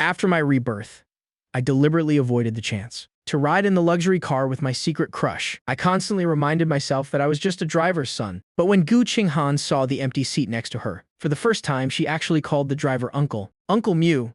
After my rebirth, I deliberately avoided the chance to ride in the luxury car with my secret crush. I constantly reminded myself that I was just a driver's son. But when Gu Qinghan saw the empty seat next to her, for the first time, she actually called the driver Uncle. Uncle Mew,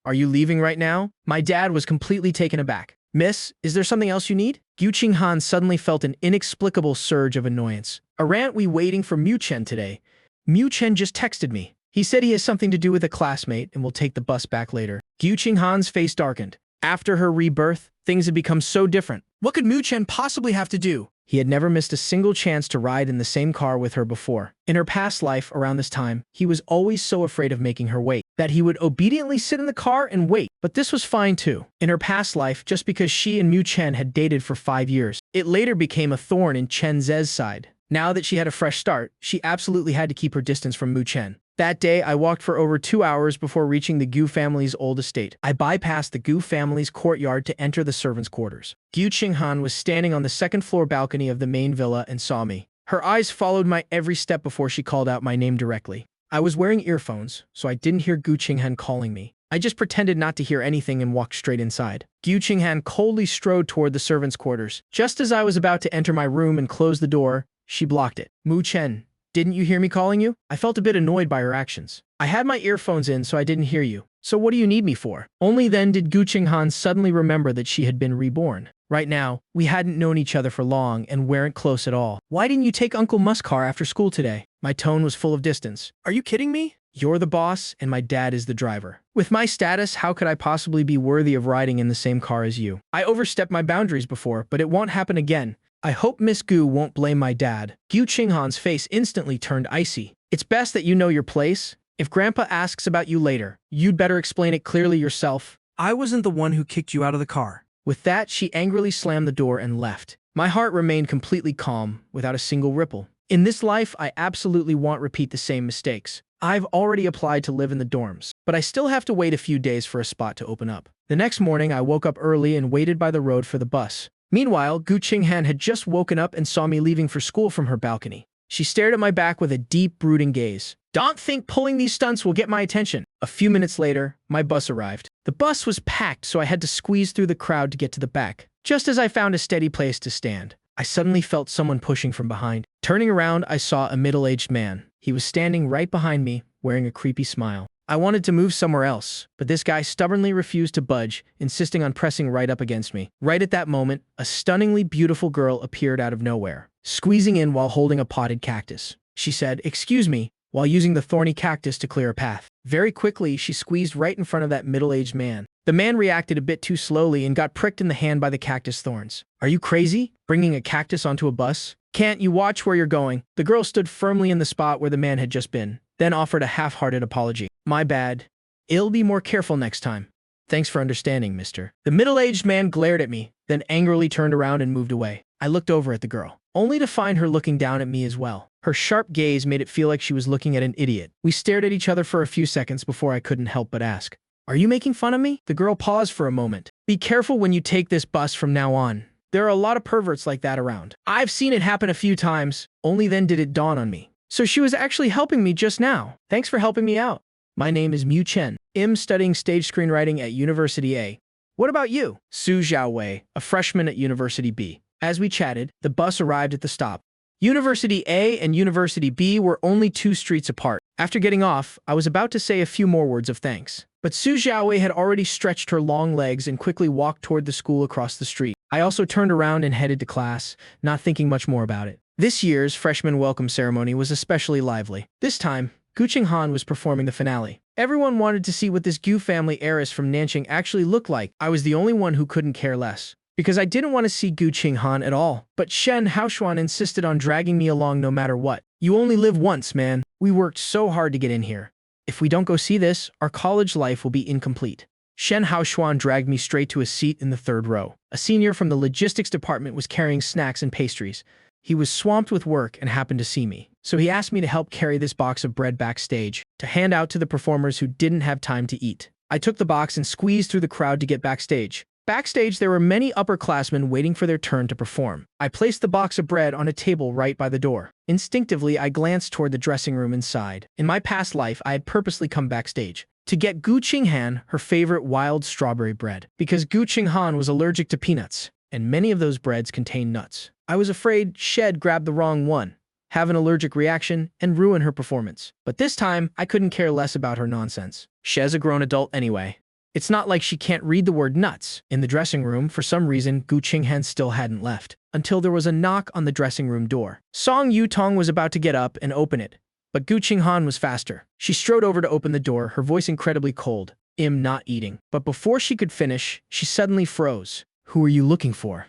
are you leaving right now? My dad was completely taken aback. Miss, is there something else you need? Gu Qinghan suddenly felt an inexplicable surge of annoyance. Aren't we waiting for Mu Chen today? Mu Chen just texted me. He said he has something to do with a classmate and will take the bus back later. Gu Qinghan's face darkened. After her rebirth, things had become so different. What could Mu Chen possibly have to do? He had never missed a single chance to ride in the same car with her before. In her past life, around this time, he was always so afraid of making her wait, that he would obediently sit in the car and wait. But this was fine too. In her past life, just because she and Mu Chen had dated for 5 years, it later became a thorn in Chen Ze's side. Now that she had a fresh start, she absolutely had to keep her distance from Mu Chen. That day, I walked for over 2 hours before reaching the Gu family's old estate. I bypassed the Gu family's courtyard to enter the servants' quarters. Gu Qinghan was standing on the second-floor balcony of the main villa and saw me. Her eyes followed my every step before she called out my name directly. I was wearing earphones, so I didn't hear Gu Qinghan calling me. I just pretended not to hear anything and walked straight inside. Gu Qinghan coldly strode toward the servants' quarters. Just as I was about to enter my room and close the door, she blocked it. Mu Chen, didn't you hear me calling you? I felt a bit annoyed by her actions. I had my earphones in, so I didn't hear you. So what do you need me for? Only then did Gu Qinghan suddenly remember that she had been reborn. Right now, we hadn't known each other for long and weren't close at all. Why didn't you take Uncle Musk's car after school today? My tone was full of distance. Are you kidding me? You're the boss, and my dad is the driver. With my status, how could I possibly be worthy of riding in the same car as you? I overstepped my boundaries before, but it won't happen again. I hope Miss Gu won't blame my dad. Gu Qinghan's face instantly turned icy. It's best that you know your place. If Grandpa asks about you later, you'd better explain it clearly yourself. I wasn't the one who kicked you out of the car. With that, she angrily slammed the door and left. My heart remained completely calm, without a single ripple. In this life, I absolutely won't repeat the same mistakes. I've already applied to live in the dorms, but I still have to wait a few days for a spot to open up. The next morning, I woke up early and waited by the road for the bus. Meanwhile, Gu Qinghan had just woken up and saw me leaving for school from her balcony. She stared at my back with a deep, brooding gaze. Don't think pulling these stunts will get my attention. A few minutes later, my bus arrived. The bus was packed, so I had to squeeze through the crowd to get to the back. Just as I found a steady place to stand, I suddenly felt someone pushing from behind. Turning around, I saw a middle-aged man. He was standing right behind me, wearing a creepy smile. I wanted to move somewhere else, but this guy stubbornly refused to budge, insisting on pressing right up against me. Right at that moment, a stunningly beautiful girl appeared out of nowhere, squeezing in while holding a potted cactus. She said, "Excuse me," while using the thorny cactus to clear a path. Very quickly, she squeezed right in front of that middle-aged man. The man reacted a bit too slowly and got pricked in the hand by the cactus thorns. Are you crazy? Bringing a cactus onto a bus? Can't you watch where you're going? The girl stood firmly in the spot where the man had just been, then offered a half-hearted apology. My bad. I'll be more careful next time. Thanks for understanding, mister. The middle-aged man glared at me, then angrily turned around and moved away. I looked over at the girl, only to find her looking down at me as well. Her sharp gaze made it feel like she was looking at an idiot. We stared at each other for a few seconds before I couldn't help but ask, "Are you making fun of me?" The girl paused for a moment. "Be careful when you take this bus from now on. There are a lot of perverts like that around. I've seen it happen a few times." Only then did it dawn on me. So she was actually helping me just now. Thanks for helping me out. My name is Mu Chen. I'm studying stage screenwriting at University A. What about you? Su Xiaowei, a freshman at University B. As we chatted, the bus arrived at the stop. University A and University B were only 2 streets apart. After getting off, I was about to say a few more words of thanks. But Su Xiaowei had already stretched her long legs and quickly walked toward the school across the street. I also turned around and headed to class, not thinking much more about it. This year's freshman welcome ceremony was especially lively. This time, Gu Qinghan was performing the finale. Everyone wanted to see what this Gu family heiress from Nanjing actually looked like. I was the only one who couldn't care less, because I didn't want to see Gu Qinghan at all. But Shen Haoshuan insisted on dragging me along no matter what. You only live once, man. We worked so hard to get in here. If we don't go see this, our college life will be incomplete. Shen Haoshuan dragged me straight to a seat in the 3rd row. A senior from the logistics department was carrying snacks and pastries. He was swamped with work and happened to see me, so he asked me to help carry this box of bread backstage to hand out to the performers who didn't have time to eat. I took the box and squeezed through the crowd to get backstage. Backstage, there were many upperclassmen waiting for their turn to perform. I placed the box of bread on a table right by the door. Instinctively, I glanced toward the dressing room inside. In my past life, I had purposely come backstage. to get Gu Qinghan her favorite wild strawberry bread, because Gu Qinghan was allergic to peanuts, and many of those breads contain nuts. I was afraid Shed grabbed the wrong one, have an allergic reaction, and ruin her performance. But this time, I couldn't care less about her nonsense. She's a grown adult anyway. It's not like she can't read the word nuts. In the dressing room, for some reason, Gu Qinghan still hadn't left, until there was a knock on the dressing room door. Song Yutong was about to get up and open it, but Gu Qinghan was faster. She strode over to open the door, her voice incredibly cold. "I'm not eating." But before she could finish, she suddenly froze. "Who are you looking for?"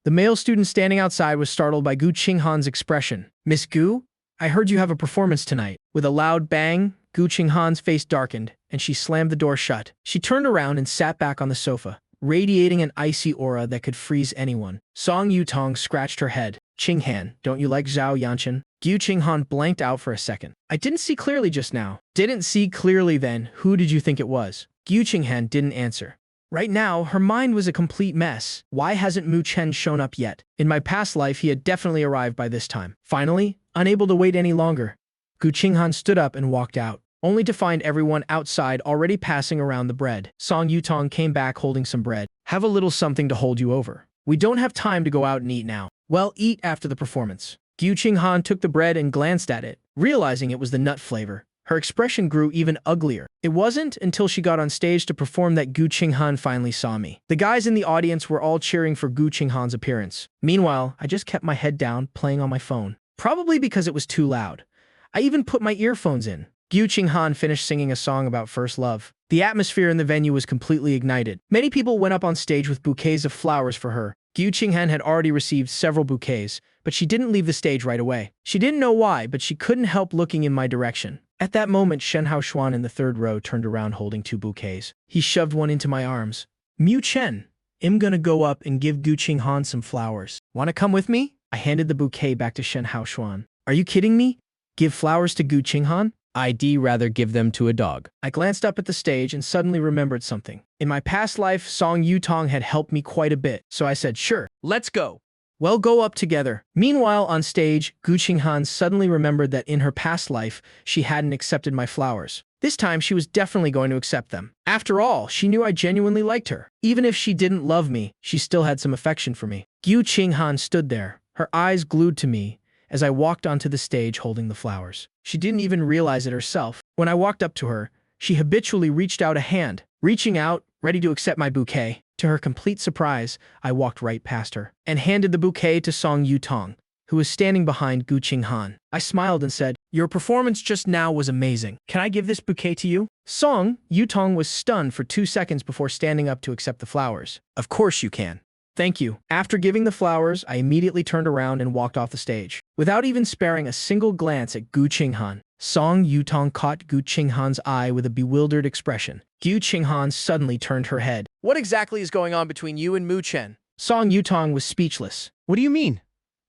The male student standing outside was startled by Gu Qinghan's expression. "Miss Gu, I heard you have a performance tonight." With a loud bang, Gu Qinghan's face darkened, and she slammed the door shut. She turned around and sat back on the sofa, radiating an icy aura that could freeze anyone. Song Yutong scratched her head. "Qinghan, don't you like Zhao Yanchen?" Gu Qinghan blanked out for a second. "I didn't see clearly just now." "Didn't see clearly then? Who did you think it was?" Gu Qinghan didn't answer. Right now, her mind was a complete mess. Why hasn't Mu Chen shown up yet? In my past life, he had definitely arrived by this time. Finally, unable to wait any longer, Gu Qinghan stood up and walked out, only to find everyone outside already passing around the bread. Song Yutong came back holding some bread. "Have a little something to hold you over. We don't have time to go out and eat now." "Well, eat after the performance." Gu Qinghan took the bread and glanced at it, realizing it was the nut flavor. Her expression grew even uglier. It wasn't until she got on stage to perform that Gu Qinghan finally saw me. The guys in the audience were all cheering for Gu Qinghan's appearance. Meanwhile, I just kept my head down, playing on my phone. Probably because it was too loud. I even put my earphones in. Gu Qinghan finished singing a song about first love. The atmosphere in the venue was completely ignited. Many people went up on stage with bouquets of flowers for her. Gu Qinghan had already received several bouquets, but she didn't leave the stage right away. She didn't know why, but she couldn't help looking in my direction. At that moment, Shen Haoshuan in the third row turned around holding 2 bouquets. He shoved one into my arms. "Mu Chen, I'm gonna go up and give Gu Qinghan some flowers. Wanna come with me?" I handed the bouquet back to Shen Haoshuan. "Are you kidding me? Give flowers to Gu Qinghan? I'd rather give them to a dog." I glanced up at the stage and suddenly remembered something. In my past life, Song Yutong had helped me quite a bit, so I said, "Sure, let's go." "Well, go up together." Meanwhile, on stage, Gu Qinghan suddenly remembered that in her past life, she hadn't accepted my flowers. This time, she was definitely going to accept them. After all, she knew I genuinely liked her. Even if she didn't love me, she still had some affection for me. Gu Qinghan stood there, her eyes glued to me, as I walked onto the stage holding the flowers. She didn't even realize it herself. When I walked up to her, she habitually reached out a hand, reaching out, ready to accept my bouquet. To her complete surprise, I walked right past her and handed the bouquet to Song Yutong, who was standing behind Gu Qinghan. I smiled and said, "Your performance just now was amazing. Can I give this bouquet to you?" Song Yutong was stunned for 2 seconds before standing up to accept the flowers. "Of course you can." "Thank you." After giving the flowers, I immediately turned around and walked off the stage. Without even sparing a single glance at Gu Qinghan, Song Yutong caught Gu Qinghan's eye with a bewildered expression. Gu Qinghan suddenly turned her head. "What exactly is going on between you and Mu Chen?" Song Yutong was speechless. What do you mean?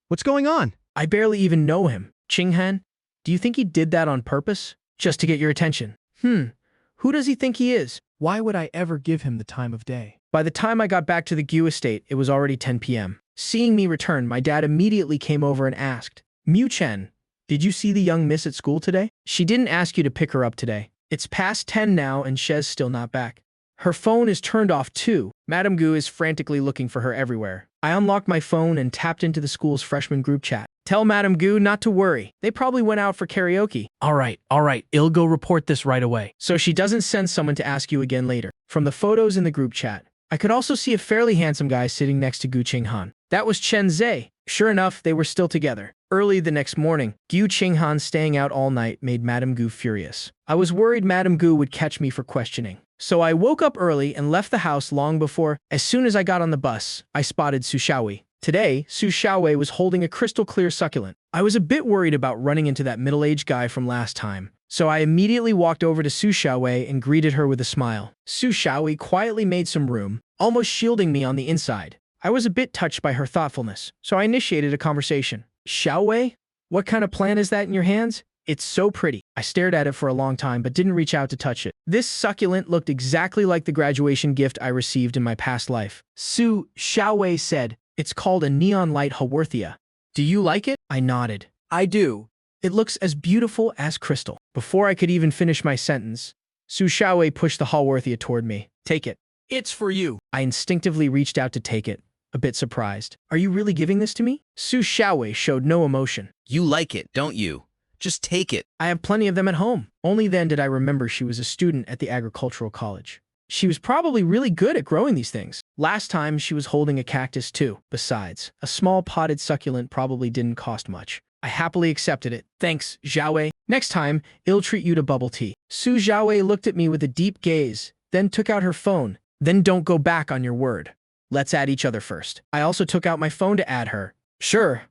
What's going on? "I barely even know him." "Qinghan, do you think he did that on purpose? Just to get your attention?" Who does he think he is? Why would I ever give him the time of day?" By the time I got back to the Gu estate, it was already 10 p.m. Seeing me return, my dad immediately came over and asked, "Mu Chen, did you see the young miss at school today? She didn't ask you to pick her up today. It's past 10 now and She's still not back. Her phone is turned off too. Madame Gu is frantically looking for her everywhere." I unlocked my phone and tapped into the school's freshman group chat. "Tell Madame Gu not to worry. They probably went out for karaoke." All right. I'll go report this right away, so she doesn't send someone to ask you again later." From the photos in the group chat, I could also see a fairly handsome guy sitting next to Gu Qinghan. That was Chen Zhe. Sure enough, they were still together. Early the next morning, Gu Qinghan staying out all night made Madame Gu furious. I was worried Madame Gu would catch me for questioning. So I woke up early and left the house long before. As soon as I got on the bus, I spotted Su Xiaowei. Today, Su Xiaowei was holding a crystal-clear succulent. I was a bit worried about running into that middle-aged guy from last time, so I immediately walked over to Su Xiaowei and greeted her with a smile. Su Xiaowei quietly made some room, almost shielding me on the inside. I was a bit touched by her thoughtfulness, so I initiated a conversation. "Xiaowei, what kind of plant is that in your hands? It's so pretty." I stared at it for a long time but didn't reach out to touch it. This succulent looked exactly like the graduation gift I received in my past life. Su Xiaowei said, "It's called a neon light haworthia. Do you like it?" I nodded. "I do. It looks as beautiful as crystal." Before I could even finish my sentence, Su Xiaowei pushed the Hallworthia toward me. Take it. It's for you. I instinctively reached out to take it, a bit surprised. Are you really giving this to me? Su Xiaowei showed no emotion. You like it, don't you? Just take it. I have plenty of them at home. Only then did I remember she was a student at the agricultural college. She was probably really good at growing these things. Last time, she was holding a cactus too. Besides, a small potted succulent probably didn't cost much. I happily accepted it. Thanks, Xiaowei. Next time, I'll treat you to bubble tea. Su Xiaowei looked at me with a deep gaze, then took out her phone. Then don't go back on your word. Let's add each other first. I also took out my phone to add her. Sure,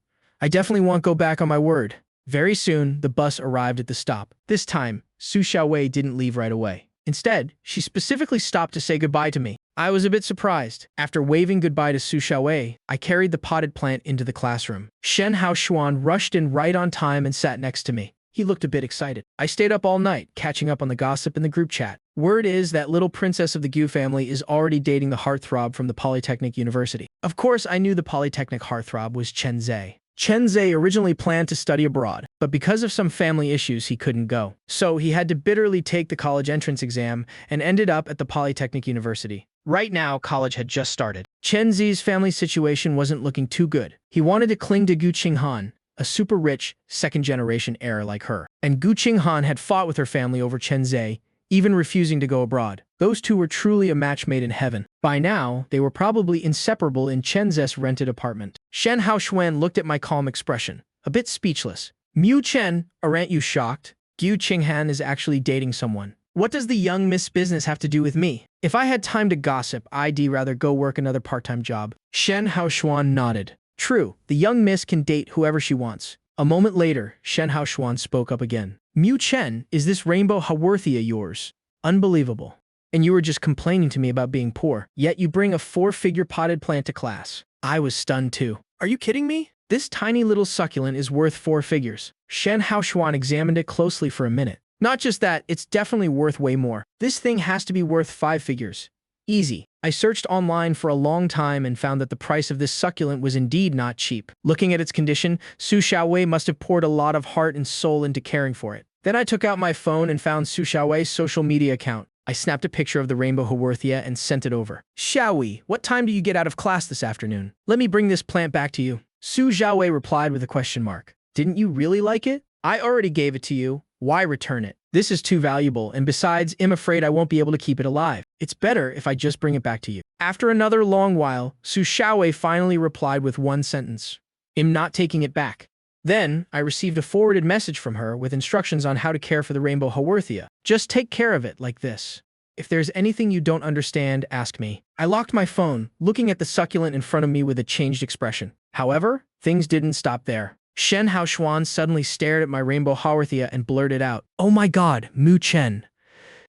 I definitely won't go back on my word. Very soon, the bus arrived at the stop. This time, Su Xiaowei didn't leave right away. Instead, she specifically stopped to say goodbye to me. I was a bit surprised. After waving goodbye to Su Xiaowei, I carried the potted plant into the classroom. Shen Haoshuan rushed in right on time and sat next to me. He looked a bit excited. I stayed up all night, catching up on the gossip in the group chat. Word is that little princess of the Gu family is already dating the heartthrob from the Polytechnic University. Of course, I knew the Polytechnic heartthrob was Chen Zhe. Chen Zhe originally planned to study abroad, but because of some family issues, he couldn't go. So he had to bitterly take the college entrance exam and ended up at the Polytechnic University. Right now, college had just started. Chen Zhe's family situation wasn't looking too good. He wanted to cling to Gu Qinghan, a super rich, second-generation heir like her. And Gu Qinghan had fought with her family over Chen Zhe, even refusing to go abroad. Those two were truly a match made in heaven. By now, they were probably inseparable in Chen Zhe's rented apartment. Shen Haoshuan looked at my calm expression, a bit speechless. Mu Chen, aren't you shocked? Gu Qinghan is actually dating someone. What does the young Miss Business have to do with me? If I had time to gossip, I'd rather go work another part-time job. Shen Haoshuan nodded. True, the young miss can date whoever she wants. A moment later, Shen Haoshuan spoke up again. Mu Chen, is this rainbow Haworthia yours? Unbelievable. And you were just complaining to me about being poor, yet you bring a 4-figure potted plant to class. I was stunned too. Are you kidding me? This tiny little succulent is worth 4 figures. Shen Haoshuan examined it closely for a minute. Not just that, it's definitely worth way more. This thing has to be worth 5 figures. Easy. I searched online for a long time and found that the price of this succulent was indeed not cheap. Looking at its condition, Su Xiaowei must have poured a lot of heart and soul into caring for it. Then I took out my phone and found Su Xiaowei's social media account. I snapped a picture of the rainbow Haworthia and sent it over. Xiaowei, what time do you get out of class this afternoon? Let me bring this plant back to you. Su Xiaowei replied with a question mark. Didn't you really like it? I already gave it to you. Why return it? This is too valuable, and besides, I'm afraid I won't be able to keep it alive. It's better if I just bring it back to you. After another long while, Su Xiaowei finally replied with one sentence. I'm not taking it back. Then, I received a forwarded message from her with instructions on how to care for the rainbow Haworthia. Just take care of it like this. If there's anything you don't understand, ask me. I locked my phone, looking at the succulent in front of me with a changed expression. However, things didn't stop there. Shen Haoshuan suddenly stared at my rainbow Haworthia and blurted out, "Oh my god, Mu Chen.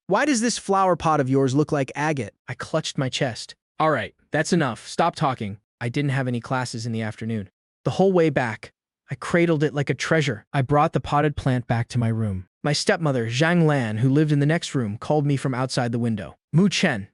Why does this flower pot of yours look like agate?" I clutched my chest. All right, that's enough. Stop talking. I didn't have any classes in the afternoon. The whole way back, I cradled it like a treasure. I brought the potted plant back to my room. My stepmother, Zhang Lan, who lived in the next room, called me from outside the window. Mu Chen,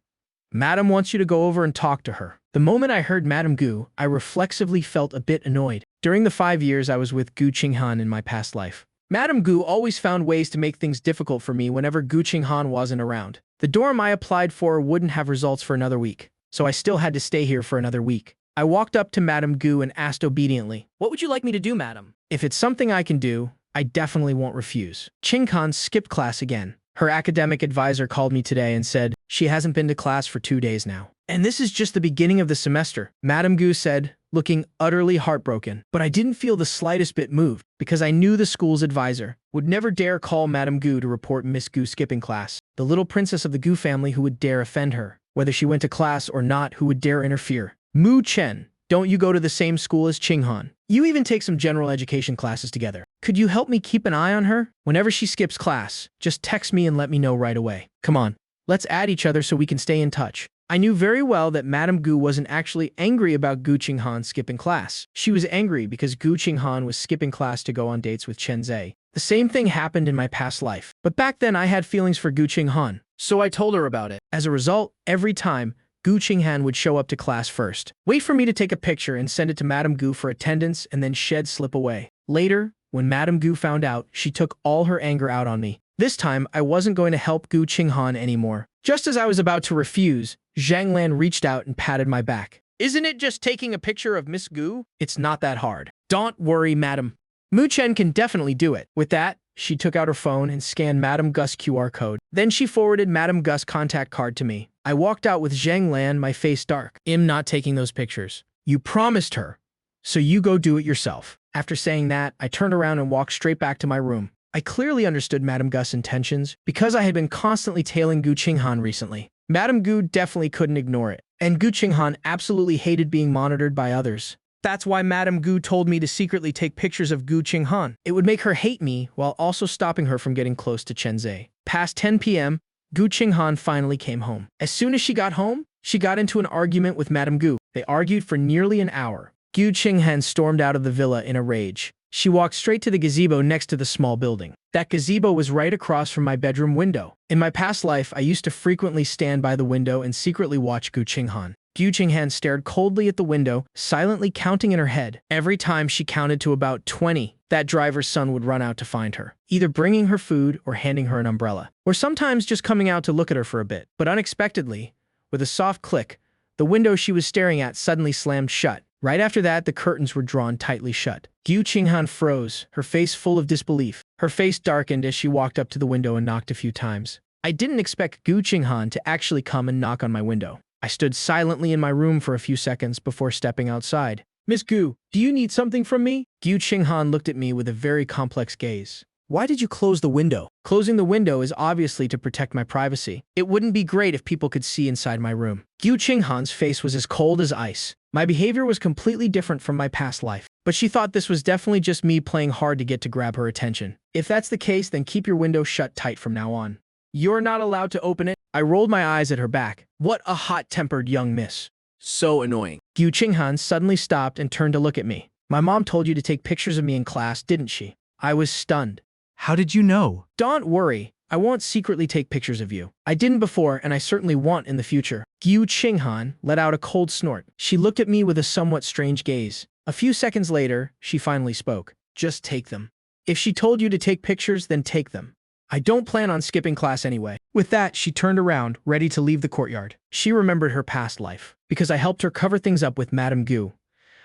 Madam wants you to go over and talk to her. The moment I heard Madam Gu, I reflexively felt a bit annoyed. During the 5 years I was with Gu Qinghan in my past life, Madam Gu always found ways to make things difficult for me whenever Gu Qinghan wasn't around. The dorm I applied for wouldn't have results for another week, so I still had to stay here for another week. I walked up to Madam Gu and asked obediently, "What would you like me to do, madam?" If it's something I can do, I definitely won't refuse. Qinghan skipped class again. Her academic advisor called me today and said she hasn't been to class for 2 days now. And this is just the beginning of the semester, Madam Gu said, looking utterly heartbroken. But I didn't feel the slightest bit moved, because I knew the school's advisor would never dare call Madam Gu to report Miss Gu skipping class. The little princess of the Gu family who would dare offend her, whether she went to class or not, who would dare interfere. Mu Chen, don't you go to the same school as Qinghan? You even take some general education classes together. Could you help me keep an eye on her? Whenever she skips class, just text me and let me know right away. Come on, let's add each other so we can stay in touch. I knew very well that Madam Gu wasn't actually angry about Gu Qinghan skipping class. She was angry because Gu Qinghan was skipping class to go on dates with Chen Zhe. The same thing happened in my past life. But back then I had feelings for Gu Qinghan, so I told her about it. As a result, every time, Gu Qinghan would show up to class first, wait for me to take a picture and send it to Madam Gu for attendance, and then slip away. Later, when Madam Gu found out, she took all her anger out on me. This time, I wasn't going to help Gu Qinghan anymore. Just as I was about to refuse, Zhang Lan reached out and patted my back. Isn't it just taking a picture of Miss Gu? It's not that hard. Don't worry, madam. Mu Chen can definitely do it. With that, she took out her phone and scanned Madame Gus' QR code. Then she forwarded Madame Gus' contact card to me. I walked out with Zhang Lan, my face dark. I'm not taking those pictures. You promised her, so you go do it yourself. After saying that, I turned around and walked straight back to my room. I clearly understood Madame Gus' intentions because I had been constantly tailing Gu Qinghan recently. Madame Gu definitely couldn't ignore it, and Gu Qinghan absolutely hated being monitored by others. That's why Madame Gu told me to secretly take pictures of Gu Qinghan. It would make her hate me while also stopping her from getting close to Chen Zhe. Past 10 p.m., Gu Qinghan finally came home. As soon as she got home, she got into an argument with Madame Gu. They argued for nearly an hour. Gu Qinghan stormed out of the villa in a rage. She walked straight to the gazebo next to the small building. That gazebo was right across from my bedroom window. In my past life, I used to frequently stand by the window and secretly watch Gu Qinghan. Gu Qinghan stared coldly at the window, silently counting in her head. Every time she counted to about 20, that driver's son would run out to find her, either bringing her food or handing her an umbrella, or sometimes just coming out to look at her for a bit. But unexpectedly, with a soft click, the window she was staring at suddenly slammed shut. Right after that, the curtains were drawn tightly shut. Gu Qinghan froze, her face full of disbelief. Her face darkened as she walked up to the window and knocked a few times. I didn't expect Gu Qinghan to actually come and knock on my window. I stood silently in my room for a few seconds before stepping outside. Miss Gu, do you need something from me? Gu Qinghan looked at me with a very complex gaze. Why did you close the window? Closing the window is obviously to protect my privacy. It wouldn't be great if people could see inside my room. Gu Qinghan's face was as cold as ice. My behavior was completely different from my past life, but she thought this was definitely just me playing hard to get to grab her attention. If that's the case, then keep your window shut tight from now on. You're not allowed to open it. I rolled my eyes at her back. What a hot-tempered young miss. So annoying. Gu Qinghan suddenly stopped and turned to look at me. My mom told you to take pictures of me in class, didn't she? I was stunned. How did you know? Don't worry. I won't secretly take pictures of you. I didn't before, and I certainly won't in the future. Gu Qinghan let out a cold snort. She looked at me with a somewhat strange gaze. A few seconds later, she finally spoke. Just take them. If she told you to take pictures, then take them. I don't plan on skipping class anyway. With that, she turned around, ready to leave the courtyard. She remembered her past life, because I helped her cover things up with Madame Gu.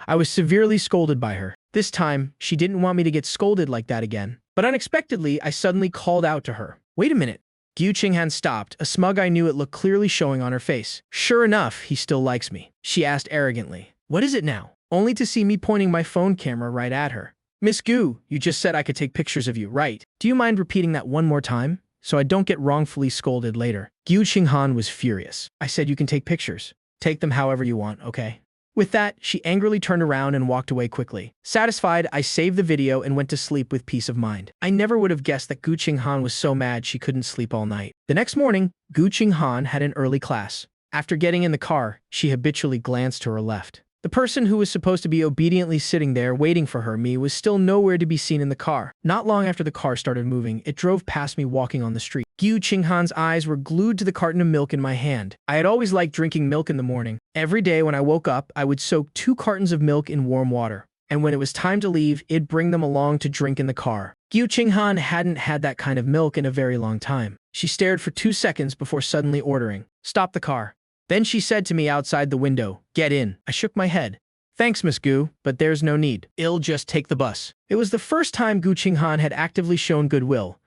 I was severely scolded by her. This time, she didn't want me to get scolded like that again. But unexpectedly, I suddenly called out to her. Wait a minute. Gu Qinghan stopped, a smug I knew it looked clearly showing on her face. Sure enough, he still likes me. She asked arrogantly. What is it now? Only to see me pointing my phone camera right at her. Miss Gu, you just said I could take pictures of you, right? Do you mind repeating that one more time, so I don't get wrongfully scolded later? Gu Qinghan was furious. I said you can take pictures. Take them however you want, okay? With that, she angrily turned around and walked away quickly. Satisfied, I saved the video and went to sleep with peace of mind. I never would have guessed that Gu Qinghan was so mad she couldn't sleep all night. The next morning, Gu Qinghan had an early class. After getting in the car, she habitually glanced to her left. The person who was supposed to be obediently sitting there waiting for her, me, was still nowhere to be seen in the car. Not long after the car started moving, it drove past me walking on the street. Gu Qinghan's eyes were glued to the carton of milk in my hand. I had always liked drinking milk in the morning. Every day when I woke up, I would soak 2 cartons of milk in warm water. And when it was time to leave, it'd bring them along to drink in the car. Gu Qinghan hadn't had that kind of milk in a very long time. She stared for 2 seconds before suddenly ordering, "Stop the car." Then she said to me outside the window, "Get in." I shook my head. "Thanks, Miss Gu, but there's no need. I'll just take the bus." It was the first time Gu Qinghan had actively shown goodwill.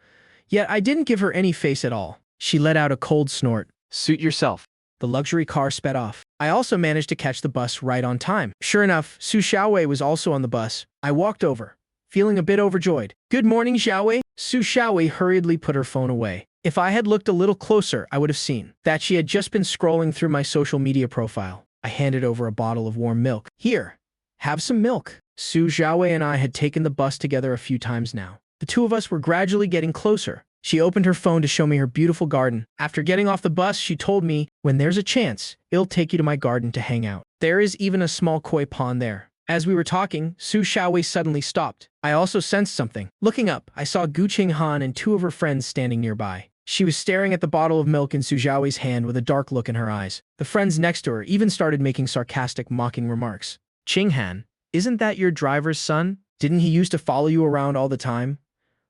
Yet I didn't give her any face at all. She let out a cold snort. Suit yourself. The luxury car sped off. I also managed to catch the bus right on time. Sure enough, Su Xiaowei was also on the bus. I walked over, feeling a bit overjoyed. "Good morning, Xiaowei." Su Xiaowei hurriedly put her phone away. If I had looked a little closer, I would have seen that she had just been scrolling through my social media profile. I handed over a bottle of warm milk. "Here, have some milk." Su Xiaowei and I had taken the bus together a few times now. The two of us were gradually getting closer. She opened her phone to show me her beautiful garden. After getting off the bus, she told me, "When there's a chance, I'll take you to my garden to hang out. There is even a small koi pond there." As we were talking, Su Xiaowei suddenly stopped. I also sensed something. Looking up, I saw Gu Qinghan and 2 of her friends standing nearby. She was staring at the bottle of milk in Su Xiaowei's hand with a dark look in her eyes. The friends next to her even started making sarcastic, mocking remarks. "Qinghan, isn't that your driver's son? Didn't he used to follow you around all the time?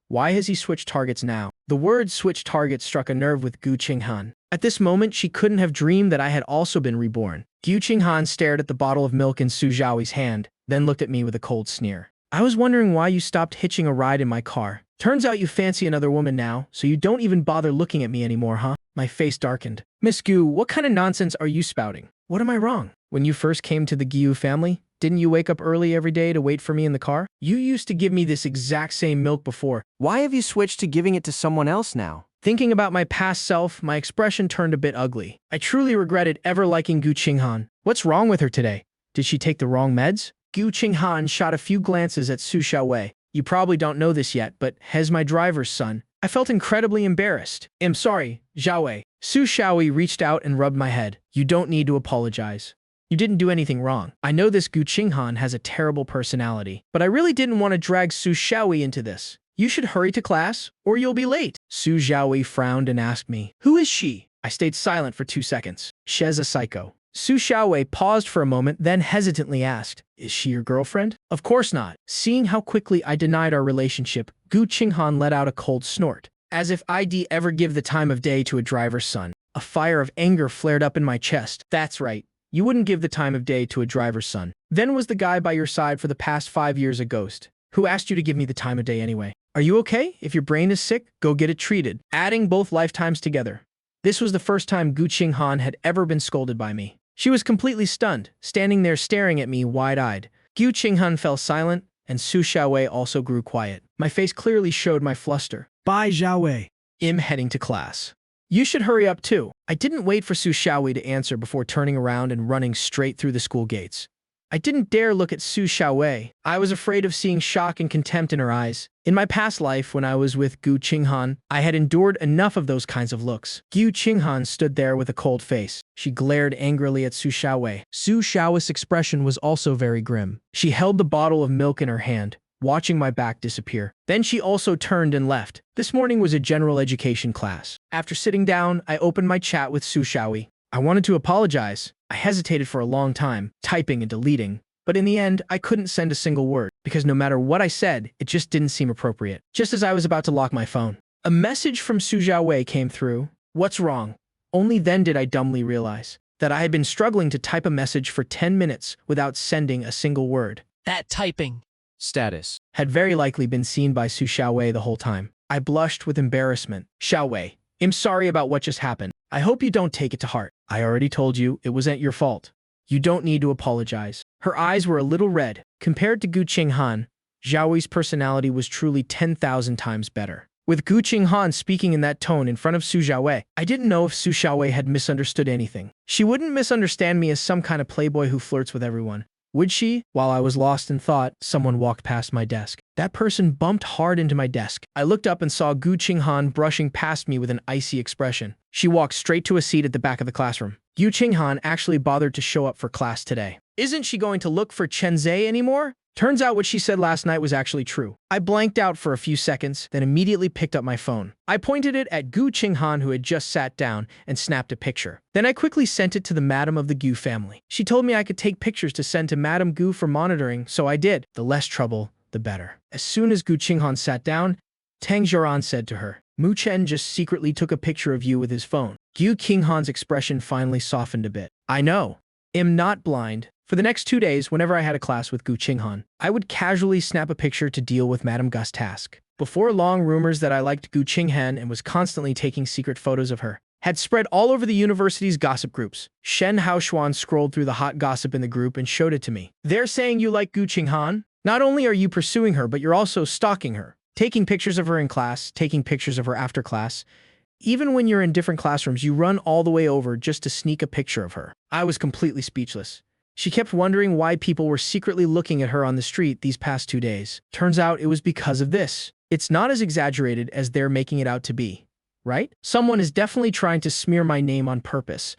Why has he switched targets now? The word switch targets struck a nerve with Gu Qinghan. At this moment, she couldn't have dreamed that I had also been reborn. Gu Qinghan stared at the bottle of milk in Su Zhaoi's hand, then looked at me with a cold sneer. I was wondering why you stopped hitching a ride in my car. Turns out you fancy another woman now, so you don't even bother looking at me anymore, huh? My face darkened. Miss Gu, what kind of nonsense are you spouting? What am I wrong? When you first came to the Giu family, didn't you wake up early every day to wait for me in the car? You used to give me this exact same milk before. Why have you switched to giving it to someone else now? Thinking about my past self, my expression turned a bit ugly. I truly regretted ever liking Gu Qinghan. What's wrong with her today? Did she take the wrong meds? Gu Qinghan shot a few glances at Su Xiaowei. You probably don't know this yet, but Hez my driver's son. I felt incredibly embarrassed. I'm sorry, Xiaowei. Su Xiaowei reached out and rubbed my head. You don't need to apologize. You didn't do anything wrong. I know this Gu Qinghan has a terrible personality, but I really didn't want to drag Su Xiaowei into this. You should hurry to class, or you'll be late. Su Xiaowei frowned and asked me, who is she? I stayed silent for 2 seconds. She's a psycho. Su Xiaowei paused for a moment, then hesitantly asked, is she your girlfriend? Of course not. Seeing how quickly I denied our relationship, Gu Qinghan let out a cold snort. As if I'd ever give the time of day to a driver's son. A fire of anger flared up in my chest. That's right. You wouldn't give the time of day to a driver's son. Then was the guy by your side for the past 5 years a ghost? Who asked you to give me the time of day anyway? Are you okay? If your brain is sick, go get it treated. Adding both lifetimes together. This was the first time Gu Qinghan had ever been scolded by me. She was completely stunned, standing there staring at me wide-eyed. Gu Qinghan fell silent, and Su Xiaowei also grew quiet. My face clearly showed my fluster. Bye, Xiaowei. I'm heading to class. You should hurry up too. I didn't wait for Su Xiaowei to answer before turning around and running straight through the school gates. I didn't dare look at Su Xiaowei. I was afraid of seeing shock and contempt in her eyes. In my past life, when I was with Gu Qinghan, I had endured enough of those kinds of looks. Gu Qinghan stood there with a cold face. She glared angrily at Su Xiaowei. Su Xiaowei's expression was also very grim. She held the bottle of milk in her hand, watching my back disappear. Then she also turned and left. This morning was a general education class. After sitting down, I opened my chat with Su Xiaowei. I wanted to apologize. I hesitated for a long time, typing and deleting. But in the end, I couldn't send a single word, because no matter what I said, it just didn't seem appropriate. Just as I was about to lock my phone, a message from Su Xiaowei came through. What's wrong? Only then did I dumbly realize that I had been struggling to type a message for 10 minutes without sending a single word. That typing Status. Had very likely been seen by Su Xiaowei the whole time. I blushed with embarrassment. Xiaowei, I'm sorry about what just happened. I hope you don't take it to heart. I already told you it wasn't your fault. You don't need to apologize. Her eyes were a little red. Compared to Gu Qinghan, Xiaowei's personality was truly 10,000 times better. With Gu Qinghan speaking in that tone in front of Su Xiaowei, I didn't know if Su Xiaowei had misunderstood anything. She wouldn't misunderstand me as some kind of playboy who flirts with everyone. Would she? While I was lost in thought, someone walked past my desk. That person bumped hard into my desk. I looked up and saw Gu Qinghan brushing past me with an icy expression. She walked straight to a seat at the back of the classroom. Gu Qinghan actually bothered to show up for class today. Isn't she going to look for Chen Zhe anymore? Turns out what she said last night was actually true. I blanked out for a few seconds, then immediately picked up my phone. I pointed it at Gu Qinghan, who had just sat down, and snapped a picture. Then I quickly sent it to the madam of the Gu family. She told me I could take pictures to send to Madam Gu for monitoring, so I did. The less trouble, the better. As soon as Gu Qinghan sat down, Tang Zhuran said to her, Mu Chen just secretly took a picture of you with his phone. Gu Qinghan's expression finally softened a bit. I know. I'm not blind. For the next 2 days, whenever I had a class with Gu Qinghan, I would casually snap a picture to deal with Madame Gu's task. Before long, rumors that I liked Gu Qinghan and was constantly taking secret photos of her had spread all over the university's gossip groups. Shen Haoshuan scrolled through the hot gossip in the group and showed it to me. They're saying you like Gu Qinghan? Not only are you pursuing her, but you're also stalking her. Taking pictures of her in class, taking pictures of her after class. Even when you're in different classrooms, you run all the way over just to sneak a picture of her. I was completely speechless. She kept wondering why people were secretly looking at her on the street these past 2 days. Turns out it was because of this. It's not as exaggerated as they're making it out to be, right? Someone is definitely trying to smear my name on purpose.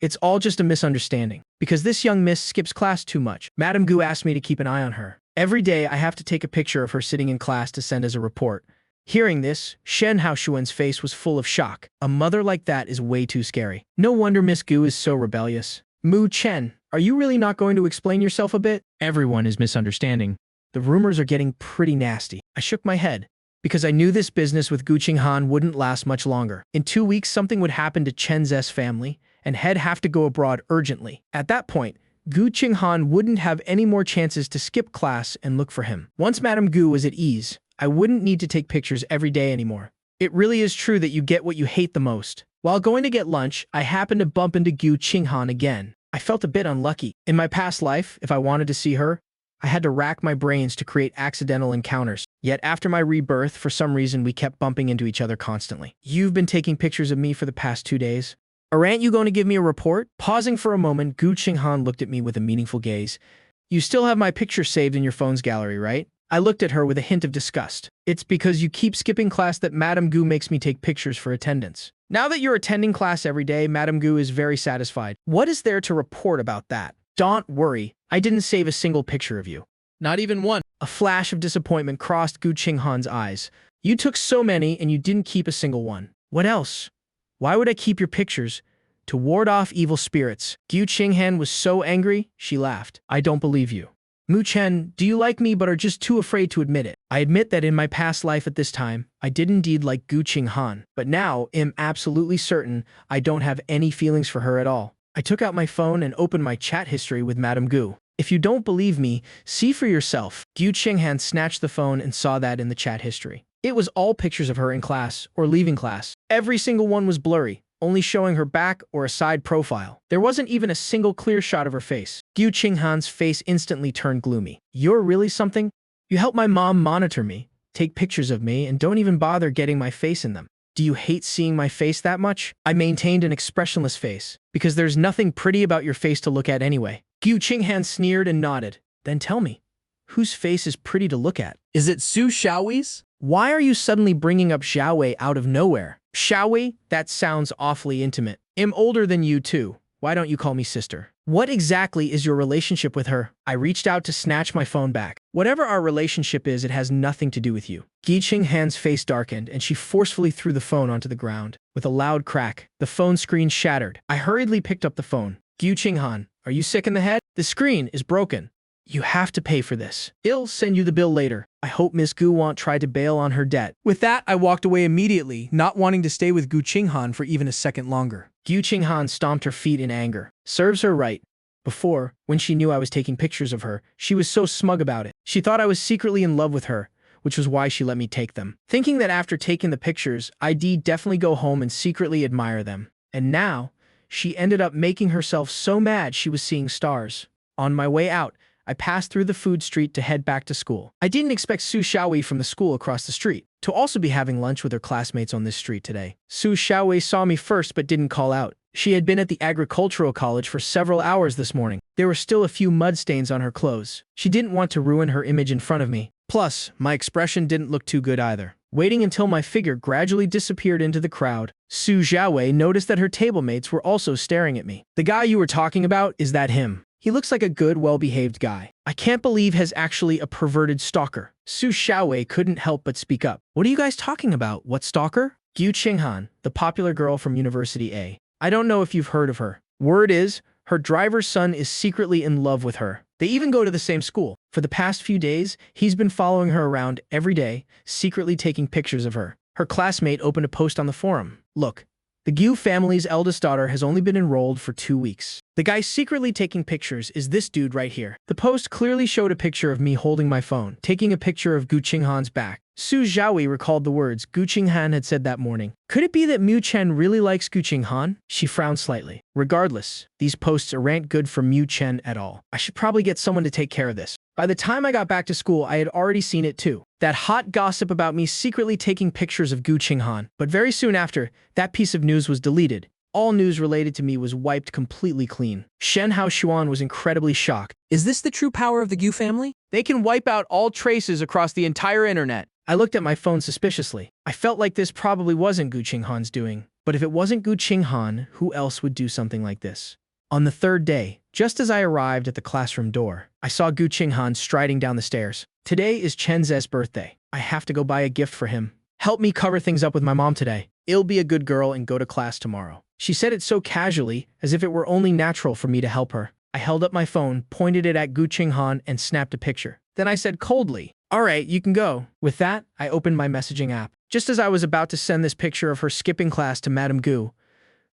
It's all just a misunderstanding. Because this young miss skips class too much. Madame Gu asked me to keep an eye on her. Every day I have to take a picture of her sitting in class to send as a report. Hearing this, Shen Haoshuan's face was full of shock. A mother like that is way too scary. No wonder Miss Gu is so rebellious. Mu Chen, are you really not going to explain yourself a bit? Everyone is misunderstanding. The rumors are getting pretty nasty. I shook my head. because I knew this business with Gu Qinghan wouldn't last much longer. In 2 weeks, something would happen to Chen Zhe's family, and he'd have to go abroad urgently. At that point, Gu Qinghan wouldn't have any more chances to skip class and look for him. Once Madame Gu was at ease, I wouldn't need to take pictures every day anymore. It really is true that you get what you hate the most. While going to get lunch, I happened to bump into Gu Qinghan again. I felt a bit unlucky. In my past life, if I wanted to see her, I had to rack my brains to create accidental encounters. Yet after my rebirth, for some reason, we kept bumping into each other constantly. You've been taking pictures of me for the past 2 days. Or aren't you going to give me a report? Pausing for a moment, Gu Qinghan looked at me with a meaningful gaze. You still have my picture saved in your phone's gallery, right? I looked at her with a hint of disgust. It's because you keep skipping class that Madame Gu makes me take pictures for attendance. Now that you're attending class every day, Madame Gu is very satisfied. What is there to report about that? Don't worry, I didn't save a single picture of you. Not even one. A flash of disappointment crossed Gu Qinghan's eyes. You took so many and you didn't keep a single one. What else? Why would I keep your pictures? To ward off evil spirits. Gu Qinghan was so angry, she laughed. I don't believe you. Mu Chen, do you like me but are just too afraid to admit it? I admit that in my past life at this time, I did indeed like Gu Qinghan, but now am absolutely certain I don't have any feelings for her at all. I took out my phone and opened my chat history with Madame Gu. If you don't believe me, see for yourself. Gu Qinghan snatched the phone and saw that in the chat history. It was all pictures of her in class or leaving class. Every single one was blurry, only showing her back or a side profile. There wasn't even a single clear shot of her face. Gu Qinghan's face instantly turned gloomy. You're really something? You help my mom monitor me, take pictures of me, and don't even bother getting my face in them. Do you hate seeing my face that much? I maintained an expressionless face, because there's nothing pretty about your face to look at anyway. Gu Qinghan sneered and nodded. Then tell me, whose face is pretty to look at? Is it Su Xiaowi's? Why are you suddenly bringing up Xiaowei out of nowhere? Xiaowei? That sounds awfully intimate. I'm older than you too. Why don't you call me sister? What exactly is your relationship with her? I reached out to snatch my phone back. Whatever our relationship is, it has nothing to do with you. Gu Qinghan's face darkened and she forcefully threw the phone onto the ground. With a loud crack, the phone screen shattered. I hurriedly picked up the phone. Gu Qinghan, are you sick in the head? The screen is broken. You have to pay for this. I'll send you the bill later. I hope Miss Gu won't try to bail on her debt. With that, I walked away immediately, not wanting to stay with Gu Qinghan for even a second longer. Gu Qinghan stomped her feet in anger. Serves her right. Before, when she knew I was taking pictures of her, she was so smug about it. She thought I was secretly in love with her, which was why she let me take them. Thinking that after taking the pictures, I'd definitely go home and secretly admire them. And now, she ended up making herself so mad she was seeing stars. On my way out, I passed through the food street to head back to school. I didn't expect Su Xiaowei from the school across the street to also be having lunch with her classmates on this street today. Su Xiaowei saw me first but didn't call out. She had been at the agricultural college for several hours this morning. There were still a few mud stains on her clothes. She didn't want to ruin her image in front of me. Plus, my expression didn't look too good either. Waiting until my figure gradually disappeared into the crowd, Su Xiaowei noticed that her table mates were also staring at me. The guy you were talking about, is that him? He looks like a good, well-behaved guy. I can't believe he's actually a perverted stalker. Su Xiaowei couldn't help but speak up. What are you guys talking about? What stalker? Gu Qinghan, the popular girl from University A. I don't know if you've heard of her. Word is, her driver's son is secretly in love with her. They even go to the same school. For the past few days, he's been following her around every day, secretly taking pictures of her. Her classmate opened a post on the forum. Look, the Gu family's eldest daughter has only been enrolled for 2 weeks. The guy secretly taking pictures is this dude right here. The post clearly showed a picture of me holding my phone, taking a picture of Gu Qinghan's back. Su Xiaowei recalled the words Gu Qinghan had said that morning. Could it be that Mu Chen really likes Gu Qinghan? She frowned slightly. Regardless, these posts aren't good for Mu Chen at all. I should probably get someone to take care of this. By the time I got back to school, I had already seen it too. That hot gossip about me secretly taking pictures of Gu Qinghan. But very soon after, that piece of news was deleted. All news related to me was wiped completely clean. Shen Haoshuan was incredibly shocked. Is this the true power of the Gu family? They can wipe out all traces across the entire internet. I looked at my phone suspiciously. I felt like this probably wasn't Gu Qinghan's doing. But if it wasn't Gu Qinghan, who else would do something like this? On the third day, just as I arrived at the classroom door, I saw Gu Qinghan striding down the stairs. Today is Chen Zhe's birthday. I have to go buy a gift for him. Help me cover things up with my mom today. I'll be a good girl and go to class tomorrow. She said it so casually, as if it were only natural for me to help her. I held up my phone, pointed it at Gu Qinghan, and snapped a picture. Then I said coldly, Alright, you can go. With that, I opened my messaging app. Just as I was about to send this picture of her skipping class to Madame Gu,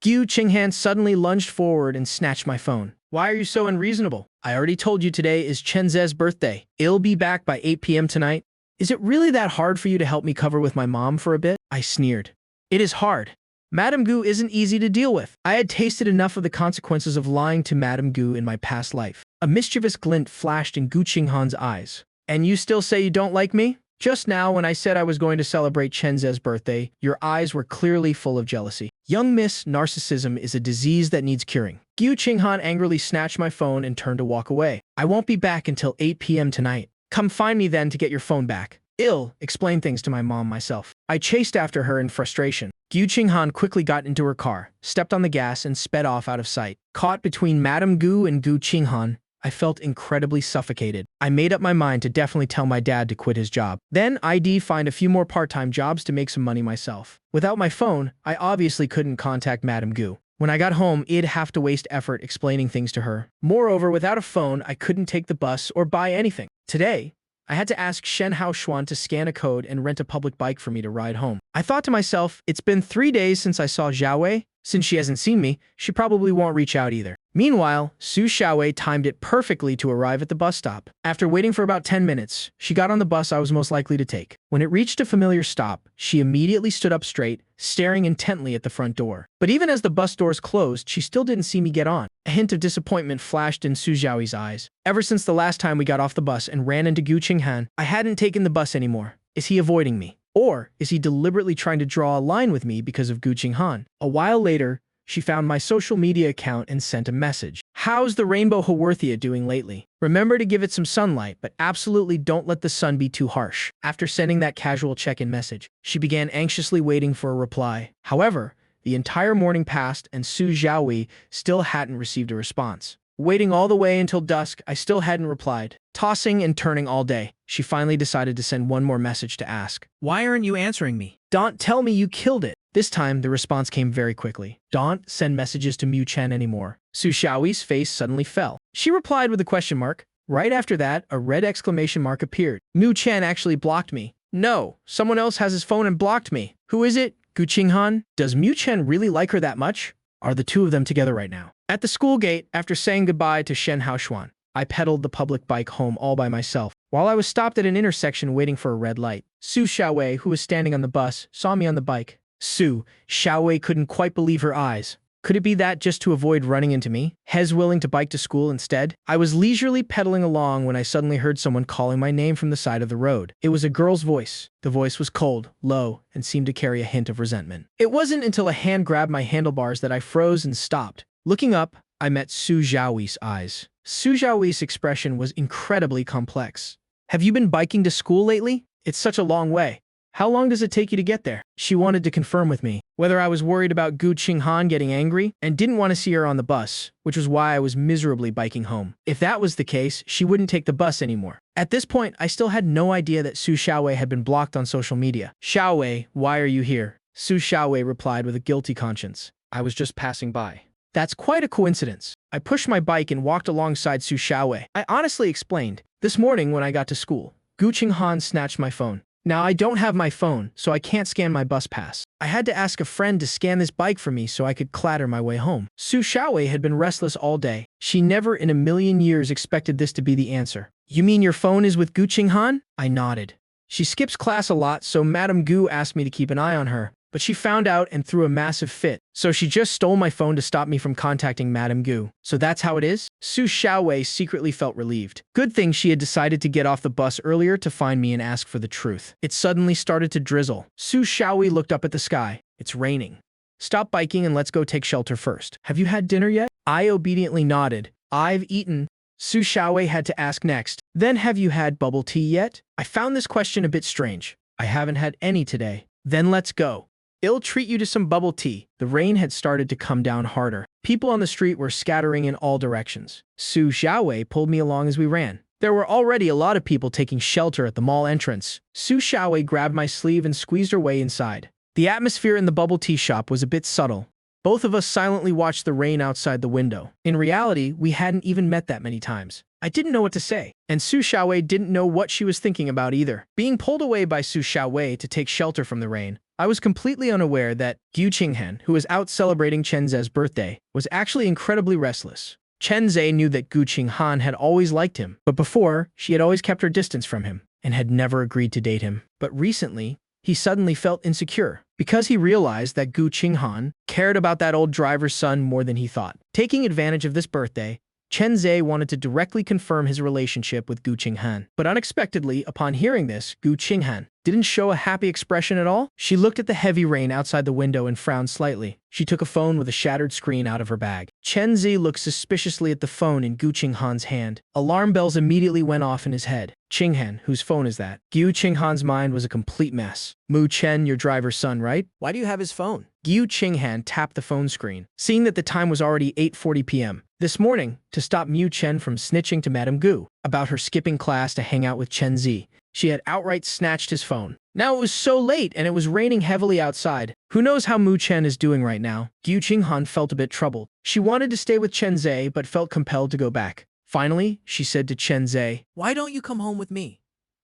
Gu Qinghan suddenly lunged forward and snatched my phone. Why are you so unreasonable? I already told you today is Chen Ze's birthday. I'll be back by 8 p.m. tonight. Is it really that hard for you to help me cover with my mom for a bit? I sneered. It is hard. Madame Gu isn't easy to deal with. I had tasted enough of the consequences of lying to Madame Gu in my past life. A mischievous glint flashed in Gu Qinghan's eyes. And you still say you don't like me? Just now, when I said I was going to celebrate Chen Ze's birthday, your eyes were clearly full of jealousy. Young miss, narcissism is a disease that needs curing. Gu Qinghan angrily snatched my phone and turned to walk away. I won't be back until 8 p.m. tonight. Come find me then to get your phone back. I'll explain things to my mom myself. I chased after her in frustration. Gu Qinghan quickly got into her car, stepped on the gas, and sped off out of sight. Caught between Madame Gu and Gu Qinghan, I felt incredibly suffocated. I made up my mind to definitely tell my dad to quit his job. Then I'd find a few more part-time jobs to make some money myself. Without my phone, I obviously couldn't contact Madame Gu. When I got home, I'd have to waste effort explaining things to her. Moreover, without a phone, I couldn't take the bus or buy anything. Today, I had to ask Shen Haoshuan to scan a code and rent a public bike for me to ride home. I thought to myself, it's been 3 days since I saw Xiaowei. Since she hasn't seen me, she probably won't reach out either. Meanwhile, Su Xiaowei timed it perfectly to arrive at the bus stop. After waiting for about 10 minutes, she got on the bus I was most likely to take. When it reached a familiar stop, she immediately stood up straight, staring intently at the front door. But even as the bus doors closed, she still didn't see me get on. A hint of disappointment flashed in Su Xiaowei's eyes. Ever since the last time we got off the bus and ran into Gu Qinghan, I hadn't taken the bus anymore. Is he avoiding me? Or is he deliberately trying to draw a line with me because of Gu Qinghan? A while later, she found my social media account and sent a message. How's the rainbow Haworthia doing lately? Remember to give it some sunlight, but absolutely don't let the sun be too harsh. After sending that casual check-in message, she began anxiously waiting for a reply. However, the entire morning passed and Su Xiaowei still hadn't received a response. Waiting all the way until dusk, I still hadn't replied. Tossing and turning all day, she finally decided to send one more message to ask. Why aren't you answering me? Don't tell me you killed it. This time, the response came very quickly. Don't send messages to Mu Chen anymore. Su Xiaowei's face suddenly fell. She replied with a question mark. Right after that, a red exclamation mark appeared. Mu Chen actually blocked me. No, someone else has his phone and blocked me. Who is it? Gu Qinghan? Does Mu Chen really like her that much? Are the two of them together right now? At the school gate, after saying goodbye to Shen Haoshuan, I pedaled the public bike home all by myself. While I was stopped at an intersection waiting for a red light, Su Xiaowei, who was standing on the bus, saw me on the bike. Su Xiaowei couldn't quite believe her eyes. Could it be that just to avoid running into me? Hez willing to bike to school instead? I was leisurely pedaling along when I suddenly heard someone calling my name from the side of the road. It was a girl's voice. The voice was cold, low, and seemed to carry a hint of resentment. It wasn't until a hand grabbed my handlebars that I froze and stopped. Looking up, I met Su Xiaowei's eyes. Su Xiaowei's expression was incredibly complex. Have you been biking to school lately? It's such a long way. How long does it take you to get there? She wanted to confirm with me whether I was worried about Gu Qinghan getting angry and didn't want to see her on the bus, which was why I was miserably biking home. If that was the case, she wouldn't take the bus anymore. At this point, I still had no idea that Su Xiaowei had been blocked on social media. Xiaowei, why are you here? Su Xiaowei replied with a guilty conscience. I was just passing by. That's quite a coincidence. I pushed my bike and walked alongside Su Xiaowei. I honestly explained. This morning when I got to school, Gu Qinghan snatched my phone. Now I don't have my phone, so I can't scan my bus pass. I had to ask a friend to scan this bike for me so I could clatter my way home. Su Xiaowei had been restless all day. She never in a million years expected this to be the answer. You mean your phone is with Gu Qinghan? I nodded. She skips class a lot, so Madame Gu asked me to keep an eye on her. But she found out and threw a massive fit. So she just stole my phone to stop me from contacting Madame Gu. So that's how it is? Su Xiaowei secretly felt relieved. Good thing she had decided to get off the bus earlier to find me and ask for the truth. It suddenly started to drizzle. Su Xiaowei looked up at the sky. It's raining. Stop biking and let's go take shelter first. Have you had dinner yet? I obediently nodded. I've eaten. Su Xiaowei had to ask next. Then have you had bubble tea yet? I found this question a bit strange. I haven't had any today. Then let's go. I'll treat you to some bubble tea. The rain had started to come down harder. People on the street were scattering in all directions. Su Xiaowei pulled me along as we ran. There were already a lot of people taking shelter at the mall entrance. Su Xiaowei grabbed my sleeve and squeezed her way inside. The atmosphere in the bubble tea shop was a bit subtle, Both of us silently watched the rain outside the window. In reality, we hadn't even met that many times. I didn't know what to say, and Su Xiaowei didn't know what she was thinking about either. Being pulled away by Su Xiaowei to take shelter from the rain, I was completely unaware that Gu Qinghan, who was out celebrating Chen Ze's birthday, was actually incredibly restless. Chen Ze knew that Gu Qinghan had always liked him, but before, she had always kept her distance from him and had never agreed to date him. But recently, he suddenly felt insecure because he realized that Gu Qinghan cared about that old driver's son more than he thought. Taking advantage of this birthday, Chen Ze wanted to directly confirm his relationship with Gu Qinghan. But unexpectedly, upon hearing this, Gu Qinghan didn't show a happy expression at all. She looked at the heavy rain outside the window and frowned slightly. She took a phone with a shattered screen out of her bag. Chen Ze looked suspiciously at the phone in Gu Qinghan's hand. Alarm bells immediately went off in his head. Qinghan, whose phone is that? Gu Qinghan's mind was a complete mess. Mu Chen, your driver's son, right? Why do you have his phone? Gu Qinghan tapped the phone screen, seeing that the time was already 8:40 p.m. this morning, to stop Mu Chen from snitching to Madame Gu about her skipping class to hang out with Chen Zi. She had outright snatched his phone. Now it was so late and it was raining heavily outside. Who knows how Mu Chen is doing right now? Gu Qinghan felt a bit troubled. She wanted to stay with Chen Ze but felt compelled to go back. Finally, she said to Chen Ze, Why don't you come home with me?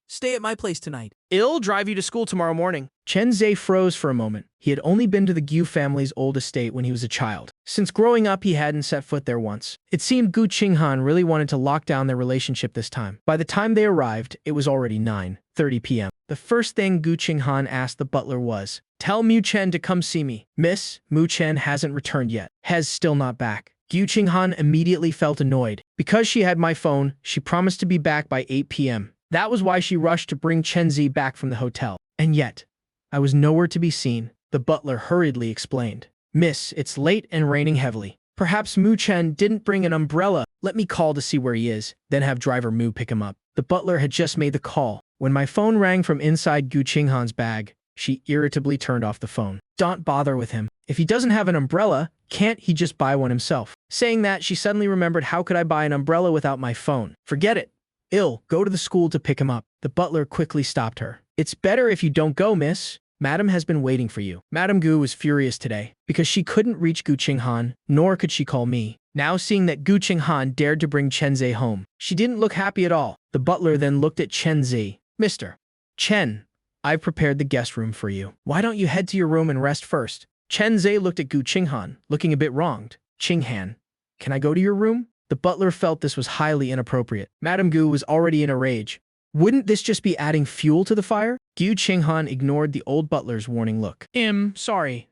Stay at my place tonight. "I'll drive you to school tomorrow morning." Chen Ze froze for a moment. He had only been to the Gu family's old estate when he was a child. Since growing up, he hadn't set foot there once. It seemed Gu Qinghan really wanted to lock down their relationship this time. By the time they arrived, it was already 9:30 p.m. The first thing Gu Qinghan asked the butler was, "Tell Mu Chen to come see me." "Miss, Mu Chen hasn't returned yet. Has still not back." Gu Qinghan immediately felt annoyed. Because she had my phone, she promised to be back by 8 p.m. That was why she rushed to bring Chen Zi back from the hotel. And yet, I was nowhere to be seen. The butler hurriedly explained, "Miss, it's late and raining heavily. Perhaps Mu Chen didn't bring an umbrella. Let me call to see where he is, then have driver Mu pick him up." The butler had just made the call. When my phone rang from inside Gu Qinghan's bag, she irritably turned off the phone. "Don't bother with him. If he doesn't have an umbrella, can't he just buy one himself?" Saying that, she suddenly remembered, how could I buy an umbrella without my phone? Forget it. "I'll go to the school to pick him up." The butler quickly stopped her. "It's better if you don't go, miss. Madam has been waiting for you." Madame Gu was furious today because she couldn't reach Gu Qinghan, nor could she call me. Now seeing that Gu Qinghan dared to bring Chen Ze home, she didn't look happy at all. The butler then looked at Chen Ze. "Mr. Chen, I've prepared the guest room for you. Why don't you head to your room and rest first?" Chen Ze looked at Gu Qinghan, looking a bit wronged. "Qinghan, can I go to your room?" The butler felt this was highly inappropriate. Madame Gu was already in a rage. Wouldn't this just be adding fuel to the fire? Gu Qinghan ignored the old butler's warning look. Sorry.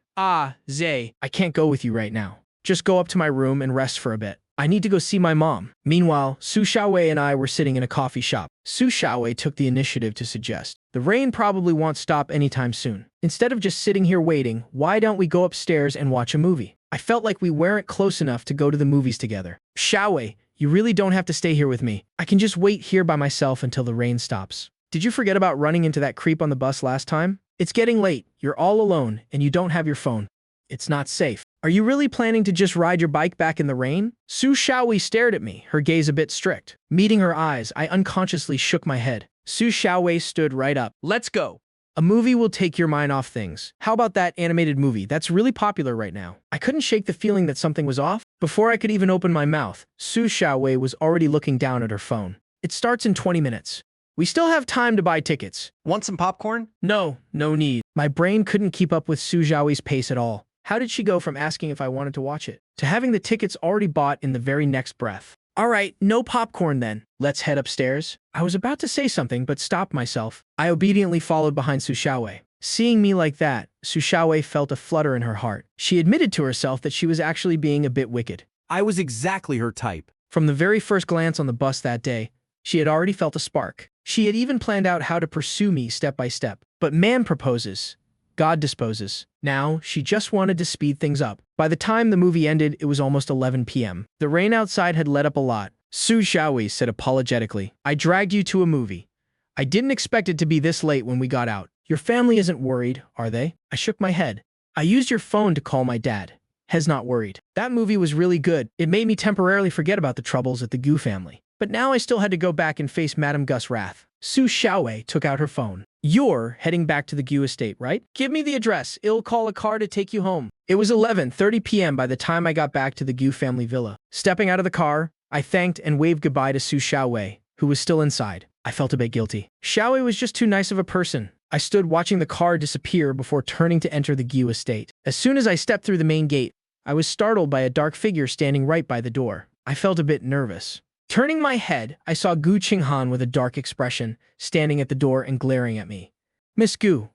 Zay, I can't go with you right now. Just go up to my room and rest for a bit. I need to go see my mom." Meanwhile, Su Xiaowei and I were sitting in a coffee shop. Su Xiaowei took the initiative to suggest, "The rain probably won't stop anytime soon. Instead of just sitting here waiting, why don't we go upstairs and watch a movie?" I felt like we weren't close enough to go to the movies together. "Xiaowei, you really don't have to stay here with me. I can just wait here by myself until the rain stops. Did you forget about running into that creep on the bus last time? It's getting late, you're all alone, and you don't have your phone. It's not safe. Are you really planning to just ride your bike back in the rain?" Su Xiaowei stared at me, her gaze a bit strict. Meeting her eyes, I unconsciously shook my head. Su Xiaowei stood right up. "Let's go. A movie will take your mind off things. How about that animated movie that's really popular right now?" I couldn't shake the feeling that something was off. Before I could even open my mouth, Su Xiaowei was already looking down at her phone. "It starts in 20 minutes. We still have time to buy tickets." Want some popcorn? No need. My brain couldn't keep up with Su Xiaowei's pace at all. How did she go from asking if I wanted to watch it to having the tickets already bought in the very next breath? "All right, no popcorn then. Let's head upstairs." I was about to say something but stopped myself. I obediently followed behind Su Xiaowei. Seeing me like that, Su Xiaowei felt a flutter in her heart. She admitted to herself that she was actually being a bit wicked. I was exactly her type. From the very first glance on the bus that day, she had already felt a spark. She had even planned out how to pursue me step by step. But man proposes, God disposes. Now, she just wanted to speed things up. By the time the movie ended, it was almost 11 p.m. The rain outside had let up a lot. Su Xiaowei said apologetically, "I dragged you to a movie. I didn't expect it to be this late when we got out. Your family isn't worried, are they?" I shook my head. "I used your phone to call my dad. Has not worried. That movie was really good. It made me temporarily forget about the troubles at the Gu family. But now I still had to go back and face Madame Gu's wrath." Su Xiaowei took out her phone. "You're heading back to the Gu estate, right? Give me the address. I'll call a car to take you home." It was 11:30 p.m. by the time I got back to the Gu family villa. Stepping out of the car, I thanked and waved goodbye to Su Xiaowei, who was still inside. I felt a bit guilty. Xiaowei was just too nice of a person. I stood watching the car disappear before turning to enter the Gu estate. As soon as I stepped through the main gate, I was startled by a dark figure standing right by the door. I felt a bit nervous. Turning my head, I saw Gu Qinghan with a dark expression, standing at the door and glaring at me. "Miss Gu,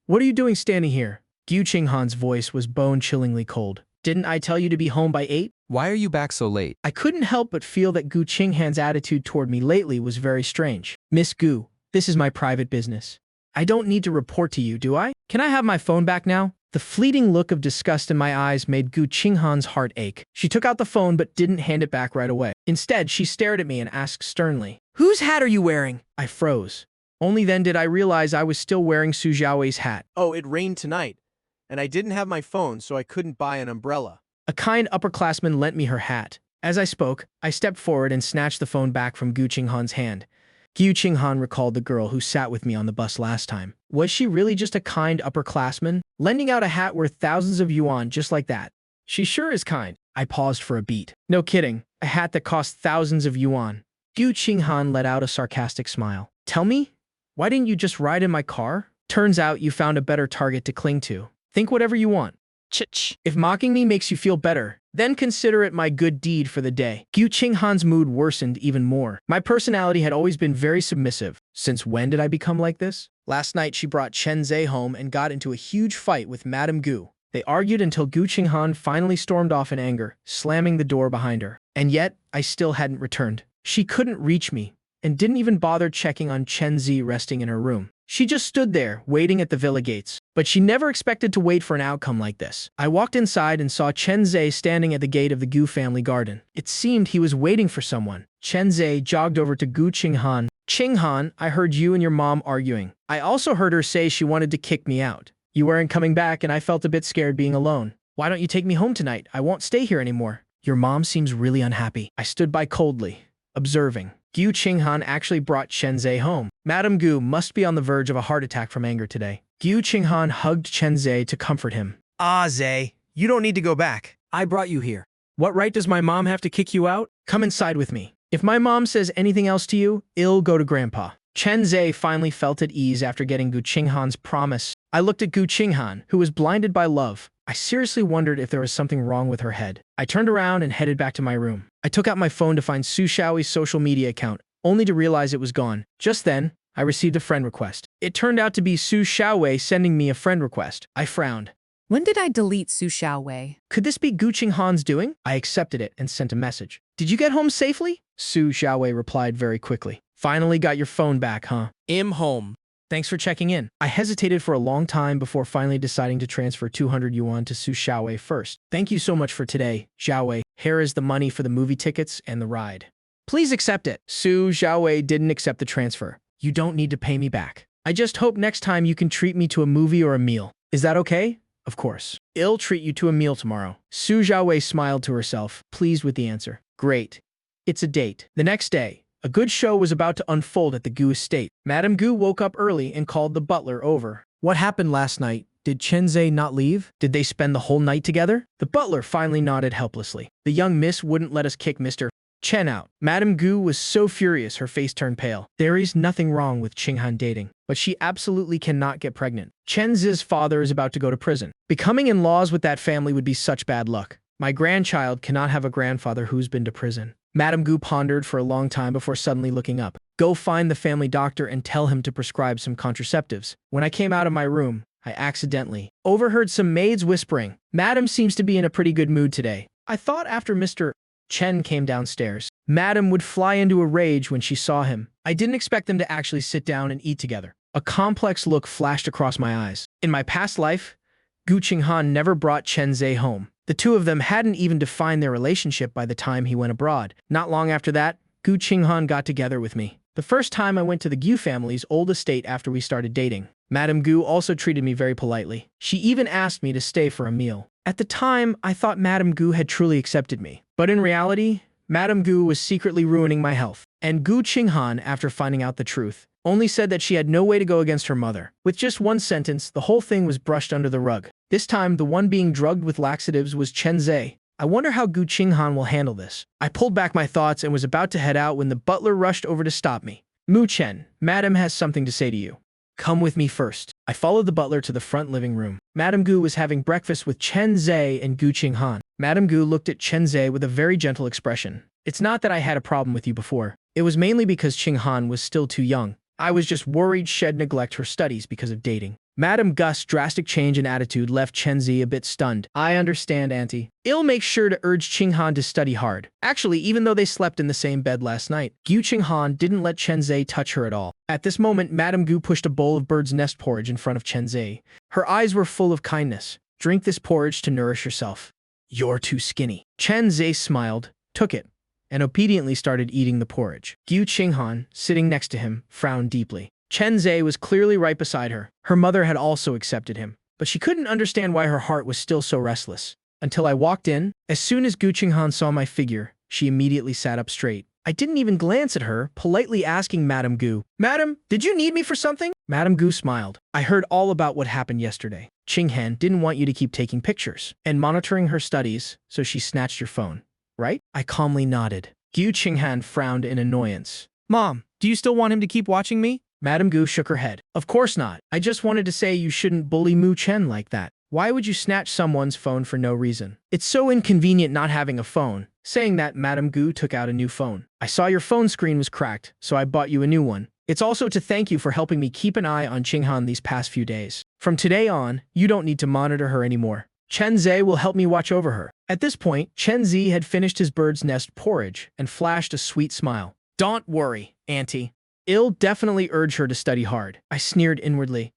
what are you doing standing here?" Gu Qinghan's voice was bone-chillingly cold. "Didn't I tell you to be home by 8? Why are you back so late? I couldn't help but feel that Gu Qinghan's attitude toward me lately was very strange. "Miss Gu, this is my private business. I don't need to report to you, do I? Can I have my phone back now?" The fleeting look of disgust in my eyes made Gu Qinghan's heart ache. She took out the phone but didn't hand it back right away. Instead, she stared at me and asked sternly, Whose hat are you wearing? I froze. Only then did I realize I was still wearing Su Xiaowei's hat. Oh, it rained tonight, and I didn't have my phone, so I couldn't buy an umbrella. A kind upperclassman lent me her hat. As I spoke, I stepped forward and snatched the phone back from Gu Qinghan's hand. Gu Qinghan recalled the girl who sat with me on the bus last time. Was she really just a kind upperclassman, lending out a hat worth thousands of yuan just like that? She sure is kind. I paused for a beat. No kidding, a hat that cost thousands of yuan. Gu Qinghan let out a sarcastic smile. "Tell me, why didn't you just ride in my car? Turns out you found a better target to cling to. Think whatever you want. Ch-ch. If mocking me makes you feel better, then consider it my good deed for the day." Gu Qinghan's mood worsened even more. My personality had always been very submissive. Since when did I become like this? Last night she brought Chen Zhe home and got into a huge fight with Madame Gu. They argued until Gu Qinghan finally stormed off in anger, slamming the door behind her. And yet, I still hadn't returned. She couldn't reach me, and didn't even bother checking on Chen Zhe resting in her room. She just stood there, waiting at the villa gates. But she never expected to wait for an outcome like this. I walked inside and saw Chen Zhe standing at the gate of the Gu family garden. It seemed he was waiting for someone. Chen Zhe jogged over to Gu Qinghan. "Qinghan, I heard you and your mom arguing. I also heard her say she wanted to kick me out. You weren't coming back and I felt a bit scared being alone. Why don't you take me home tonight? I won't stay here anymore. Your mom seems really unhappy." I stood by coldly, observing. Gu Qinghan actually brought Chen Zhe home. Madame Gu must be on the verge of a heart attack from anger today. Gu Qinghan hugged Chen Zhe to comfort him. Ah, Zhe, you don't need to go back. I brought you here. What right does my mom have to kick you out? Come inside with me. If my mom says anything else to you, it'll go to Grandpa. Chen Zhe finally felt at ease after getting Gu Qinghan's promise. I looked at Gu Qinghan, who was blinded by love. I seriously wondered if there was something wrong with her head. I turned around and headed back to my room. I took out my phone to find Su Xiaowei's social media account, only to realize it was gone. Just then, I received a friend request. It turned out to be Su Xiaowei sending me a friend request. I frowned. When did I delete Su Xiaowei? Could this be Gu Qinghan's doing? I accepted it and sent a message. "Did you get home safely?" Su Xiaowei replied very quickly. "Finally got your phone back, huh? I'm home. Thanks for checking in." I hesitated for a long time before finally deciding to transfer 200 yuan to Su Xiaowei first. "Thank you so much for today, Xiaowei. Here is the money for the movie tickets and the ride. Please accept it." Su Xiaowei didn't accept the transfer. "You don't need to pay me back. I just hope next time you can treat me to a movie or a meal. Is that okay?" "Of course. I'll treat you to a meal tomorrow." Su Xiaowei smiled to herself, pleased with the answer. "Great. It's a date." The next day, a good show was about to unfold at the Gu estate. Madame Gu woke up early and called the butler over. "What happened last night? Did Chen Zhe not leave? Did they spend the whole night together?" The butler finally nodded helplessly. "The young miss wouldn't let us kick Mr. Chen out." Madame Gu was so furious her face turned pale. There is nothing wrong with Qinghan dating, but she absolutely cannot get pregnant. Chen Zhe's father is about to go to prison. Becoming in-laws with that family would be such bad luck. My grandchild cannot have a grandfather who's been to prison. Madame Gu pondered for a long time before suddenly looking up. "Go find the family doctor and tell him to prescribe some contraceptives." When I came out of my room, I accidentally overheard some maids whispering. "Madam seems to be in a pretty good mood today." I thought after Mr. Chen came downstairs, Madam would fly into a rage when she saw him. I didn't expect them to actually sit down and eat together. A complex look flashed across my eyes. In my past life, Gu Qinghan never brought Chen Zhe home. The two of them hadn't even defined their relationship by the time he went abroad. Not long after that, Gu Qinghan got together with me. The first time I went to the Gu family's old estate after we started dating. Madame Gu also treated me very politely. She even asked me to stay for a meal. At the time, I thought Madame Gu had truly accepted me. But in reality, Madame Gu was secretly ruining my health. And Gu Qinghan, after finding out the truth, only said that she had no way to go against her mother. With just one sentence, the whole thing was brushed under the rug. This time, the one being drugged with laxatives was Chen Zhe. I wonder how Gu Qinghan will handle this. I pulled back my thoughts and was about to head out when the butler rushed over to stop me. Mu Chen, Madam has something to say to you. Come with me first. I followed the butler to the front living room. Madame Gu was having breakfast with Chen Zhe and Gu Qinghan. Madame Gu looked at Chen Zhe with a very gentle expression. It's not that I had a problem with you before. It was mainly because Qinghan was still too young. I was just worried she'd neglect her studies because of dating. Madame Gus's drastic change in attitude left Chen Zhe a bit stunned. I understand, Auntie. I'll make sure to urge Qinghan to study hard. Actually, even though they slept in the same bed last night, Gu Qinghan didn't let Chen Zhe touch her at all. At this moment, Madame Gu pushed a bowl of bird's nest porridge in front of Chen Zhe. Her eyes were full of kindness. Drink this porridge to nourish yourself. You're too skinny. Chen Zhe smiled, took it, and obediently started eating the porridge. Gu Qinghan, sitting next to him, frowned deeply. Chen Zhe was clearly right beside her. Her mother had also accepted him, but she couldn't understand why her heart was still so restless. Until I walked in, as soon as Gu Qinghan saw my figure, she immediately sat up straight. I didn't even glance at her, politely asking Madame Gu, Madam, did you need me for something? Madame Gu smiled. I heard all about what happened yesterday. Qinghan didn't want you to keep taking pictures and monitoring her studies, so she snatched your phone, right? I calmly nodded. Gu Qinghan frowned in annoyance. Mom, do you still want him to keep watching me? Madame Gu shook her head. Of course not. I just wanted to say you shouldn't bully Mu Chen like that. Why would you snatch someone's phone for no reason? It's so inconvenient not having a phone. Saying that, Madame Gu took out a new phone. I saw your phone screen was cracked, so I bought you a new one. It's also to thank you for helping me keep an eye on Qinghan these past few days. From today on, you don't need to monitor her anymore. Chen Zhe will help me watch over her. At this point, Chen Zhe had finished his bird's nest porridge and flashed a sweet smile. Don't worry, Auntie. I'll definitely urge her to study hard. I sneered inwardly,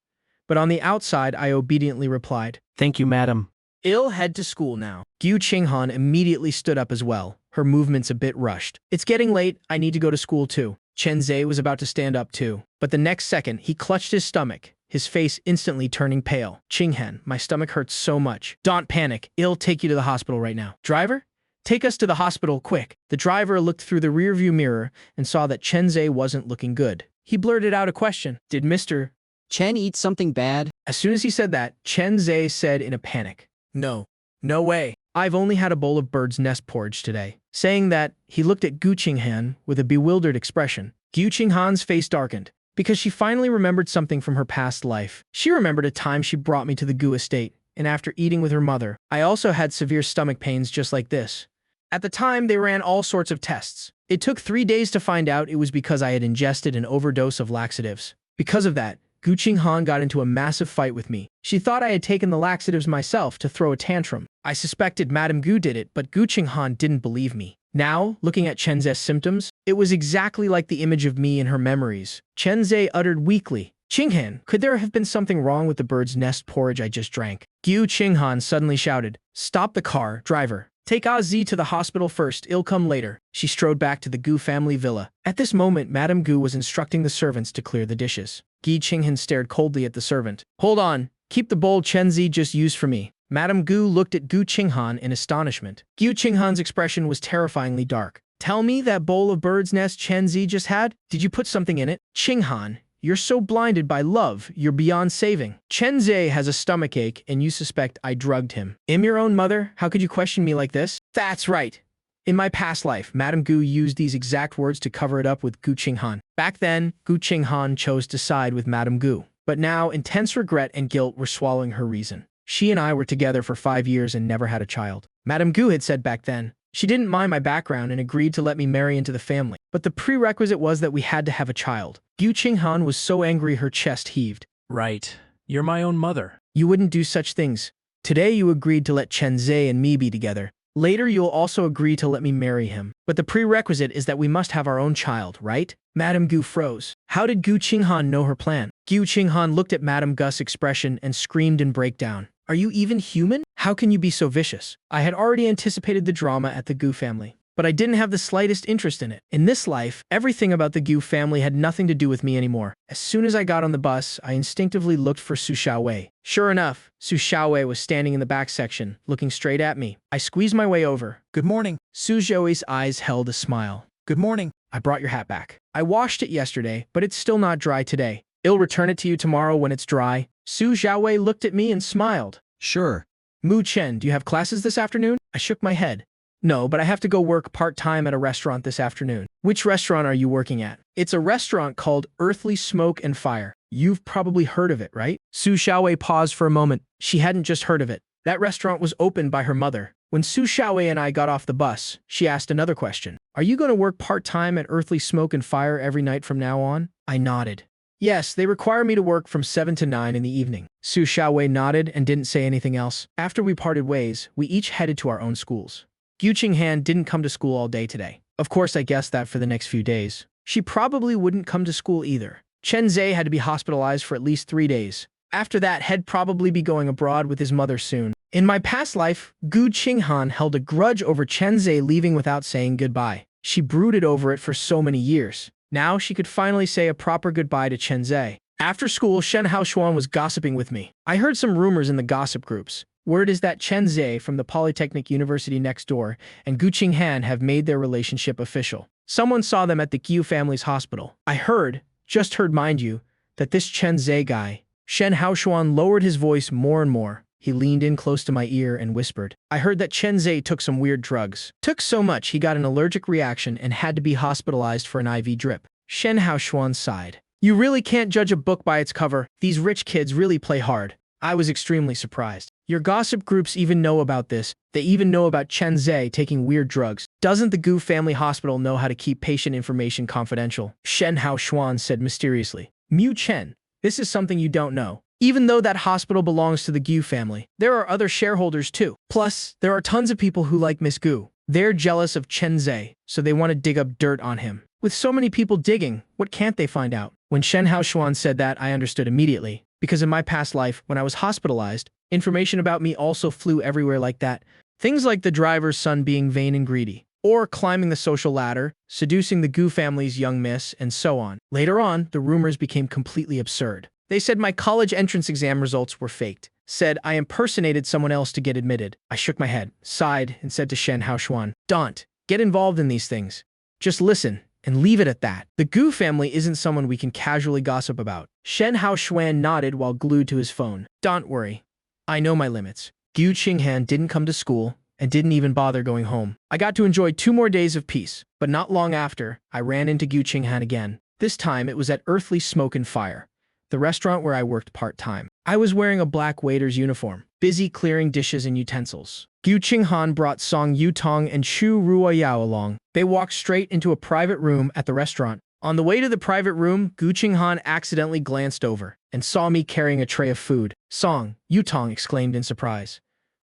but on the outside I obediently replied, Thank you, madam. I'll head to school now. Gu Qinghan immediately stood up as well, her movements a bit rushed. It's getting late, I need to go to school too. Chen Zhe was about to stand up too, but the next second he clutched his stomach, his face instantly turning pale. Qinghan, my stomach hurts so much. Don't panic, I'll take you to the hospital right now. Driver? Take us to the hospital, quick. The driver looked through the rearview mirror and saw that Chen Zhe wasn't looking good. He blurted out a question. Did Mr. Chen eat something bad? As soon as he said that, Chen Zhe said in a panic, No. No way. I've only had a bowl of bird's nest porridge today. Saying that, he looked at Gu Qinghan with a bewildered expression. Gu Qinghan's face darkened, because she finally remembered something from her past life. She remembered a time she brought me to the Gu estate, and after eating with her mother, I also had severe stomach pains just like this. At the time, they ran all sorts of tests. It took 3 days to find out it was because I had ingested an overdose of laxatives. Because of that, Gu Qinghan got into a massive fight with me. She thought I had taken the laxatives myself to throw a tantrum. I suspected Madame Gu did it, but Gu Qinghan didn't believe me. Now, looking at Chen Zhe's symptoms, it was exactly like the image of me in her memories. Chen Zhe uttered weakly, Qinghan, could there have been something wrong with the bird's nest porridge I just drank? Gu Qinghan suddenly shouted, Stop the car, driver. Take Azzi to the hospital first, I'll come later. She strode back to the Gu family villa. At this moment, Madame Gu was instructing the servants to clear the dishes. Gu Qinghan stared coldly at the servant. Hold on, keep the bowl Chen Zhe just used for me. Madame Gu looked at Gu Qinghan in astonishment. Gu Qinghan's expression was terrifyingly dark. Tell me that bowl of bird's nest Chen Zhe just had? Did you put something in it? Qinghan, you're so blinded by love, you're beyond saving. Chen Zhe has a stomachache and you suspect I drugged him. I'm your own mother, how could you question me like this? That's right. In my past life, Madame Gu used these exact words to cover it up with Gu Qinghan. Back then, Gu Qinghan chose to side with Madame Gu. But now, intense regret and guilt were swallowing her reason. She and I were together for 5 years and never had a child. Madame Gu had said back then, she didn't mind my background and agreed to let me marry into the family. But the prerequisite was that we had to have a child. Gu Qinghan was so angry her chest heaved. Right. You're my own mother. You wouldn't do such things. Today you agreed to let Chen Zhe and me be together. Later you'll also agree to let me marry him. But the prerequisite is that we must have our own child, right? Madame Gu froze. How did Gu Qinghan know her plan? Gu Qinghan looked at Madame Gu's expression and screamed in breakdown. Are you even human? How can you be so vicious? I had already anticipated the drama at the Gu family, but I didn't have the slightest interest in it. In this life, everything about the Gu family had nothing to do with me anymore. As soon as I got on the bus, I instinctively looked for Su Xiaowei. Sure enough, Su Xiaowei was standing in the back section, looking straight at me. I squeezed my way over. Good morning. Su Xiaowei's eyes held a smile. Good morning. I brought your hat back. I washed it yesterday, but it's still not dry today. I'll return it to you tomorrow when it's dry. Su Xiaowei looked at me and smiled. Sure. Mu Chen, do you have classes this afternoon? I shook my head. No, but I have to go work part-time at a restaurant this afternoon. Which restaurant are you working at? It's a restaurant called Earthly Smoke and Fire. You've probably heard of it, right? Su Xiaowei paused for a moment. She hadn't just heard of it. That restaurant was opened by her mother. When Su Xiaowei and I got off the bus, she asked another question. Are you going to work part-time at Earthly Smoke and Fire every night from now on? I nodded. Yes, they require me to work from 7 to 9 in the evening. Su Xiaowei nodded and didn't say anything else. After we parted ways, we each headed to our own schools. Gu Qinghan didn't come to school all day today. Of course, I guessed that for the next few days. She probably wouldn't come to school either. Chen Zhe had to be hospitalized for at least 3 days. After that, he'd probably be going abroad with his mother soon. In my past life, Gu Qinghan held a grudge over Chen Zhe leaving without saying goodbye. She brooded over it for so many years. Now she could finally say a proper goodbye to Chen Zhe. After school, Shen Haoshuan was gossiping with me. I heard some rumors in the gossip groups. Word is that Chen Zhe from the Polytechnic University next door and Gu Qinghan have made their relationship official. Someone saw them at the Gu family's hospital. I heard, just heard mind you, that this Chen Zhe guy. Shen Haoshuan lowered his voice more and more. He leaned in close to my ear and whispered. I heard that Chen Zhe took some weird drugs. Took so much he got an allergic reaction and had to be hospitalized for an IV drip. Shen Haoshuan sighed. You really can't judge a book by its cover. These rich kids really play hard. I was extremely surprised. Your gossip groups even know about this. They even know about Chen Zhe taking weird drugs. Doesn't the Gu family hospital know how to keep patient information confidential? Shen Haoshuan said mysteriously. Mu Chen, this is something you don't know. Even though that hospital belongs to the Gu family, there are other shareholders too. Plus, there are tons of people who like Miss Gu. They're jealous of Chen Zhe, so they want to dig up dirt on him. With so many people digging, what can't they find out? When Shen Haoshuan said that, I understood immediately. Because in my past life, when I was hospitalized, information about me also flew everywhere like that. Things like the driver's son being vain and greedy, or climbing the social ladder, seducing the Gu family's young miss, and so on. Later on, the rumors became completely absurd. They said my college entrance exam results were faked. Said I impersonated someone else to get admitted. I shook my head, sighed, and said to Shen Haoshuan, Don't get involved in these things. Just listen and leave it at that. The Gu family isn't someone we can casually gossip about. Shen Haoshuan nodded while glued to his phone. Don't worry. I know my limits. Gu Qinghan didn't come to school and didn't even bother going home. I got to enjoy 2 more days of peace, but not long after, I ran into Gu Qinghan again. This time, it was at Earthly Smoke and Fire, the restaurant where I worked part-time. I was wearing a black waiter's uniform, busy clearing dishes and utensils. Gu Qinghan brought Song Yutong and Chu Ruoyao along. They walked straight into a private room at the restaurant. On the way to the private room, Gu Qinghan accidentally glanced over and saw me carrying a tray of food. Song Yutong exclaimed in surprise.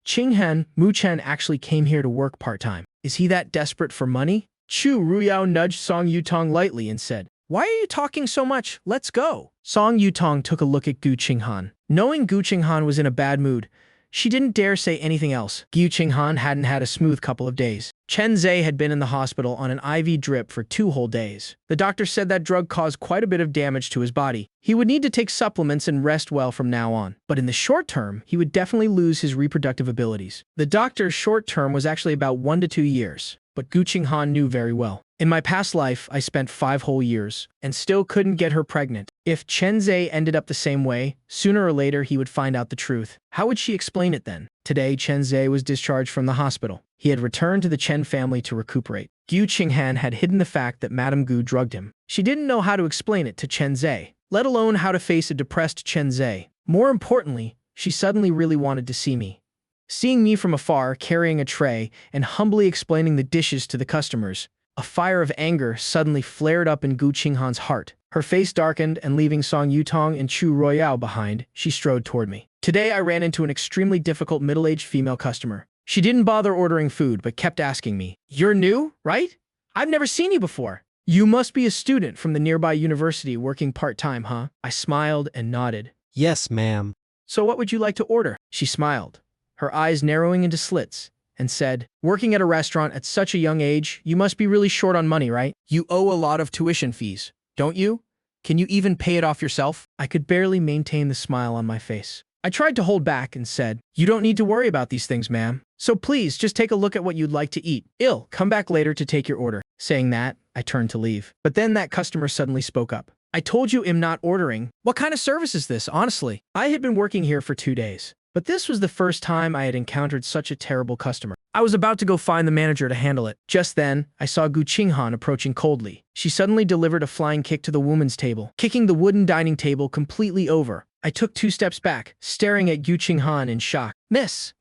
Qinghan, Mu Chen actually came here to work part-time. Is he that desperate for money? Chu Ruoyao nudged Song Yutong lightly and said, Why are you talking so much? Let's go. Song Yutong took a look at Gu Qinghan. Knowing Gu Qinghan was in a bad mood, she didn't dare say anything else. Gu Qinghan hadn't had a smooth couple of days. Chen Zhe had been in the hospital on an IV drip for 2 whole days. The doctor said that drug caused quite a bit of damage to his body. He would need to take supplements and rest well from now on. But in the short term, he would definitely lose his reproductive abilities. The doctor's short term was actually about 1 to 2 years. But Gu Qinghan knew very well. In my past life, I spent 5 whole years and still couldn't get her pregnant. If Chen Zhe ended up the same way, sooner or later he would find out the truth. How would she explain it then? Today, Chen Zhe was discharged from the hospital. He had returned to the Chen family to recuperate. Gu Qinghan had hidden the fact that Madame Gu drugged him. She didn't know how to explain it to Chen Zhe, let alone how to face a depressed Chen Zhe. More importantly, she suddenly really wanted to see me. Seeing me from afar, carrying a tray, and humbly explaining the dishes to the customers, a fire of anger suddenly flared up in Gu Qinghan's heart. Her face darkened, and leaving Song Yutong and Chu Ruoyao behind, she strode toward me. Today I ran into an extremely difficult middle-aged female customer. She didn't bother ordering food, but kept asking me, You're new, right? I've never seen you before. You must be a student from the nearby university working part-time, huh? I smiled and nodded. Yes, ma'am. So what would you like to order? She smiled, her eyes narrowing into slits, and said, Working at a restaurant at such a young age, you must be really short on money, right? You owe a lot of tuition fees, don't you? Can you even pay it off yourself? I could barely maintain the smile on my face. I tried to hold back and said, You don't need to worry about these things, ma'am. So please, just take a look at what you'd like to eat. Come back later to take your order. Saying that, I turned to leave. But then that customer suddenly spoke up. I told you I'm not ordering. What kind of service is this, honestly? I had been working here for 2 days. But this was the first time I had encountered such a terrible customer. I was about to go find the manager to handle it. Just then, I saw Gu Qinghan approaching coldly. She suddenly delivered a flying kick to the woman's table, kicking the wooden dining table completely over. I took 2 steps back, staring at Gu Qinghan in shock. "Miss,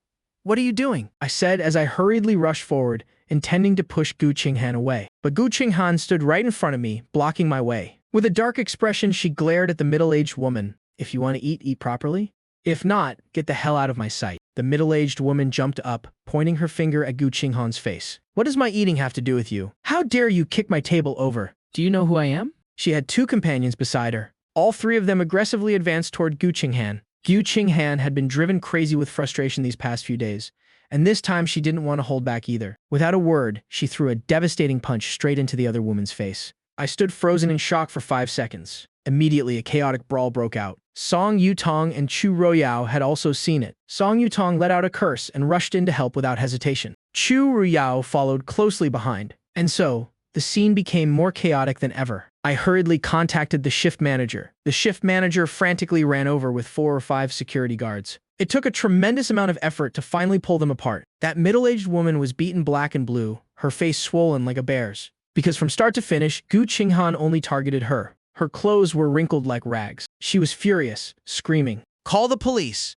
what are you doing?" I said as I hurriedly rushed forward, intending to push Gu Qinghan away. But Gu Qinghan stood right in front of me, blocking my way. With a dark expression, she glared at the middle-aged woman. "If you want to eat properly. If not, get the hell out of my sight." The middle-aged woman jumped up, pointing her finger at Gu Qinghan's face. "What does my eating have to do with you? How dare you kick my table over? Do you know who I am?" She had 2 companions beside her. All 3 of them aggressively advanced toward Gu Qinghan. Gu Qinghan had been driven crazy with frustration these past few days, and this time she didn't want to hold back either. Without a word, she threw a devastating punch straight into the other woman's face. I stood frozen in shock for 5 seconds. Immediately, a chaotic brawl broke out. Song Yutong and Chu Ruoyao had also seen it. Song Yutong let out a curse and rushed in to help without hesitation. Chu Ruoyao followed closely behind. And so, the scene became more chaotic than ever. I hurriedly contacted the shift manager. The shift manager frantically ran over with 4 or 5 security guards. It took a tremendous amount of effort to finally pull them apart. That middle-aged woman was beaten black and blue, her face swollen like a bear's. Because from start to finish, Gu Qinghan only targeted her. Her clothes were wrinkled like rags. She was furious, screaming, "Call the police!"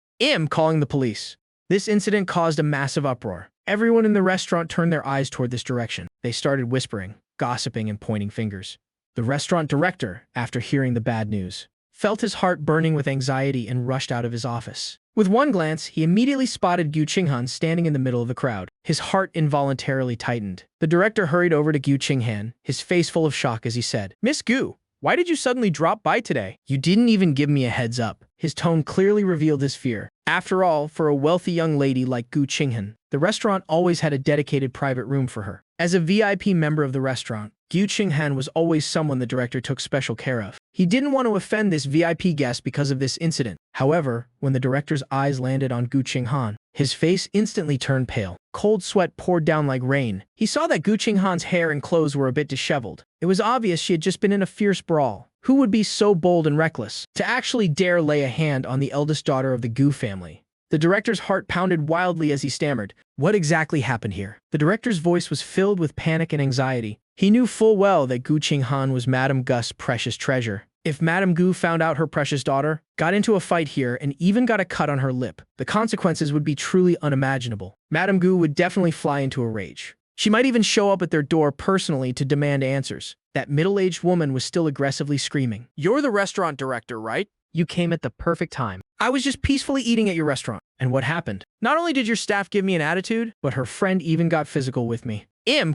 Calling the police. This incident caused a massive uproar. Everyone in the restaurant turned their eyes toward this direction. They started whispering, gossiping, and pointing fingers. The restaurant director, after hearing the bad news, felt his heart burning with anxiety and rushed out of his office. With one glance, he immediately spotted Gu Qinghan standing in the middle of the crowd. His heart involuntarily tightened. The director hurried over to Gu Qinghan, his face full of shock as he said, "Miss Gu, why did you suddenly drop by today? You didn't even give me a heads up." His tone clearly revealed his fear. After all, for a wealthy young lady like Gu Qinghan, the restaurant always had a dedicated private room for her. As a VIP member of the restaurant, Gu Qinghan was always someone the director took special care of. He didn't want to offend this VIP guest because of this incident. However, when the director's eyes landed on Gu Qinghan, his face instantly turned pale. Cold sweat poured down like rain. He saw that Gu Qinghan's hair and clothes were a bit disheveled. It was obvious she had just been in a fierce brawl. Who would be so bold and reckless to actually dare lay a hand on the eldest daughter of the Gu family? The director's heart pounded wildly as he stammered, "What exactly happened here?" The director's voice was filled with panic and anxiety. He knew full well that Gu Qinghan was Madame Gu's precious treasure. If Madame Gu found out her precious daughter got into a fight here and even got a cut on her lip, the consequences would be truly unimaginable. Madame Gu would definitely fly into a rage. She might even show up at their door personally to demand answers. That middle-aged woman was still aggressively screaming, "You're the restaurant director, right? You came at the perfect time. I was just peacefully eating at your restaurant. And what happened? Not only did your staff give me an attitude, but her friend even got physical with me.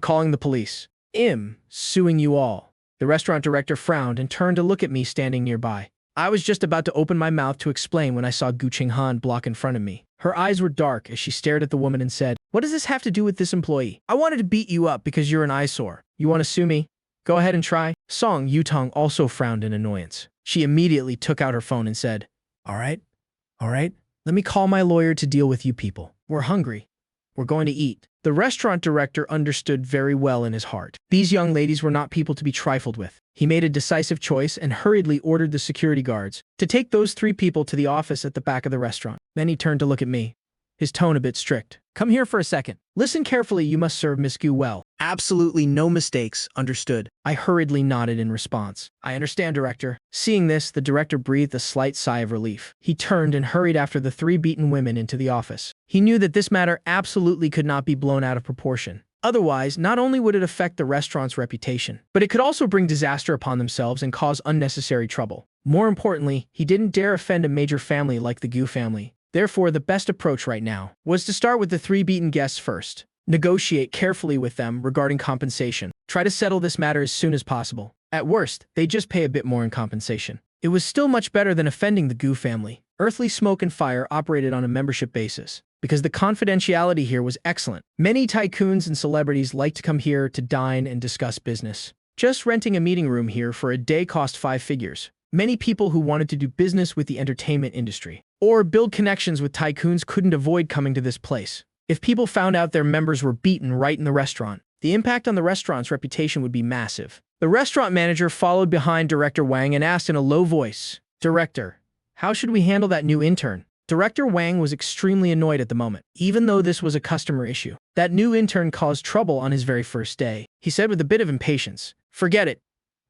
Calling the police. Suing you all." The restaurant director frowned and turned to look at me standing nearby. I was just about to open my mouth to explain when I saw Gu Qinghan block in front of me. Her eyes were dark as she stared at the woman and said, "What does this have to do with this employee? I wanted to beat you up because you're an eyesore. You want to sue me? Go ahead and try." Song Yutong also frowned in annoyance. She immediately took out her phone and said, All right, let me call my lawyer to deal with you people. We're hungry. We're going to eat." The restaurant director understood very well in his heart. These young ladies were not people to be trifled with. He made a decisive choice and hurriedly ordered the security guards to take those 3 people to the office at the back of the restaurant. Then he turned to look at me, his tone a bit strict. "Come here for a second. Listen carefully, you must serve Miss Gu well. Absolutely no mistakes, understood?" I hurriedly nodded in response. "I understand, director." Seeing this, the director breathed a slight sigh of relief. He turned and hurried after the 3 beaten women into the office. He knew that this matter absolutely could not be blown out of proportion. Otherwise, not only would it affect the restaurant's reputation, but it could also bring disaster upon themselves and cause unnecessary trouble. More importantly, he didn't dare offend a major family like the Gu family. Therefore, the best approach right now was to start with the 3 beaten guests first. Negotiate carefully with them regarding compensation. Try to settle this matter as soon as possible. At worst, they just pay a bit more in compensation. It was still much better than offending the Gu family. Earthly Smoke and Fire operated on a membership basis, because the confidentiality here was excellent. Many tycoons and celebrities like to come here to dine and discuss business. Just renting a meeting room here for a day cost 5 figures. Many people who wanted to do business with the entertainment industry or build connections with tycoons couldn't avoid coming to this place. If people found out their members were beaten right in the restaurant, the impact on the restaurant's reputation would be massive. The restaurant manager followed behind Director Wang and asked in a low voice, "Director, how should we handle that new intern?" Director Wang was extremely annoyed at the moment, even though this was a customer issue. That new intern caused trouble on his very first day. He said with a bit of impatience, "Forget it.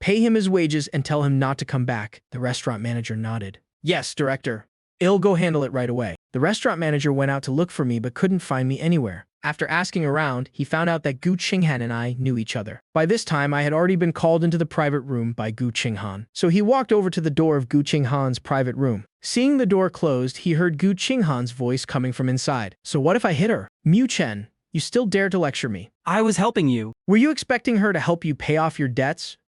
Pay him his wages and tell him not to come back." The restaurant manager nodded. "Yes, director. I'll go handle it right away." The restaurant manager went out to look for me but couldn't find me anywhere. After asking around, he found out that Gu Qinghan and I knew each other. By this time, I had already been called into the private room by Gu Qinghan. So he walked over to the door of Gu Qinghan's private room. Seeing the door closed, he heard Gu Qinghan's voice coming from inside. "So what if I hit her? Mu Chen, you still dare to lecture me? I was helping you. Were you expecting her to help you pay off your debts?"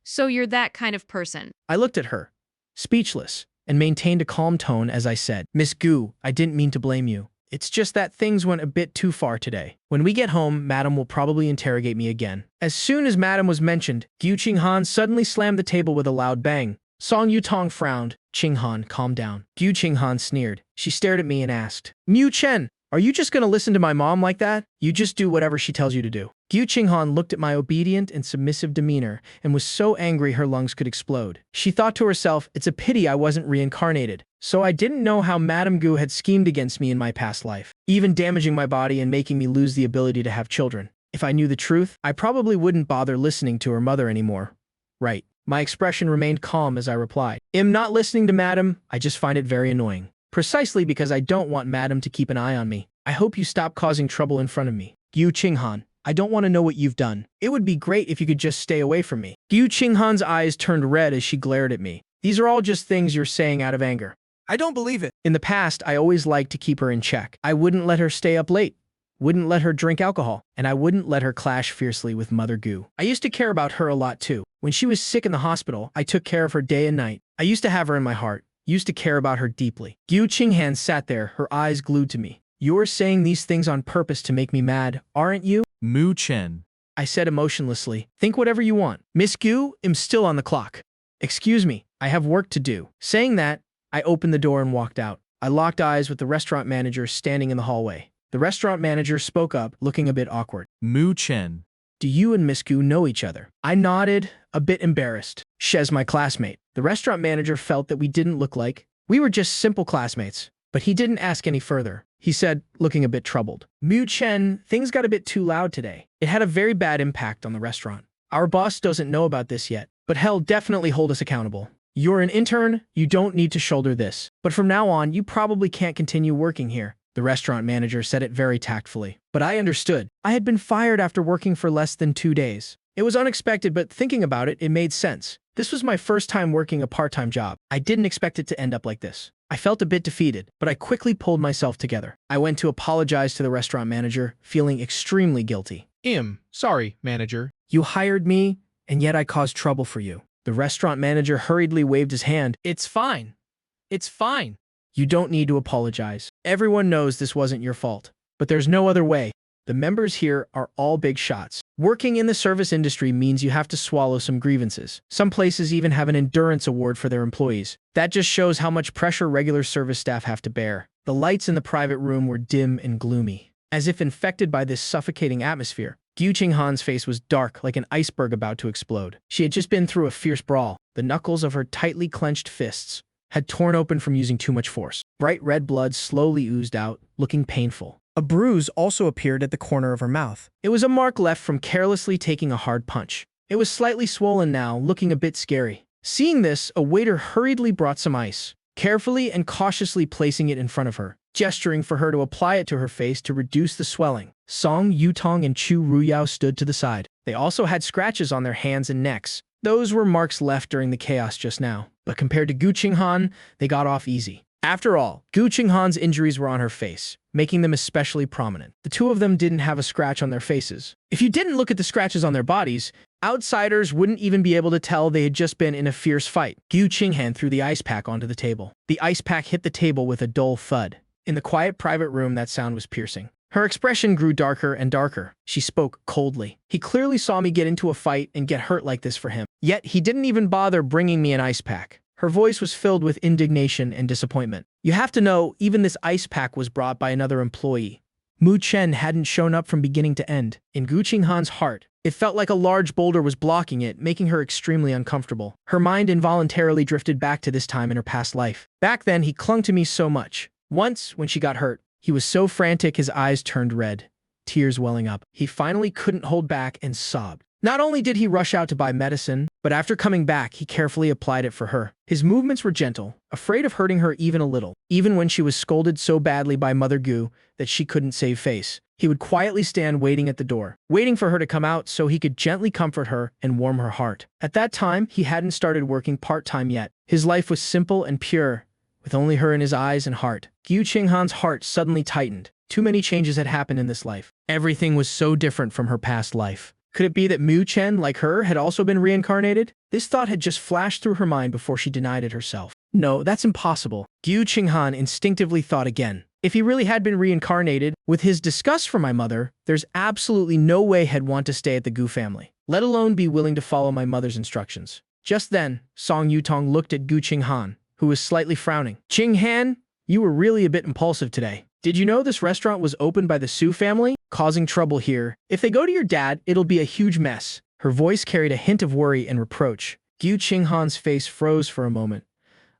So you're that kind of person. I looked at her, speechless, and maintained a calm tone as I said, "Miss Gu, I didn't mean to blame you. It's just that things went a bit too far today. When we get home, Madam will probably interrogate me again." As soon as Madam was mentioned, Gu Qinghan suddenly slammed the table with a loud bang. Song Yutong frowned. "Qinghan, calm down." Gu Qinghan sneered. She stared at me and asked, "Mu Chen, are you just going to listen to my mom like that? You just do whatever she tells you to do." Gu Qinghan looked at my obedient and submissive demeanor and was so angry her lungs could explode. She thought to herself, "It's a pity I wasn't reincarnated. So I didn't know how Madame Gu had schemed against me in my past life, even damaging my body and making me lose the ability to have children. If I knew the truth, I probably wouldn't bother listening to her mother anymore." Right. My expression remained calm as I replied, "I'm not listening to Madam. I just find it very annoying. Precisely because I don't want Madam to keep an eye on me. I hope you stop causing trouble in front of me." "Gu Qinghan, I don't want to know what you've done. It would be great if you could just stay away from me." Gu Qinghan's eyes turned red as she glared at me. "These are all just things you're saying out of anger." I don't believe it. In the past, I always liked to keep her in check. I wouldn't let her stay up late, wouldn't let her drink alcohol, and I wouldn't let her clash fiercely with Mother Gu. I used to care about her a lot too. When she was sick in the hospital, I took care of her day and night. I used to have her in my heart, used to care about her deeply. Gu Qinghan sat there, her eyes glued to me. "You're saying these things on purpose to make me mad, aren't you?" Mu Chen. I said emotionlessly. "Think whatever you want. Miss Gu, I'm still on the clock. Excuse me, I have work to do." Saying that, I opened the door and walked out. I locked eyes with the restaurant manager standing in the hallway. The restaurant manager spoke up, looking a bit awkward. Mu Chen. "Do you and Miss Gu know each other?" I nodded, a bit embarrassed. "She's my classmate." The restaurant manager felt that we didn't look like. We were just simple classmates. But he didn't ask any further. He said, looking a bit troubled, "Mu Chen, things got a bit too loud today. It had a very bad impact on the restaurant. Our boss doesn't know about this yet, but he'll definitely hold us accountable. You're an intern, you don't need to shoulder this. But from now on, you probably can't continue working here." The restaurant manager said it very tactfully. But I understood. I had been fired after working for less than 2 days. It was unexpected, but thinking about it, it made sense. This was my first time working a part-time job. I didn't expect it to end up like this. I felt a bit defeated, but I quickly pulled myself together. I went to apologize to the restaurant manager, feeling extremely guilty. Sorry, manager. "You hired me, and yet I caused trouble for you." The restaurant manager hurriedly waved his hand. It's fine. It's fine. "You don't need to apologize. Everyone knows this wasn't your fault. But there's no other way. The members here are all big shots. Working in the service industry means you have to swallow some grievances. Some places even have an endurance award for their employees. That just shows how much pressure regular service staff have to bear." The lights in the private room were dim and gloomy. As if infected by this suffocating atmosphere, Gu Qinghan's face was dark like an iceberg about to explode. She had just been through a fierce brawl. The knuckles of her tightly clenched fists had torn open from using too much force. Bright red blood slowly oozed out, looking painful. A bruise also appeared at the corner of her mouth. It was a mark left from carelessly taking a hard punch. It was slightly swollen now, looking a bit scary. Seeing this, a waiter hurriedly brought some ice, carefully and cautiously placing it in front of her, gesturing for her to apply it to her face to reduce the swelling. Song Yutong and Chu Ruyao stood to the side. They also had scratches on their hands and necks. Those were marks left during the chaos just now. But compared to Gu Qinghan, they got off easy. After all, Gu Qinghan's injuries were on her face, making them especially prominent. The two of them didn't have a scratch on their faces. If you didn't look at the scratches on their bodies, outsiders wouldn't even be able to tell they had just been in a fierce fight. Gu Qinghan threw the ice pack onto the table. The ice pack hit the table with a dull thud. In the quiet private room, that sound was piercing. Her expression grew darker and darker. She spoke coldly. He clearly saw me get into a fight and get hurt like this for him. Yet he didn't even bother bringing me an ice pack. Her voice was filled with indignation and disappointment. "You have to know, even this ice pack was brought by another employee. Mu Chen hadn't shown up from beginning to end. In Gu Qinghan's heart, it felt like a large boulder was blocking it, making her extremely uncomfortable. Her mind involuntarily drifted back to this time in her past life. Back then, he clung to me so much. Once, when she got hurt, he was so frantic his eyes turned red, tears welling up. He finally couldn't hold back and sobbed. Not only did he rush out to buy medicine, but after coming back, he carefully applied it for her. His movements were gentle, afraid of hurting her even a little. Even when she was scolded so badly by Mother Gu that she couldn't save face, he would quietly stand waiting at the door, waiting for her to come out so he could gently comfort her and warm her heart. At that time, he hadn't started working part-time yet. His life was simple and pure, with only her in his eyes and heart. Gu Qinghan's heart suddenly tightened. Too many changes had happened in this life. Everything was so different from her past life. Could it be that Mu Chen, like her, had also been reincarnated? This thought had just flashed through her mind before she denied it herself. No, that's impossible. Gu Qinghan instinctively thought again. If he really had been reincarnated, with his disgust for my mother, there's absolutely no way he'd want to stay at the Gu family, let alone be willing to follow my mother's instructions. Just then, Song Yutong looked at Gu Qinghan, who was slightly frowning. Qinghan, you were really a bit impulsive today. Did you know this restaurant was opened by the Su family? Causing trouble here. If they go to your dad, it'll be a huge mess. Her voice carried a hint of worry and reproach. Gu Qinghan's face froze for a moment,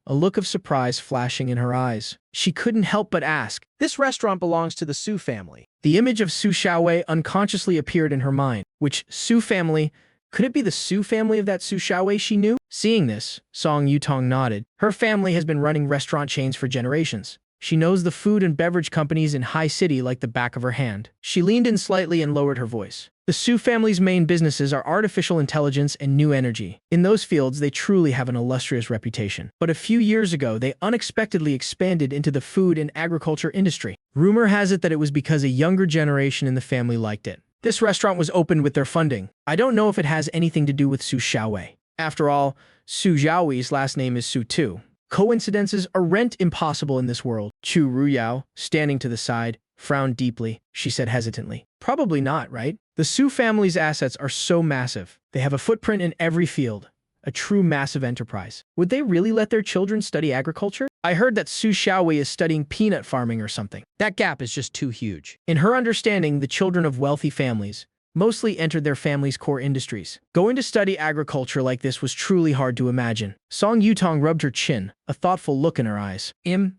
a look of surprise flashing in her eyes. She couldn't help but ask, "This restaurant belongs to the Su family." The image of Su Xiaowei unconsciously appeared in her mind. Which Su family? Could it be the Su family of that Su Xiaowei she knew? Seeing this, Song Yutong nodded. Her family has been running restaurant chains for generations. She knows the food and beverage companies in High City like the back of her hand. She leaned in slightly and lowered her voice. The Su family's main businesses are artificial intelligence and new energy. In those fields, they truly have an illustrious reputation. But a few years ago, they unexpectedly expanded into the food and agriculture industry. Rumor has it that it was because a younger generation in the family liked it. This restaurant was opened with their funding. I don't know if it has anything to do with Su Xiaowei. After all, Su Xiaowei's last name is Su too. Coincidences are rent impossible in this world. Chu Ruyao, standing to the side, frowned deeply. She said hesitantly, "Probably not, right? The Su family's assets are so massive. They have a footprint in every field. A true massive enterprise. Would they really let their children study agriculture? I heard that Su Xiaowei is studying peanut farming or something. That gap is just too huge." In her understanding, the children of wealthy families mostly entered their family's core industries. Going to study agriculture like this was truly hard to imagine. Song Yutong rubbed her chin, a thoughtful look in her eyes.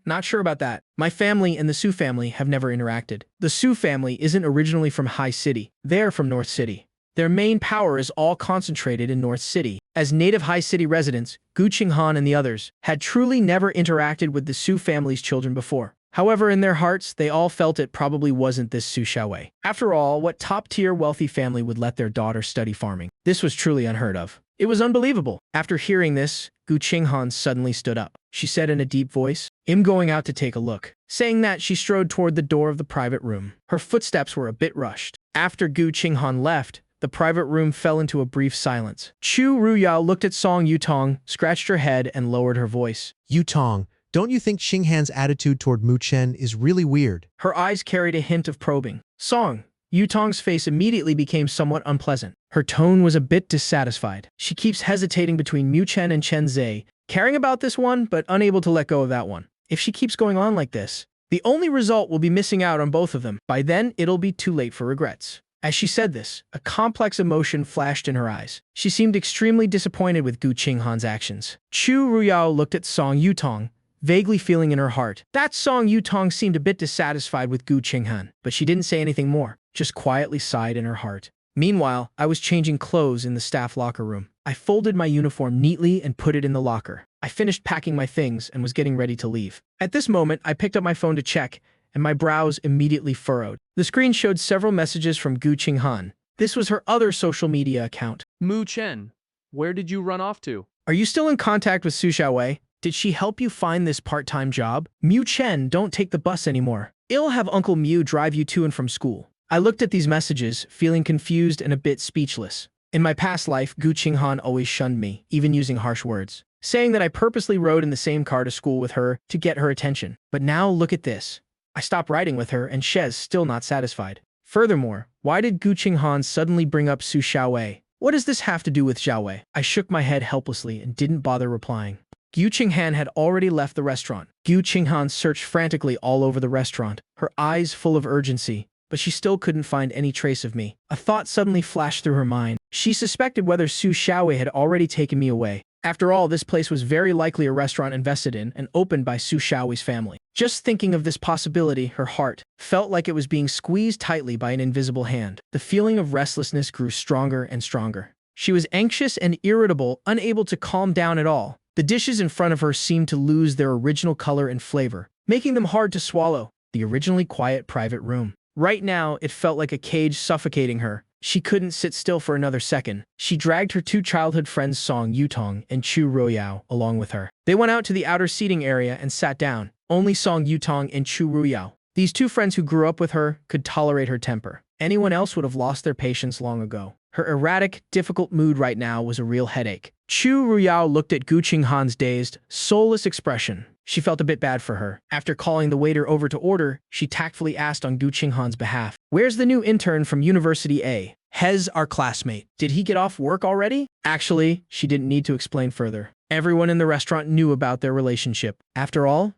Not sure about that. My family and the Su family have never interacted. The Su family isn't originally from High City. They're from North City. Their main power is all concentrated in North City. As native High City residents, Gu Qinghan and the others had truly never interacted with the Su family's children before. However, in their hearts, they all felt it probably wasn't this Su Xiaowei. After all, what top-tier wealthy family would let their daughter study farming? This was truly unheard of. It was unbelievable. After hearing this, Gu Qinghan suddenly stood up. She said in a deep voice, "I'm going out to take a look." Saying that, she strode toward the door of the private room. Her footsteps were a bit rushed. After Gu Qinghan left, the private room fell into a brief silence. Chu Ruyao looked at Song Yutong, scratched her head, and lowered her voice. Yutong, don't you think Qinghan's attitude toward Mu Chen is really weird? Her eyes carried a hint of probing. Song Yutong's face immediately became somewhat unpleasant. Her tone was a bit dissatisfied. She keeps hesitating between Mu Chen and Chen Zhe, caring about this one, but unable to let go of that one. If she keeps going on like this, the only result will be missing out on both of them. By then, it'll be too late for regrets. As she said this, a complex emotion flashed in her eyes. She seemed extremely disappointed with Gu Qinghan's actions. Chu Ruyao looked at Song Yutong, vaguely feeling in her heart. That Song Yutong seemed a bit dissatisfied with Gu Qinghan, but she didn't say anything more, just quietly sighed in her heart. Meanwhile, I was changing clothes in the staff locker room. I folded my uniform neatly and put it in the locker. I finished packing my things and was getting ready to leave. At this moment, I picked up my phone to check, and my brows immediately furrowed. The screen showed several messages from Gu Qinghan. This was her other social media account. Mu Chen, where did you run off to? Are you still in contact with Su Xiaowei? Did she help you find this part-time job? Mu Chen, don't take the bus anymore. I'll have Uncle Mu drive you to and from school. I looked at these messages, feeling confused and a bit speechless. In my past life, Gu Qinghan always shunned me, even using harsh words, saying that I purposely rode in the same car to school with her to get her attention. But now look at this. I stopped riding with her and Shez still not satisfied. Furthermore, why did Gu Qinghan suddenly bring up Su Xiaowei? What does this have to do with Xiaowei? I shook my head helplessly and didn't bother replying. Gu Qinghan had already left the restaurant. Gu Qinghan searched frantically all over the restaurant, her eyes full of urgency. but she still couldn't find any trace of me. A thought suddenly flashed through her mind. She suspected whether Su Xiaowei had already taken me away. After all, this place was very likely a restaurant invested in and opened by Su Xiaowei's family. Just thinking of this possibility, her heart felt like it was being squeezed tightly by an invisible hand. The feeling of restlessness grew stronger and stronger. She was anxious and irritable, unable to calm down at all. The dishes in front of her seemed to lose their original color and flavor, making them hard to swallow. The originally quiet private room. Right now, it felt like a cage suffocating her. She couldn't sit still for another second. She dragged her two childhood friends Song Yutong and Chu Ruoyao along with her. They went out to the outer seating area and sat down. Only Song Yutong and Chu Ruoyao, these two friends who grew up with her, could tolerate her temper. Anyone else would have lost their patience long ago. Her erratic, difficult mood right now was a real headache. Chu Ruoyao looked at Gu Qinghan's dazed, soulless expression. She felt a bit bad for her. After calling the waiter over to order, she tactfully asked on Gu Qinghan's behalf, "Where's the new intern from University A? Hez, our classmate. Did he get off work already?" Actually, she didn't need to explain further. Everyone in the restaurant knew about their relationship. After all,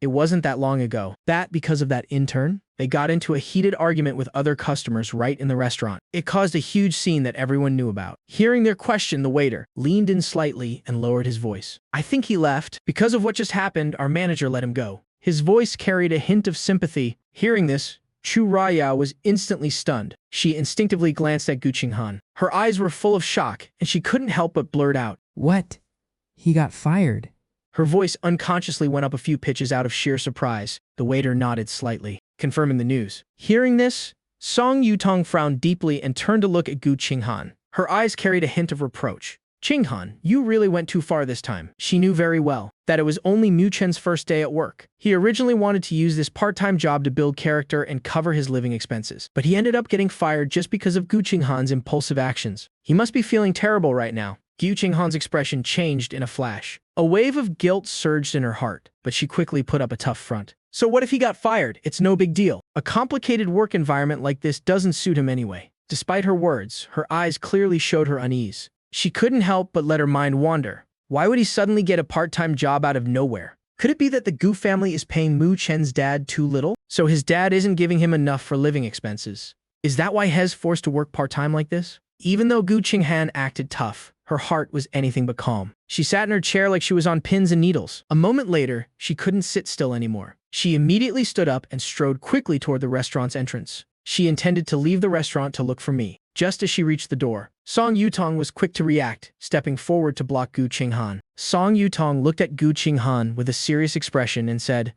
it wasn't that long ago that, because of that intern, they got into a heated argument with other customers right in the restaurant. It caused a huge scene that everyone knew about. Hearing their question, the waiter leaned in slightly and lowered his voice. "I think he left. Because of what just happened, our manager let him go." His voice carried a hint of sympathy. Hearing this, Chu Ruoyao was instantly stunned. She instinctively glanced at Gu Qinghan. Her eyes were full of shock, and she couldn't help but blurt out, "What? He got fired?" Her voice unconsciously went up a few pitches out of sheer surprise. The waiter nodded slightly, confirming the news. Hearing this, Song Yutong frowned deeply and turned to look at Gu Qinghan. Her eyes carried a hint of reproach. "Qinghan, you really went too far this time." She knew very well that it was only Mu Chen's first day at work. He originally wanted to use this part-time job to build character and cover his living expenses, but he ended up getting fired just because of Gu Qinghan's impulsive actions. He must be feeling terrible right now. Gu Qinghan's expression changed in a flash. A wave of guilt surged in her heart, but she quickly put up a tough front. "So what if he got fired? It's no big deal. A complicated work environment like this doesn't suit him anyway." Despite her words, her eyes clearly showed her unease. She couldn't help but let her mind wander. Why would he suddenly get a part-time job out of nowhere? Could it be that the Gu family is paying Mu Chen's dad too little? So his dad isn't giving him enough for living expenses. Is that why Hez forced to work part-time like this? Even though Gu Qinghan acted tough, her heart was anything but calm. She sat in her chair like she was on pins and needles. A moment later, she couldn't sit still anymore. She immediately stood up and strode quickly toward the restaurant's entrance. She intended to leave the restaurant to look for me. Just as she reached the door, Song Yutong was quick to react, stepping forward to block Gu Qinghan. Song Yutong looked at Gu Qinghan with a serious expression and said,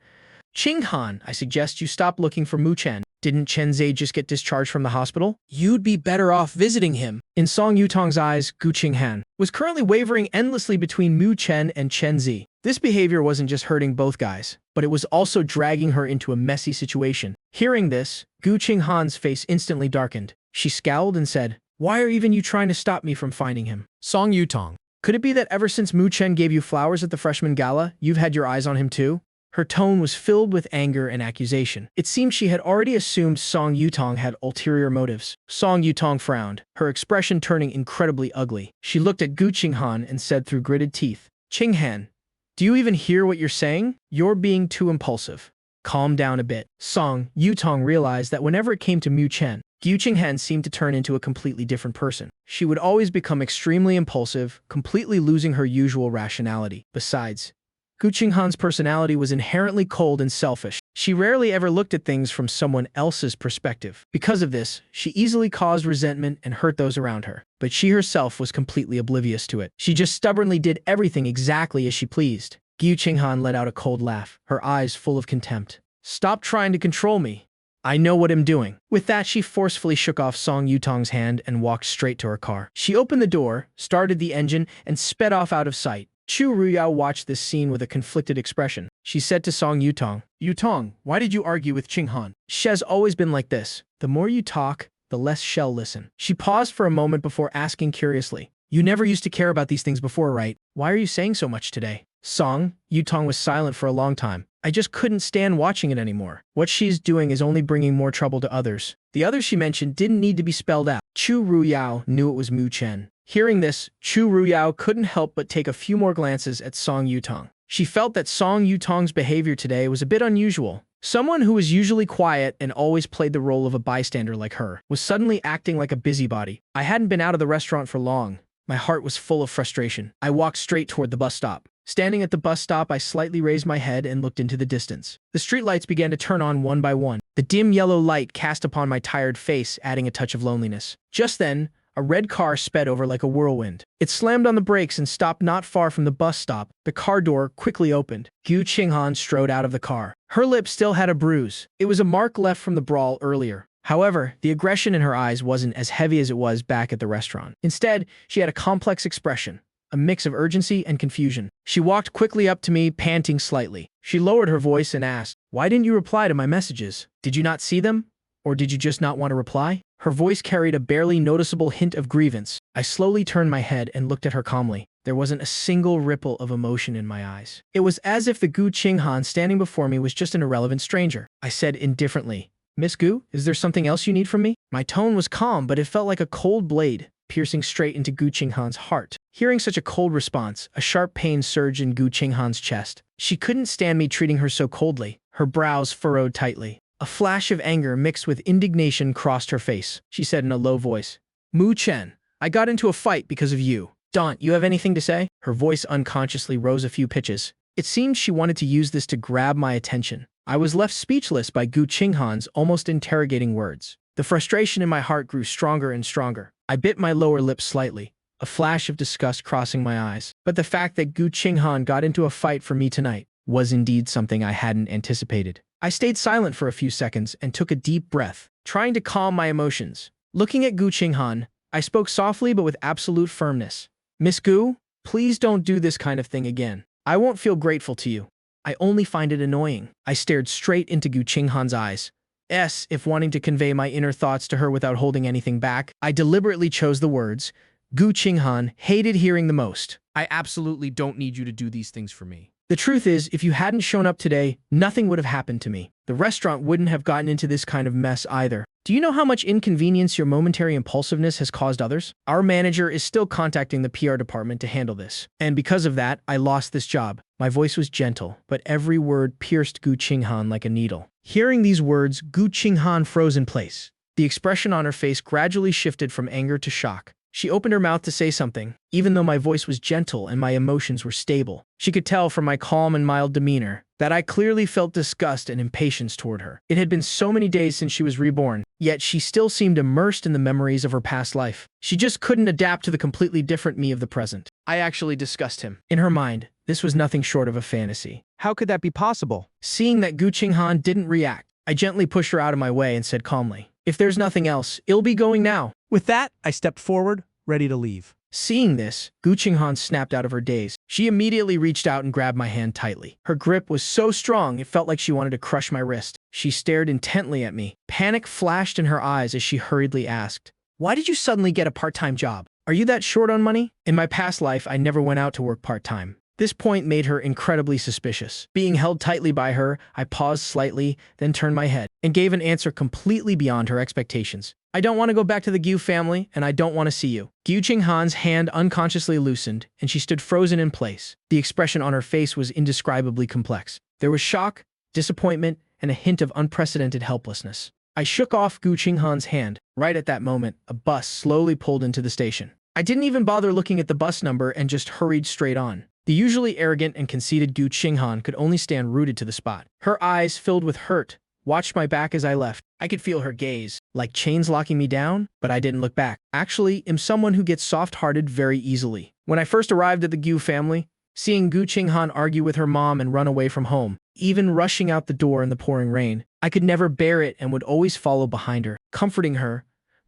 "Qinghan, I suggest you stop looking for Mu Chen. Didn't Chen Zhe just get discharged from the hospital? You'd be better off visiting him." In Song Yutong's eyes, Gu Qinghan was currently wavering endlessly between Mu Chen and Chen Zhe. This behavior wasn't just hurting both guys, but it was also dragging her into a messy situation. Hearing this, Gu Qinghan's face instantly darkened. She scowled and said, "Why are even you trying to stop me from finding him?" Song Yutong, could it be that ever since Mu Chen gave you flowers at the freshman gala, you've had your eyes on him too? Her tone was filled with anger and accusation. It seemed she had already assumed Song Yutong had ulterior motives. Song Yutong frowned, her expression turning incredibly ugly. She looked at Gu Qinghan and said through gritted teeth, "Qinghan, do you even hear what you're saying? You're being too impulsive. Calm down a bit." Song Yutong realized that whenever it came to Mu Chen, Gu Qinghan seemed to turn into a completely different person. She would always become extremely impulsive, completely losing her usual rationality. Besides, Gu Qinghan's personality was inherently cold and selfish. She rarely ever looked at things from someone else's perspective. Because of this, she easily caused resentment and hurt those around her. But she herself was completely oblivious to it. She just stubbornly did everything exactly as she pleased. Gu Qinghan let out a cold laugh, her eyes full of contempt. "Stop trying to control me. I know what I'm doing." With that, she forcefully shook off Song Yutong's hand and walked straight to her car. She opened the door, started the engine, and sped off out of sight. Chu Ruoyao watched this scene with a conflicted expression. She said to Song Yutong, "Yutong, why did you argue with Qinghan?" "She's always been like this. The more you talk, the less she'll listen." She paused for a moment before asking curiously, "You never used to care about these things before, right? Why are you saying so much today?" Song Yutong was silent for a long time. "I just couldn't stand watching it anymore. What she's doing is only bringing more trouble to others." The others she mentioned didn't need to be spelled out. Chu Ruoyao knew it was Mu Chen. Hearing this, Chu Ruoyao couldn't help but take a few more glances at Song Yutong. She felt that Song Yutong's behavior today was a bit unusual. Someone who was usually quiet and always played the role of a bystander like her was suddenly acting like a busybody. I hadn't been out of the restaurant for long. My heart was full of frustration. I walked straight toward the bus stop. Standing at the bus stop, I slightly raised my head and looked into the distance. The streetlights began to turn on one by one. The dim yellow light cast upon my tired face, adding a touch of loneliness. Just then, a red car sped over like a whirlwind. It slammed on the brakes and stopped not far from the bus stop. The car door quickly opened. Gu Qinghan strode out of the car. Her lip still had a bruise. It was a mark left from the brawl earlier. However, the aggression in her eyes wasn't as heavy as it was back at the restaurant. Instead, she had a complex expression, a mix of urgency and confusion. She walked quickly up to me, panting slightly. She lowered her voice and asked, "Why didn't you reply to my messages? Did you not see them? Or did you just not want to reply?" Her voice carried a barely noticeable hint of grievance. I slowly turned my head and looked at her calmly. There wasn't a single ripple of emotion in my eyes. It was as if the Gu Qinghan standing before me was just an irrelevant stranger. I said indifferently, "Miss Gu, is there something else you need from me?" My tone was calm, but it felt like a cold blade, piercing straight into Gu Qinghan's heart. Hearing such a cold response, a sharp pain surged in Gu Qinghan's chest. She couldn't stand me treating her so coldly. Her brows furrowed tightly. A flash of anger mixed with indignation crossed her face. She said in a low voice, "Mu Chen, I got into a fight because of you. Don't you have anything to say?" Her voice unconsciously rose a few pitches. It seemed she wanted to use this to grab my attention. I was left speechless by Gu Qinghan's almost interrogating words. The frustration in my heart grew stronger and stronger. I bit my lower lip slightly, a flash of disgust crossing my eyes. But the fact that Gu Qinghan got into a fight for me tonight was indeed something I hadn't anticipated. I stayed silent for a few seconds and took a deep breath, trying to calm my emotions. Looking at Gu Qinghan, I spoke softly but with absolute firmness. "Miss Gu, please don't do this kind of thing again. I won't feel grateful to you. I only find it annoying." I stared straight into Gu Qinghan's eyes. If wanting to convey my inner thoughts to her without holding anything back, I deliberately chose the words Gu Qinghan hated hearing the most. I absolutely don't need you to do these things for me. The truth is, if you hadn't shown up today, nothing would have happened to me. The restaurant wouldn't have gotten into this kind of mess either. Do you know how much inconvenience your momentary impulsiveness has caused others? Our manager is still contacting the PR department to handle this. And because of that, I lost this job. My voice was gentle, but every word pierced Gu Qinghan like a needle. Hearing these words, Gu Qinghan froze in place. The expression on her face gradually shifted from anger to shock. She opened her mouth to say something, even though my voice was gentle and my emotions were stable. She could tell from my calm and mild demeanor that I clearly felt disgust and impatience toward her. It had been so many days since she was reborn, yet she still seemed immersed in the memories of her past life. She just couldn't adapt to the completely different me of the present. I actually discussed him. In her mind, this was nothing short of a fantasy. How could that be possible? Seeing that Gu Qinghan didn't react, I gently pushed her out of my way and said calmly, "If there's nothing else, I'll be going now." With that, I stepped forward, ready to leave. Seeing this, Gu Qinghan snapped out of her daze. She immediately reached out and grabbed my hand tightly. Her grip was so strong it felt like she wanted to crush my wrist. She stared intently at me. Panic flashed in her eyes as she hurriedly asked, "Why did you suddenly get a part-time job? Are you that short on money?" In my past life, I never went out to work part-time. This point made her incredibly suspicious. Being held tightly by her, I paused slightly, then turned my head, and gave an answer completely beyond her expectations. "I don't want to go back to the Gu family, and I don't want to see you." Gu Qinghan's hand unconsciously loosened, and she stood frozen in place. The expression on her face was indescribably complex. There was shock, disappointment, and a hint of unprecedented helplessness. I shook off Gu Qinghan's hand. Right at that moment, a bus slowly pulled into the station. I didn't even bother looking at the bus number and just hurried straight on. The usually arrogant and conceited Gu Qinghan could only stand rooted to the spot. Her eyes, filled with hurt, watched my back as I left. I could feel her gaze, like chains locking me down, but I didn't look back. Actually, I'm someone who gets soft-hearted very easily. When I first arrived at the Gu family, seeing Gu Qinghan argue with her mom and run away from home, even rushing out the door in the pouring rain, I could never bear it and would always follow behind her, comforting her,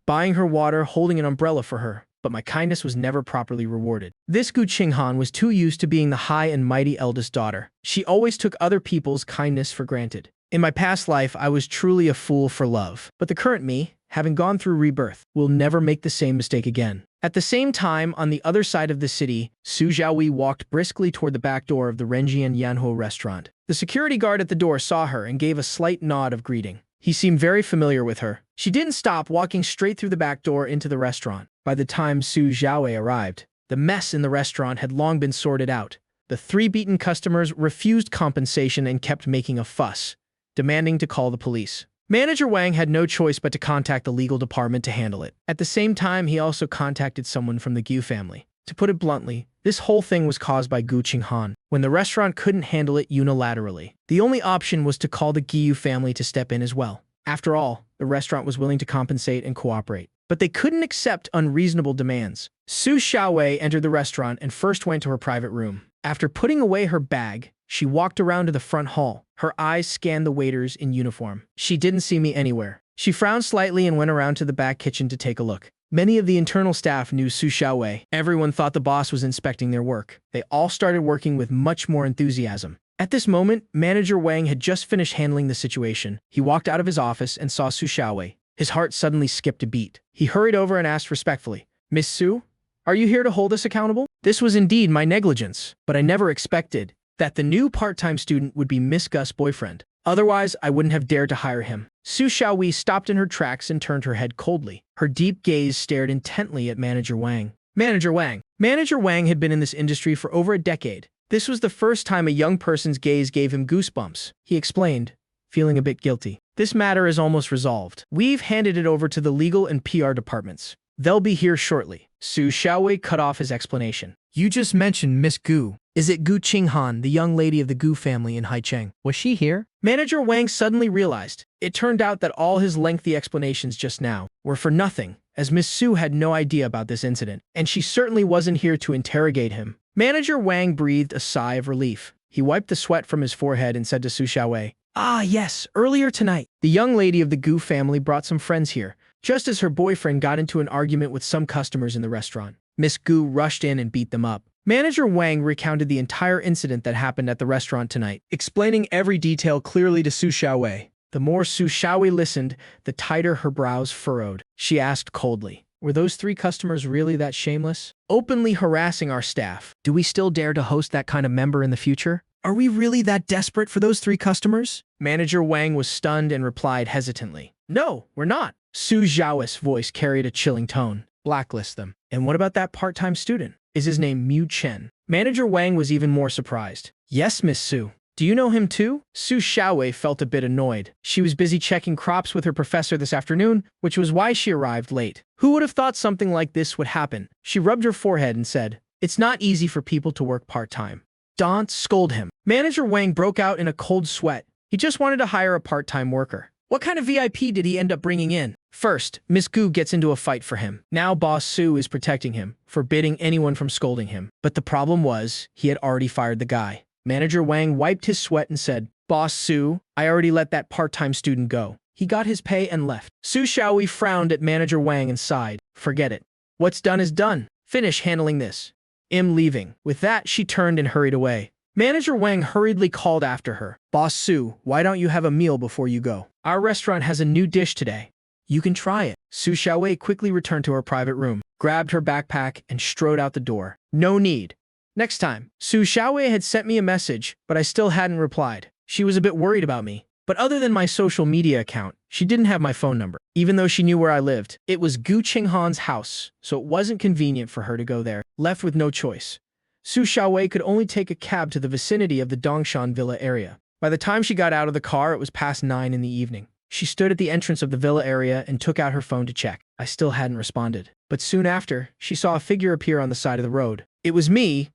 buying her water, holding an umbrella for her. But my kindness was never properly rewarded. This Gu Qinghan was too used to being the high and mighty eldest daughter. She always took other people's kindness for granted. In my past life, I was truly a fool for love. But the current me, having gone through rebirth, will never make the same mistake again. At the same time, on the other side of the city, Su Xiaowei walked briskly toward the back door of the Renjian Yanhuo restaurant. The security guard at the door saw her and gave a slight nod of greeting. He seemed very familiar with her. She didn't stop, walking straight through the back door into the restaurant. By the time Su Xiaowei arrived, the mess in the restaurant had long been sorted out. The 3 beaten customers refused compensation and kept making a fuss, demanding to call the police. Manager Wang had no choice but to contact the legal department to handle it. At the same time, he also contacted someone from the Gu family. To put it bluntly, this whole thing was caused by Gu Qinghan, when the restaurant couldn't handle it unilaterally. The only option was to call the Gu family to step in as well. After all, the restaurant was willing to compensate and cooperate. But they couldn't accept unreasonable demands. Su Xiaowei entered the restaurant and first went to her private room. After putting away her bag, she walked around to the front hall. Her eyes scanned the waiters in uniform. She didn't see me anywhere. She frowned slightly and went around to the back kitchen to take a look. Many of the internal staff knew Su Xiaowei. Everyone thought the boss was inspecting their work. They all started working with much more enthusiasm. At this moment, Manager Wang had just finished handling the situation. He walked out of his office and saw Su Xiaowei. His heart suddenly skipped a beat. He hurried over and asked respectfully, "Miss Su, are you here to hold us accountable?" This was indeed my negligence, but I never expected that the new part-time student would be Miss Gus' boyfriend. Otherwise, I wouldn't have dared to hire him. Su Xiaowei stopped in her tracks and turned her head coldly. Her deep gaze stared intently at Manager Wang. Manager Wang. Manager Wang had been in this industry for over a decade. This was the first time a young person's gaze gave him goosebumps. He explained, feeling a bit guilty. "This matter is almost resolved. We've handed it over to the legal and PR departments. They'll be here shortly." Su Xiaowei cut off his explanation. You just mentioned Miss Gu. Is it Gu Qinghan, the young lady of the Gu family in Haicheng? Was she here? Manager Wang suddenly realized. It turned out that all his lengthy explanations just now were for nothing, as Miss Su had no idea about this incident, and she certainly wasn't here to interrogate him. Manager Wang breathed a sigh of relief. He wiped the sweat from his forehead and said to Su Xiaowei, "Ah, yes, earlier tonight, the young lady of the Gu family brought some friends here, just as her boyfriend got into an argument with some customers in the restaurant. Miss Gu rushed in and beat them up." Manager Wang recounted the entire incident that happened at the restaurant tonight, explaining every detail clearly to Su Xiaowei. The more Su Xiaowei listened, the tighter her brows furrowed. She asked coldly, "Were those 3 customers really that shameless? Openly harassing our staff? Do we still dare to host that kind of member in the future? Are we really that desperate for those 3 customers?" Manager Wang was stunned and replied hesitantly, "No, we're not." Su Xiaowei's voice carried a chilling tone. "Blacklist them. And what about that part-time student? Is his name Mu Chen?" Manager Wang was even more surprised. "Yes, Miss Su. Do you know him too?" Su Xiaowei felt a bit annoyed. She was busy checking crops with her professor this afternoon, which was why she arrived late. Who would have thought something like this would happen? She rubbed her forehead and said, "It's not easy for people to work part-time. Don't scold him." Manager Wang broke out in a cold sweat. He just wanted to hire a part-time worker. What kind of VIP did he end up bringing in? First, Miss Gu gets into a fight for him. Now Boss Su is protecting him, forbidding anyone from scolding him. But the problem was, he had already fired the guy. Manager Wang wiped his sweat and said, "Boss Su, I already let that part-time student go. He got his pay and left." Su Xiaowei frowned at Manager Wang and sighed. "Forget it. What's done is done. Finish handling this. I'm leaving." With that, she turned and hurried away. Manager Wang hurriedly called after her. "Boss Su, why don't you have a meal before you go? Our restaurant has a new dish today. You can try it." Su Xiaowei quickly returned to her private room, grabbed her backpack, and strode out the door. "No need. Next time." Su Xiaowei had sent me a message, but I still hadn't replied. She was a bit worried about me. But other than my social media account, she didn't have my phone number. Even though she knew where I lived, it was Gu Qinghan's house, so it wasn't convenient for her to go there. Left with no choice, Su Xiaowei could only take a cab to the vicinity of the Dongshan Villa area. By the time she got out of the car, it was past 9 in the evening. She stood at the entrance of the villa area and took out her phone to check. I still hadn't responded. But soon after, she saw a figure appear on the side of the road. It was me,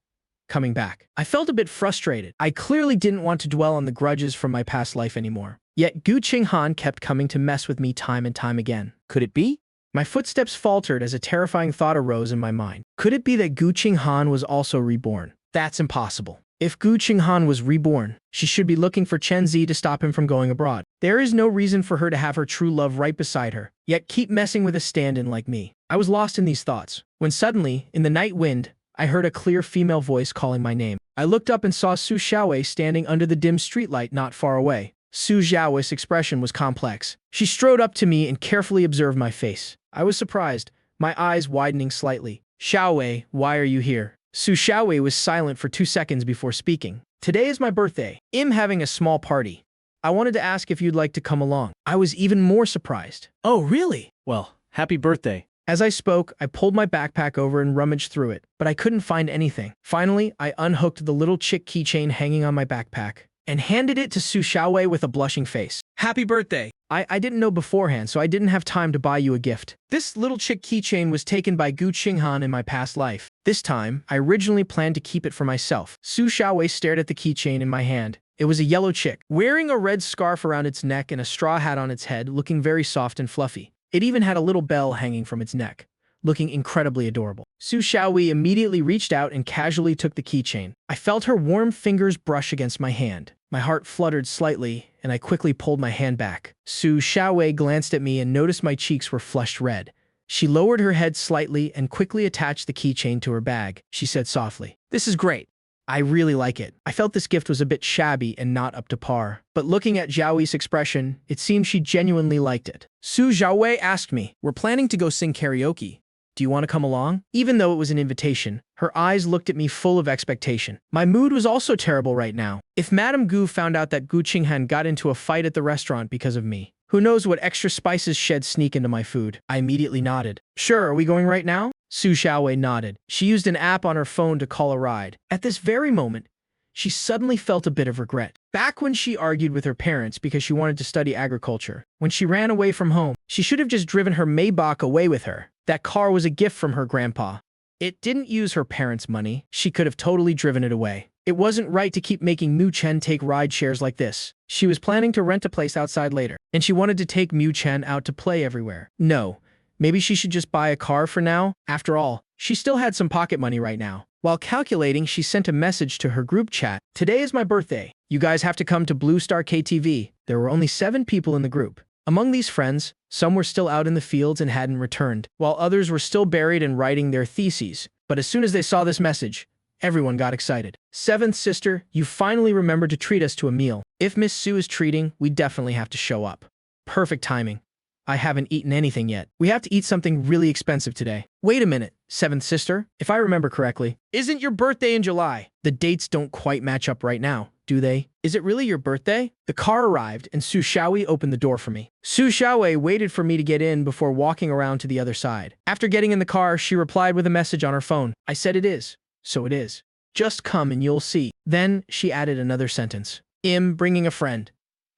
coming back. I felt a bit frustrated. I clearly didn't want to dwell on the grudges from my past life anymore. Yet Gu Qinghan kept coming to mess with me time and time again. Could it be? My footsteps faltered as a terrifying thought arose in my mind. Could it be that Gu Qinghan was also reborn? That's impossible. If Gu Qinghan was reborn, she should be looking for Chen Zi to stop him from going abroad. There is no reason for her to have her true love right beside her, yet keep messing with a stand-in like me. I was lost in these thoughts, when suddenly, in the night wind, I heard a clear female voice calling my name. I looked up and saw Su Xiaowei standing under the dim streetlight not far away. Su Xiaowei's expression was complex. She strode up to me and carefully observed my face. I was surprised, my eyes widening slightly. "Xiaowei, why are you here?" Su Xiaowei was silent for 2 seconds before speaking. "Today is my birthday. I'm having a small party. I wanted to ask if you'd like to come along." I was even more surprised. "Oh, really? Well, happy birthday. As I spoke, I pulled my backpack over and rummaged through it, but I couldn't find anything. Finally, I unhooked the little chick keychain hanging on my backpack and handed it to Su Xiaowei with a blushing face. Happy birthday. I didn't know beforehand, so I didn't have time to buy you a gift. This little chick keychain was taken by Gu Qinghan in my past life. This time, I originally planned to keep it for myself. Su Xiaowei stared at the keychain in my hand. It was a yellow chick, wearing a red scarf around its neck and a straw hat on its head, looking very soft and fluffy. It even had a little bell hanging from its neck, looking incredibly adorable. Su Xiaowei immediately reached out and casually took the keychain. I felt her warm fingers brush against my hand. My heart fluttered slightly, and I quickly pulled my hand back. Su Xiaowei glanced at me and noticed my cheeks were flushed red. She lowered her head slightly and quickly attached the keychain to her bag. She said softly, "This is great. I really like it." I felt this gift was a bit shabby and not up to par, but looking at Xiaoyi's expression, it seemed she genuinely liked it. Su Xiaowei asked me, We're planning to go sing karaoke. "Do you want to come along?" Even though it was an invitation, her eyes looked at me full of expectation. My mood was also terrible right now. If Madame Gu found out that Gu Qinghan got into a fight at the restaurant because of me, who knows what extra spices she'd sneak into my food. I immediately nodded. "Sure, are we going right now?" Su Xiaowei nodded. She used an app on her phone to call a ride. At this very moment, she suddenly felt a bit of regret. Back when she argued with her parents because she wanted to study agriculture, when she ran away from home, she should have just driven her Maybach away with her. That car was a gift from her grandpa. It didn't use her parents' money. She could have totally driven it away. It wasn't right to keep making Mu Chen take ride shares like this. She was planning to rent a place outside later, and she wanted to take Mu Chen out to play everywhere. No, maybe she should just buy a car for now. After all, she still had some pocket money right now. While calculating, she sent a message to her group chat. "Today is my birthday. You guys have to come to Blue Star KTV." There were only 7 people in the group. Among these friends, some were still out in the fields and hadn't returned, while others were still buried in writing their theses. But as soon as they saw this message, everyone got excited. "Seventh sister, you finally remembered to treat us to a meal. If Miss Sue is treating, we definitely have to show up." Perfect timing. I haven't eaten anything yet. We have to eat something really expensive today. Wait a minute, 7th sister. If I remember correctly, isn't your birthday in July? The dates don't quite match up right now, do they? Is it really your birthday? The car arrived and Su Xiaowei opened the door for me. Su Xiaowei waited for me to get in before walking around to the other side. After getting in the car, she replied with a message on her phone. I said it is. So it is. Just come and you'll see. Then she added another sentence. Bringing a friend.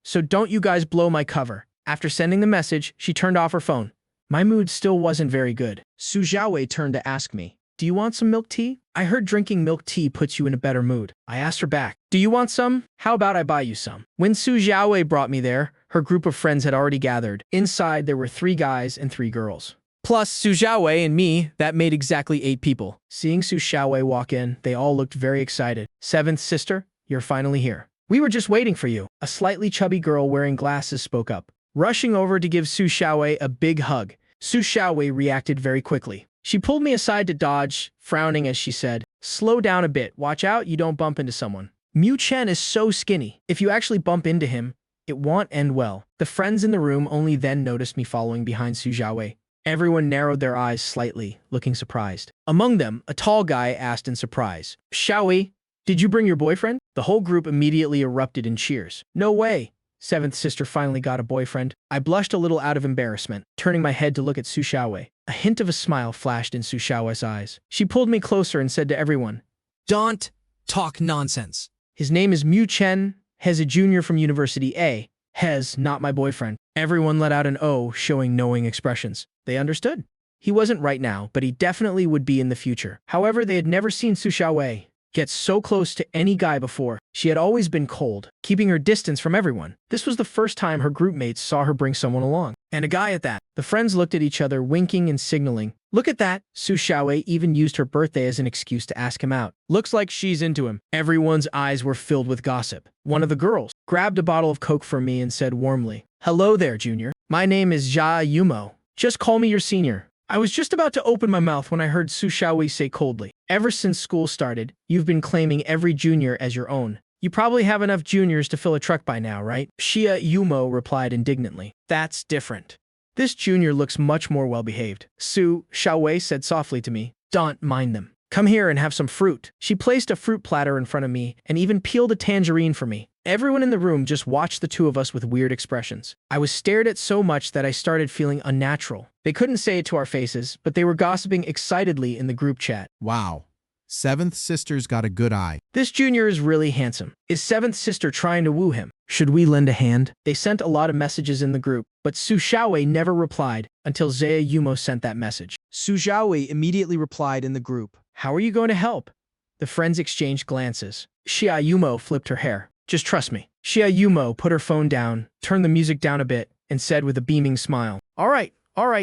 So don't you guys blow my cover. After sending the message, she turned off her phone. My mood still wasn't very good. Su Xiaowei turned to ask me, "Do you want some milk tea? I heard drinking milk tea puts you in a better mood." I asked her back, "Do you want some? How about I buy you some?" When Su Xiaowei brought me there, her group of friends had already gathered. Inside, there were 3 guys and 3 girls. Plus Su Xiaowei and me, that made exactly 8 people. Seeing Su Xiaowei walk in, they all looked very excited. "7th sister, you're finally here. We were just waiting for you." A slightly chubby girl wearing glasses spoke up. Rushing over to give Su Xiaowei a big hug, Su Xiaowei reacted very quickly. She pulled me aside to dodge, frowning as she said, "Slow down a bit. Watch out you don't bump into someone. Mu Chen is so skinny. If you actually bump into him, it won't end well." The friends in the room only then noticed me following behind Su Xiaowei. Everyone narrowed their eyes slightly, looking surprised. Among them, a tall guy asked in surprise, "Xiaowei, did you bring your boyfriend?" The whole group immediately erupted in cheers. "No way. 7th sister finally got a boyfriend." I blushed a little out of embarrassment, turning my head to look at Su Xiaowei. A hint of a smile flashed in Su Xiaowei's eyes. She pulled me closer and said to everyone, Don't talk nonsense. "His name is Mu Chen, Hez a junior from University A. Hez, not my boyfriend." Everyone let out an O, showing knowing expressions. They understood. He wasn't right now, but he definitely would be in the future. However, they had never seen Su Xiaowei get so close to any guy before. She had always been cold, keeping her distance from everyone. This was the first time her group mates saw her bring someone along. And a guy at that. The friends looked at each other, winking and signaling. "Look at that." Su Xiaowei even used her birthday as an excuse to ask him out. "Looks like she's into him." Everyone's eyes were filled with gossip. One of the girls grabbed a bottle of Coke from me and said warmly, "Hello there, Junior. My name is Jia Yumo. Just call me your senior." I was just about to open my mouth when I heard Su Xiaowei say coldly, "Ever since school started, you've been claiming every junior as your own. You probably have enough juniors to fill a truck by now, right?" Xia Yumo replied indignantly. "That's different. This junior looks much more well-behaved." Su Xiaowei said softly to me, "Don't mind them. Come here and have some fruit." She placed a fruit platter in front of me and even peeled a tangerine for me. Everyone in the room just watched the two of us with weird expressions. I was stared at so much that I started feeling unnatural. They couldn't say it to our faces, but they were gossiping excitedly in the group chat. Wow. 7th sister's got a good eye. This junior is really handsome. Is seventh sister trying to woo him? Should we lend a hand? They sent a lot of messages in the group, but Su Xiaowei never replied until Zaya Yumo sent that message. Su Xiaowei immediately replied in the group. How are you going to help? The friends exchanged glances. Xia Yumo flipped her hair. Just trust me. Xia Yumo put her phone down, turned the music down a bit, and said with a beaming smile, all right,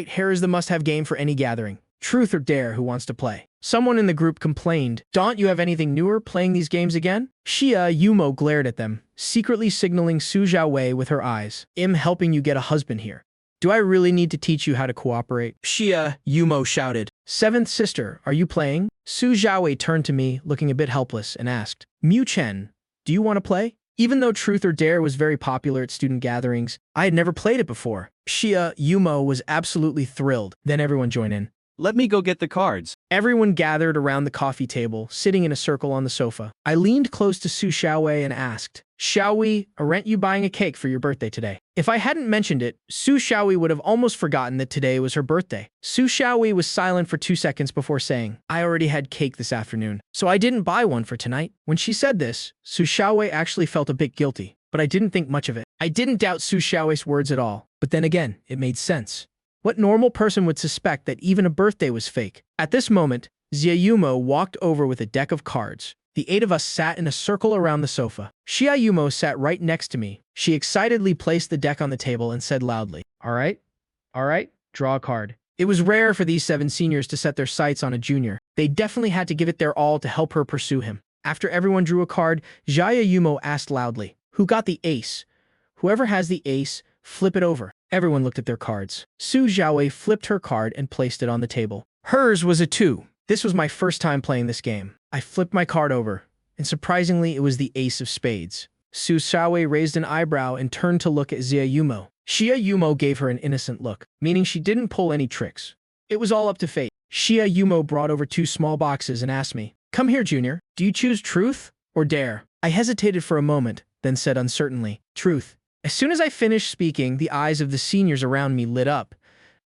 hair is the must-have game for any gathering. Truth or dare, who wants to play? Someone in the group complained, don't you have anything newer playing these games again? Xia Yumo glared at them, secretly signaling Su Xiaowei with her eyes. I'm helping you get a husband here. Do I really need to teach you how to cooperate? Xia Yumo shouted. Seventh sister, are you playing? Su Xiaowei turned to me, looking a bit helpless, and asked, Mu Chen, do you want to play? Even though Truth or Dare was very popular at student gatherings, I had never played it before. Xia Yumo was absolutely thrilled. Then everyone joined in. Let me go get the cards. Everyone gathered around the coffee table, sitting in a circle on the sofa. I leaned close to Su Xiaowei and asked, Xiaowei, aren't you buying a cake for your birthday today? If I hadn't mentioned it, Su Xiaowei would have almost forgotten that today was her birthday. Su Xiaowei was silent for 2 seconds before saying, I already had cake this afternoon, so I didn't buy one for tonight. When she said this, Su Xiaowei actually felt a bit guilty, but I didn't think much of it. I didn't doubt Su Xiaowei's words at all, but then again, it made sense. What normal person would suspect that even a birthday was fake? At this moment, Xia Yumo walked over with a deck of cards. The 8 of us sat in a circle around the sofa. Xia Yumo sat right next to me. She excitedly placed the deck on the table and said loudly, all right, draw a card. It was rare for these 7 seniors to set their sights on a junior. They definitely had to give it their all to help her pursue him. After everyone drew a card, Xia Yumo asked loudly, who got the ace? Whoever has the ace, flip it over. Everyone looked at their cards. Su Xiaowei flipped her card and placed it on the table. Hers was a 2. This was my first time playing this game. I flipped my card over, and surprisingly, it was the ace of spades. Su Xiaowei raised an eyebrow and turned to look at Xia Yumo. Xia Yumo gave her an innocent look, meaning she didn't pull any tricks. It was all up to fate. Xia Yumo brought over 2 small boxes and asked me, come here, Junior. Do you choose truth or dare? I hesitated for a moment, then said uncertainly, truth. As soon as I finished speaking, the eyes of the seniors around me lit up.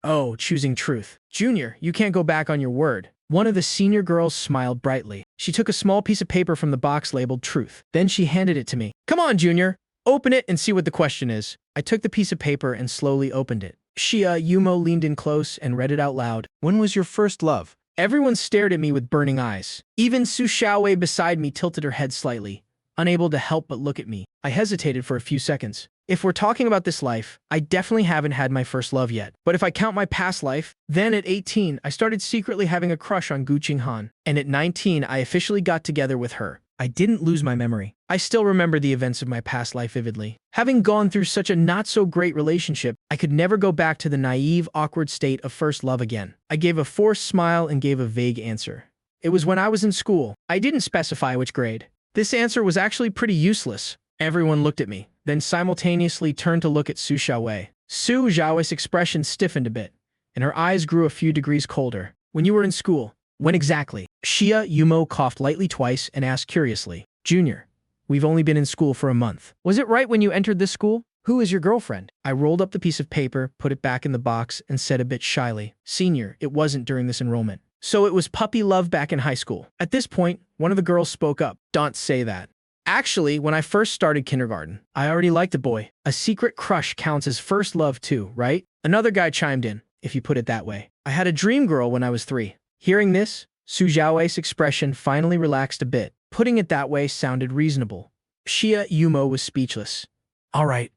Oh, choosing truth. Junior, you can't go back on your word. One of the senior girls smiled brightly. She took a small piece of paper from the box labeled truth. Then she handed it to me. Come on, Junior. Open it and see what the question is. I took the piece of paper and slowly opened it. Xia Yumo leaned in close and read it out loud. When was your first love? Everyone stared at me with burning eyes. Even Su Xiaowei beside me tilted her head slightly, unable to help but look at me. I hesitated for a few seconds. If we're talking about this life, I definitely haven't had my first love yet. But if I count my past life, then at 18, I started secretly having a crush on Gu Qinghan. And at 19, I officially got together with her. I didn't lose my memory. I still remember the events of my past life vividly. Having gone through such a not-so-great relationship, I could never go back to the naive, awkward state of first love again. I gave a forced smile and gave a vague answer. It was when I was in school. I didn't specify which grade. This answer was actually pretty useless. Everyone looked at me, then simultaneously turned to look at Su Xiaowei. Su Xiaowei's expression stiffened a bit, and her eyes grew a few degrees colder. When you were in school, when exactly? Xia Yumo coughed lightly twice and asked curiously, Junior, we've only been in school for a month. Was it right when you entered this school? Who is your girlfriend? I rolled up the piece of paper, put it back in the box, and said a bit shyly, Senior, it wasn't during this enrollment. So it was puppy love back in high school. At this point, one of the girls spoke up. Don't say that. Actually, when I first started kindergarten, I already liked a boy. A secret crush counts as first love too, right? Another guy chimed in, if you put it that way. I had a dream girl when I was 3. Hearing this, Su Xiaowei's expression finally relaxed a bit. Putting it that way sounded reasonable. Xia Yumo was speechless. All right,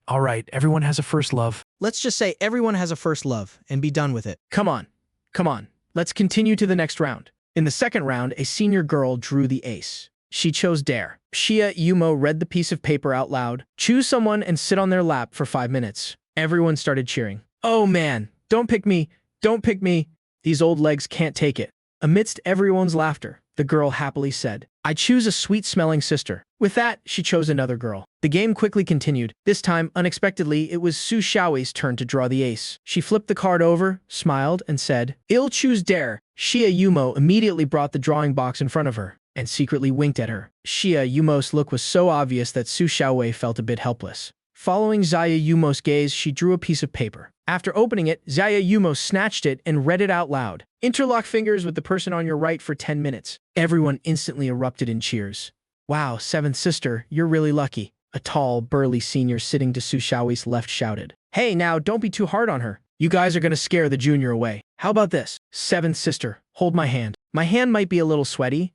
everyone has a first love. Let's just say everyone has a first love and be done with it. Come on. Let's continue to the next round. In the second round, a senior girl drew the ace. She chose dare. Xia Yumo read the piece of paper out loud. Choose someone and sit on their lap for 5 minutes. Everyone started cheering. Oh man, don't pick me. These old legs can't take it. Amidst everyone's laughter, the girl happily said, I choose a sweet-smelling sister. With that, she chose another girl. The game quickly continued. This time, unexpectedly, it was Su Xiaowei's turn to draw the ace. She flipped the card over, smiled, and said, I'll choose dare. Xia Yumo immediately brought the drawing box in front of her and secretly winked at her. Xia Yumo's look was so obvious that Su Xiaowei felt a bit helpless. Following Xia Yumo's gaze, she drew a piece of paper. After opening it, Xia Yumo snatched it and read it out loud. Interlock fingers with the person on your right for 10 minutes. Everyone instantly erupted in cheers. Wow, seventh sister, you're really lucky. A tall, burly senior sitting to Su Xiaowei's left shouted. Hey, now, don't be too hard on her. You guys are gonna scare the junior away. How about this? Seventh sister, hold my hand. My hand might be a little sweaty,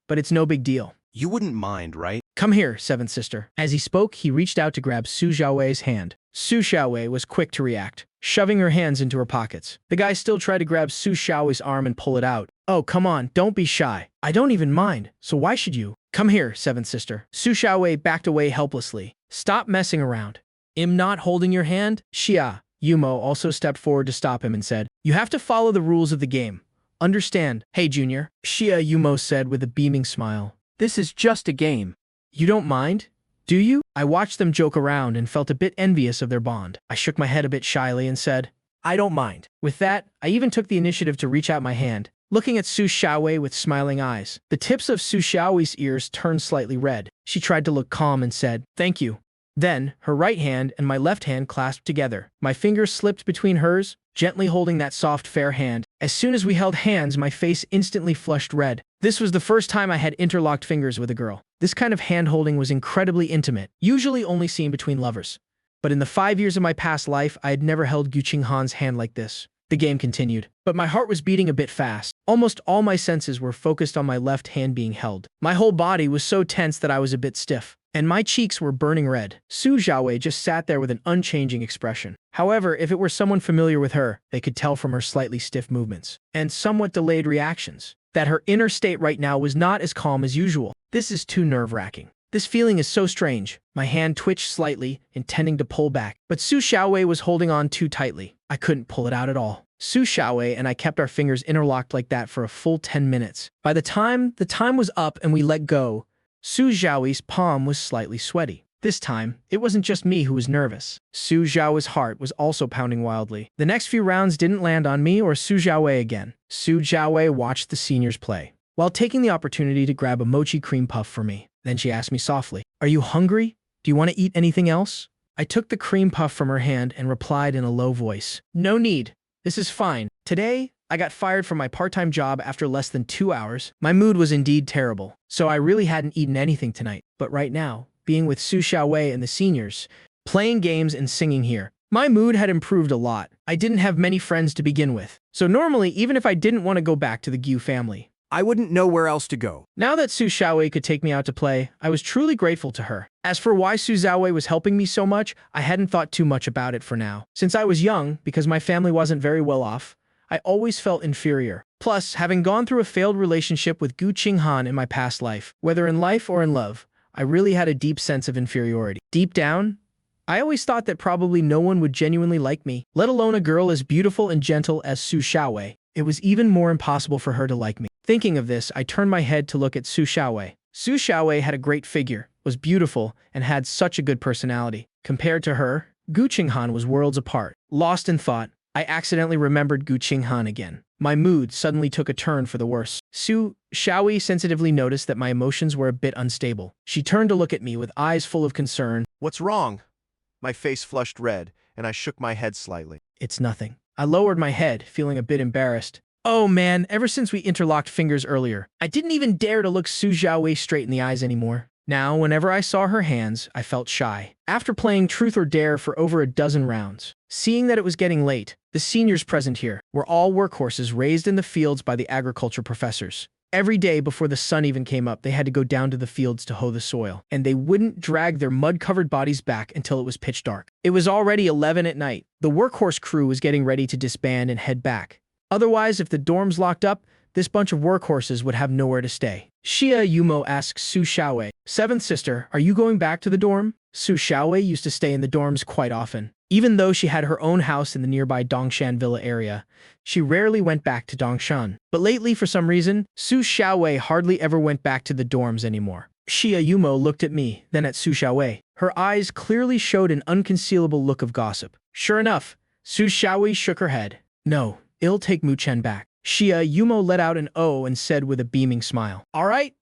but it's no big deal. You wouldn't mind, right? Come here, seventh sister. As he spoke, he reached out to grab Su Xiaowei's hand. Su Xiaowei was quick to react, shoving her hands into her pockets. The guy still tried to grab Su Xiaowei's arm and pull it out. Oh, come on, don't be shy. I don't even mind, so why should you? Come here, seventh sister. Su Xiaowei backed away helplessly. Stop messing around. I'm not holding your hand? Xia Yumo also stepped forward to stop him and said, You have to follow the rules of the game. Understand? Hey, junior, Xia Yumo said with a beaming smile. This is just a game. You don't mind? Do you? I watched them joke around and felt a bit envious of their bond. I shook my head a bit shyly and said, I don't mind. With that, I even took the initiative to reach out my hand, looking at Su Xiaowei with smiling eyes. The tips of Su Xiaowei's ears turned slightly red. She tried to look calm and said, Thank you. Then, her right hand and my left hand clasped together. My fingers slipped between hers, gently holding that soft, fair hand. As soon as we held hands, my face instantly flushed red. This was the first time I had interlocked fingers with a girl. This kind of hand-holding was incredibly intimate, usually only seen between lovers. But in the 5 years of my past life, I had never held Gu Qinghan's hand like this. The game continued, but my heart was beating a bit fast. Almost all my senses were focused on my left hand being held. My whole body was so tense that I was a bit stiff, and my cheeks were burning red. Su Xiaowei just sat there with an unchanging expression. However, if it were someone familiar with her, they could tell from her slightly stiff movements and somewhat delayed reactions that her inner state right now was not as calm as usual. This is too nerve-wracking. This feeling is so strange. My hand twitched slightly, intending to pull back, but Su Xiaowei was holding on too tightly. I couldn't pull it out at all. Su Xiaowei and I kept our fingers interlocked like that for a full 10 minutes. By the time was up and we let go, Su Xiaowei's palm was slightly sweaty. This time, it wasn't just me who was nervous. Su Xiaowei's heart was also pounding wildly. The next few rounds didn't land on me or Su Xiaowei again. Su Xiaowei watched the seniors play, while taking the opportunity to grab a mochi cream puff for me. Then she asked me softly, Are you hungry? Do you want to eat anything else? I took the cream puff from her hand and replied in a low voice, No need. This is fine. Today, I got fired from my part-time job after less than 2 hours. My mood was indeed terrible, so I really hadn't eaten anything tonight. But right now, being with Su Xiaowei and the seniors, playing games and singing here, my mood had improved a lot. I didn't have many friends to begin with, so normally, even if I didn't want to go back to the Gu family, I wouldn't know where else to go. now that Su Xiaowei could take me out to play, I was truly grateful to her. As for why Su Xiaowei was helping me so much, I hadn't thought too much about it for now. Since I was young, because my family wasn't very well off, I always felt inferior. Plus, having gone through a failed relationship with Gu Qinghan in my past life, whether in life or in love, I really had a deep sense of inferiority. Deep down, I always thought that probably no one would genuinely like me, let alone a girl as beautiful and gentle as Su Xiaowei. It was even more impossible for her to like me. Thinking of this, I turned my head to look at Su Xiaowei. Su Xiaowei had a great figure, was beautiful, and had such a good personality. Compared to her, Gu Qinghan was worlds apart. Lost in thought, I accidentally remembered Gu Qinghan again. My mood suddenly took a turn for the worse. Su Xiaowei sensitively noticed that my emotions were a bit unstable. She turned to look at me with eyes full of concern. What's wrong? My face flushed red, and I shook my head slightly. It's nothing. I lowered my head, feeling a bit embarrassed. Oh man, ever since we interlocked fingers earlier, I didn't even dare to look Su Xiaowei straight in the eyes anymore. Now, whenever I saw her hands, I felt shy. After playing Truth or Dare for over a dozen rounds, seeing that it was getting late, the seniors present here were all workhorses raised in the fields by the agriculture professors. Every day before the sun even came up, they had to go down to the fields to hoe the soil, and they wouldn't drag their mud-covered bodies back until it was pitch dark. It was already 11 at night. The workhorse crew was getting ready to disband and head back. Otherwise, if the dorms locked up, this bunch of workhorses would have nowhere to stay. Xia Yumo asks Su Xiaowei, Seventh sister, are you going back to the dorm? Su Xiaowei used to stay in the dorms quite often. Even though she had her own house in the nearby Dongshan Villa area, she rarely went back to Dongshan. But lately, for some reason, Su Xiaowei hardly ever went back to the dorms anymore. Xia Yumo looked at me, then at Su Xiaowei. Her eyes clearly showed an unconcealable look of gossip. Sure enough, Su Xiaowei shook her head. No, it'll take Mu Chen back. Xia Yumo let out an "oh" and said with a beaming smile. All right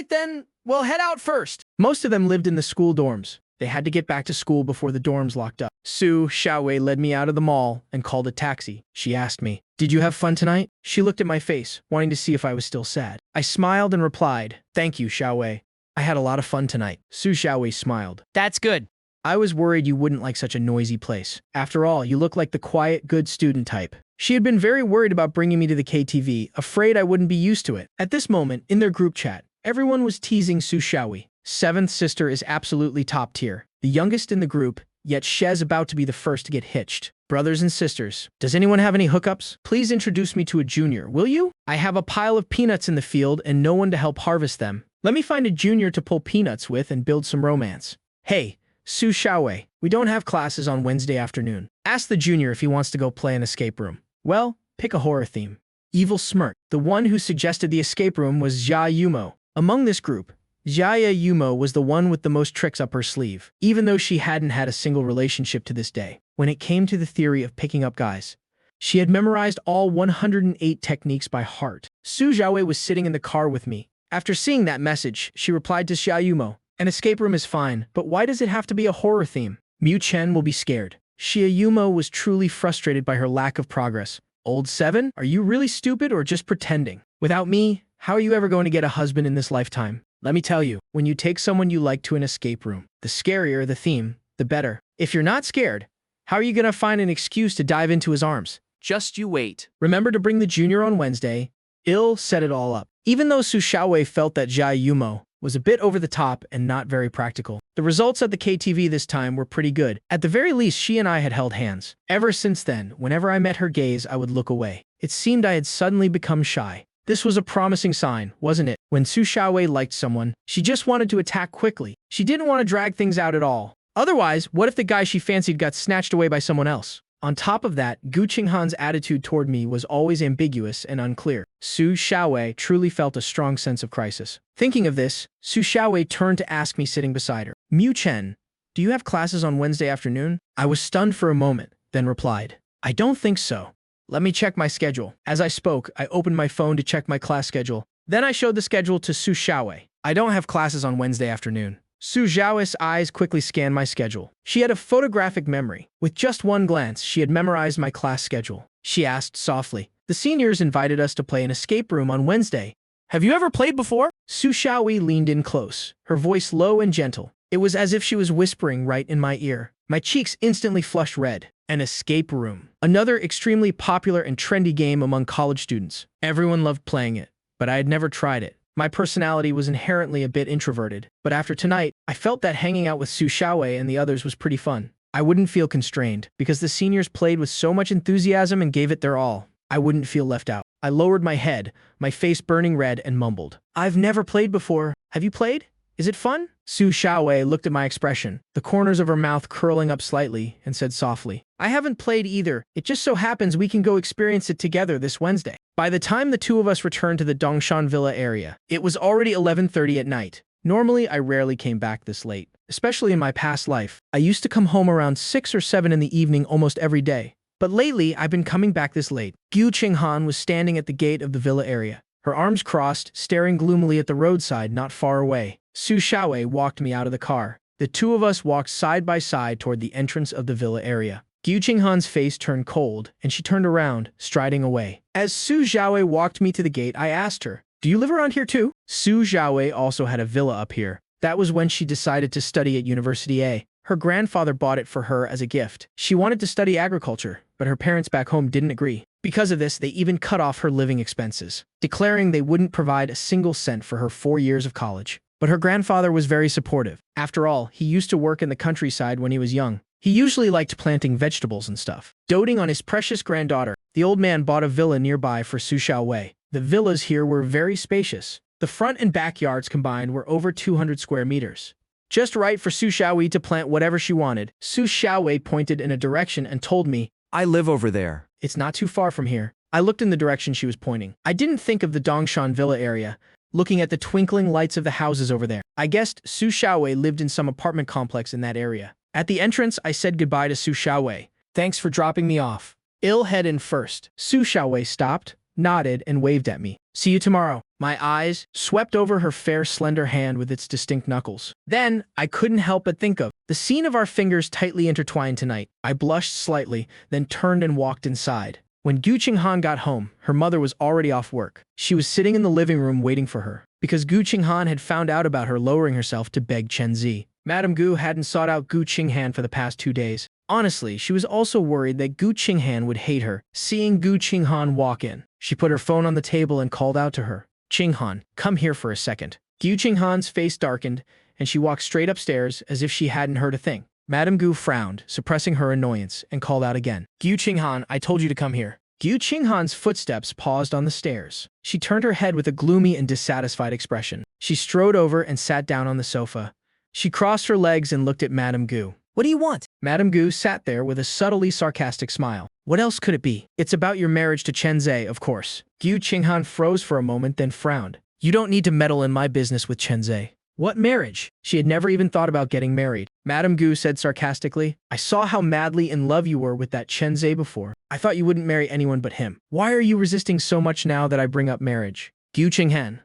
then, we'll head out first. Most of them lived in the school dorms. They had to get back to school before the dorms locked up. Su Xiaowei led me out of the mall and called a taxi. She asked me, Did you have fun tonight? She looked at my face, wanting to see if I was still sad. I smiled and replied, Thank you, Xiaowei. I had a lot of fun tonight. Su Xiaowei smiled. That's good. I was worried you wouldn't like such a noisy place. After all, you look like the quiet, good student type. She had been very worried about bringing me to the KTV, afraid I wouldn't be used to it. At this moment, in their group chat, everyone was teasing Su Xiaowei. Seventh sister is absolutely top tier. The youngest in the group, yet She's about to be the first to get hitched. Brothers and sisters, does anyone have any hookups? Please introduce me to a junior, will you? I have a pile of peanuts in the field and no one to help harvest them. Let me find a junior to pull peanuts with and build some romance. Hey, Su Xiaowei, we don't have classes on Wednesday afternoon. Ask the junior if he wants to go play an escape room. Well, pick a horror theme. Evil smirk. The one who suggested the escape room was Jia Yumo. Among this group, Jia Yumo was the one with the most tricks up her sleeve, even though she hadn't had a single relationship to this day. When it came to the theory of picking up guys, she had memorized all 108 techniques by heart. Su Xiaowei was sitting in the car with me. After seeing that message, she replied to Jia Yumo, "An escape room is fine, but why does it have to be a horror theme? Mu Chen will be scared." Xia Yumo was truly frustrated by her lack of progress. Old Seven, are you really stupid or just pretending? Without me, how are you ever going to get a husband in this lifetime? Let me tell you, when you take someone you like to an escape room, the scarier the theme, the better. If you're not scared, how are you going to find an excuse to dive into his arms? Just you wait. Remember to bring the junior on Wednesday. Il set it all up. Even though Su Xiaowei felt that Jia Yumo was a bit over the top and not very practical, the results at the KTV this time were pretty good. At the very least, she and I had held hands. Ever since then, whenever I met her gaze, I would look away. It seemed I had suddenly become shy. This was a promising sign, wasn't it? When Su Xiaowei liked someone, she just wanted to attack quickly. She didn't want to drag things out at all. Otherwise, what if the guy she fancied got snatched away by someone else? On top of that, Gu Qinghan's attitude toward me was always ambiguous and unclear. Su Xiaowei truly felt a strong sense of crisis. Thinking of this, Su Xiaowei turned to ask me sitting beside her, "Mu Chen, do you have classes on Wednesday afternoon?" I was stunned for a moment, then replied, "I don't think so. Let me check my schedule." As I spoke, I opened my phone to check my class schedule. Then I showed the schedule to Su Xiaowei. "I don't have classes on Wednesday afternoon." Su Xiaowei's eyes quickly scanned my schedule. She had a photographic memory. With just one glance, she had memorized my class schedule. She asked softly, "The seniors invited us to play an escape room on Wednesday. Have you ever played before?" Su Xiaowei leaned in close, her voice low and gentle. It was as if she was whispering right in my ear. My cheeks instantly flushed red. An escape room. Another extremely popular and trendy game among college students. Everyone loved playing it, but I had never tried it. My personality was inherently a bit introverted, but after tonight, I felt that hanging out with Su Xiaowei and the others was pretty fun. I wouldn't feel constrained, because the seniors played with so much enthusiasm and gave it their all. I wouldn't feel left out. I lowered my head, my face burning red, and mumbled, "I've never played before. Have you played? Is it fun?" Su Xiaowei looked at my expression, the corners of her mouth curling up slightly, and said softly, "I haven't played either. It just so happens we can go experience it together this Wednesday." By the time the two of us returned to the Dongshan Villa area, it was already 11:30 at night. Normally, I rarely came back this late, especially in my past life. I used to come home around 6 or 7 in the evening almost every day. But lately, I've been coming back this late. Gu Qinghan was standing at the gate of the villa area, her arms crossed, staring gloomily at the roadside not far away. Su Xiaowei walked me out of the car. The two of us walked side by side toward the entrance of the villa area. Gu Qinghan's face turned cold, and she turned around, striding away. As Su Xiaowei walked me to the gate, I asked her, "Do you live around here too?" Su Xiaowei also had a villa up here. That was when she decided to study at University A. Her grandfather bought it for her as a gift. She wanted to study agriculture, but her parents back home didn't agree. Because of this, they even cut off her living expenses, declaring they wouldn't provide a single cent for her 4 years of college. But her grandfather was very supportive. After all, he used to work in the countryside when he was young. He usually liked planting vegetables and stuff. Doting on his precious granddaughter, the old man bought a villa nearby for Su Xiaowei. The villas here were very spacious. The front and backyards combined were over 200 square meters. Just right for Su Xiaowei to plant whatever she wanted. Su Xiaowei pointed in a direction and told me, I live over there. "It's not too far from here." I looked in the direction she was pointing. I didn't think of the Dongshan Villa area, looking at the twinkling lights of the houses over there. I guessed Su Xiaowei lived in some apartment complex in that area. At the entrance, I said goodbye to Su Xiaowei. "Thanks for dropping me off." I'll head in first. Su Xiaowei stopped, nodded, and waved at me. "See you tomorrow." My eyes swept over her fair, slender hand with its distinct knuckles. Then, I couldn't help but think of the scene of our fingers tightly intertwined tonight. I blushed slightly, then turned and walked inside. When Gu Qinghan got home, her mother was already off work. She was sitting in the living room waiting for her. because Gu Qinghan had found out about her lowering herself to beg Chen Zi. Madame Gu hadn't sought out Gu Qinghan for the past 2 days. Honestly, she was also worried that Gu Qinghan would hate her. Seeing Gu Qinghan walk in, she put her phone on the table and called out to her. "Qinghan, come here for a second." Gu Qinghan's face darkened, and she walked straight upstairs as if she hadn't heard a thing. Madame Gu frowned, suppressing her annoyance, and called out again. "Gu Qinghan, I told you to come here." Gu Qinghan's footsteps paused on the stairs. She turned her head with a gloomy and dissatisfied expression. She strode over and sat down on the sofa. She crossed her legs and looked at Madame Gu. What do you want? Madame Gu sat there with a subtly sarcastic smile. "What else could it be? It's about your marriage to Chen Zhe, of course." Gu Qinghan froze for a moment, then frowned. "You don't need to meddle in my business with Chen Zhe." "What marriage?" She had never even thought about getting married. Madame Gu said sarcastically, "I saw how madly in love you were with that Chen Zhe before. I thought you wouldn't marry anyone but him. Why are you resisting so much now that I bring up marriage?" "Gu Qinghan,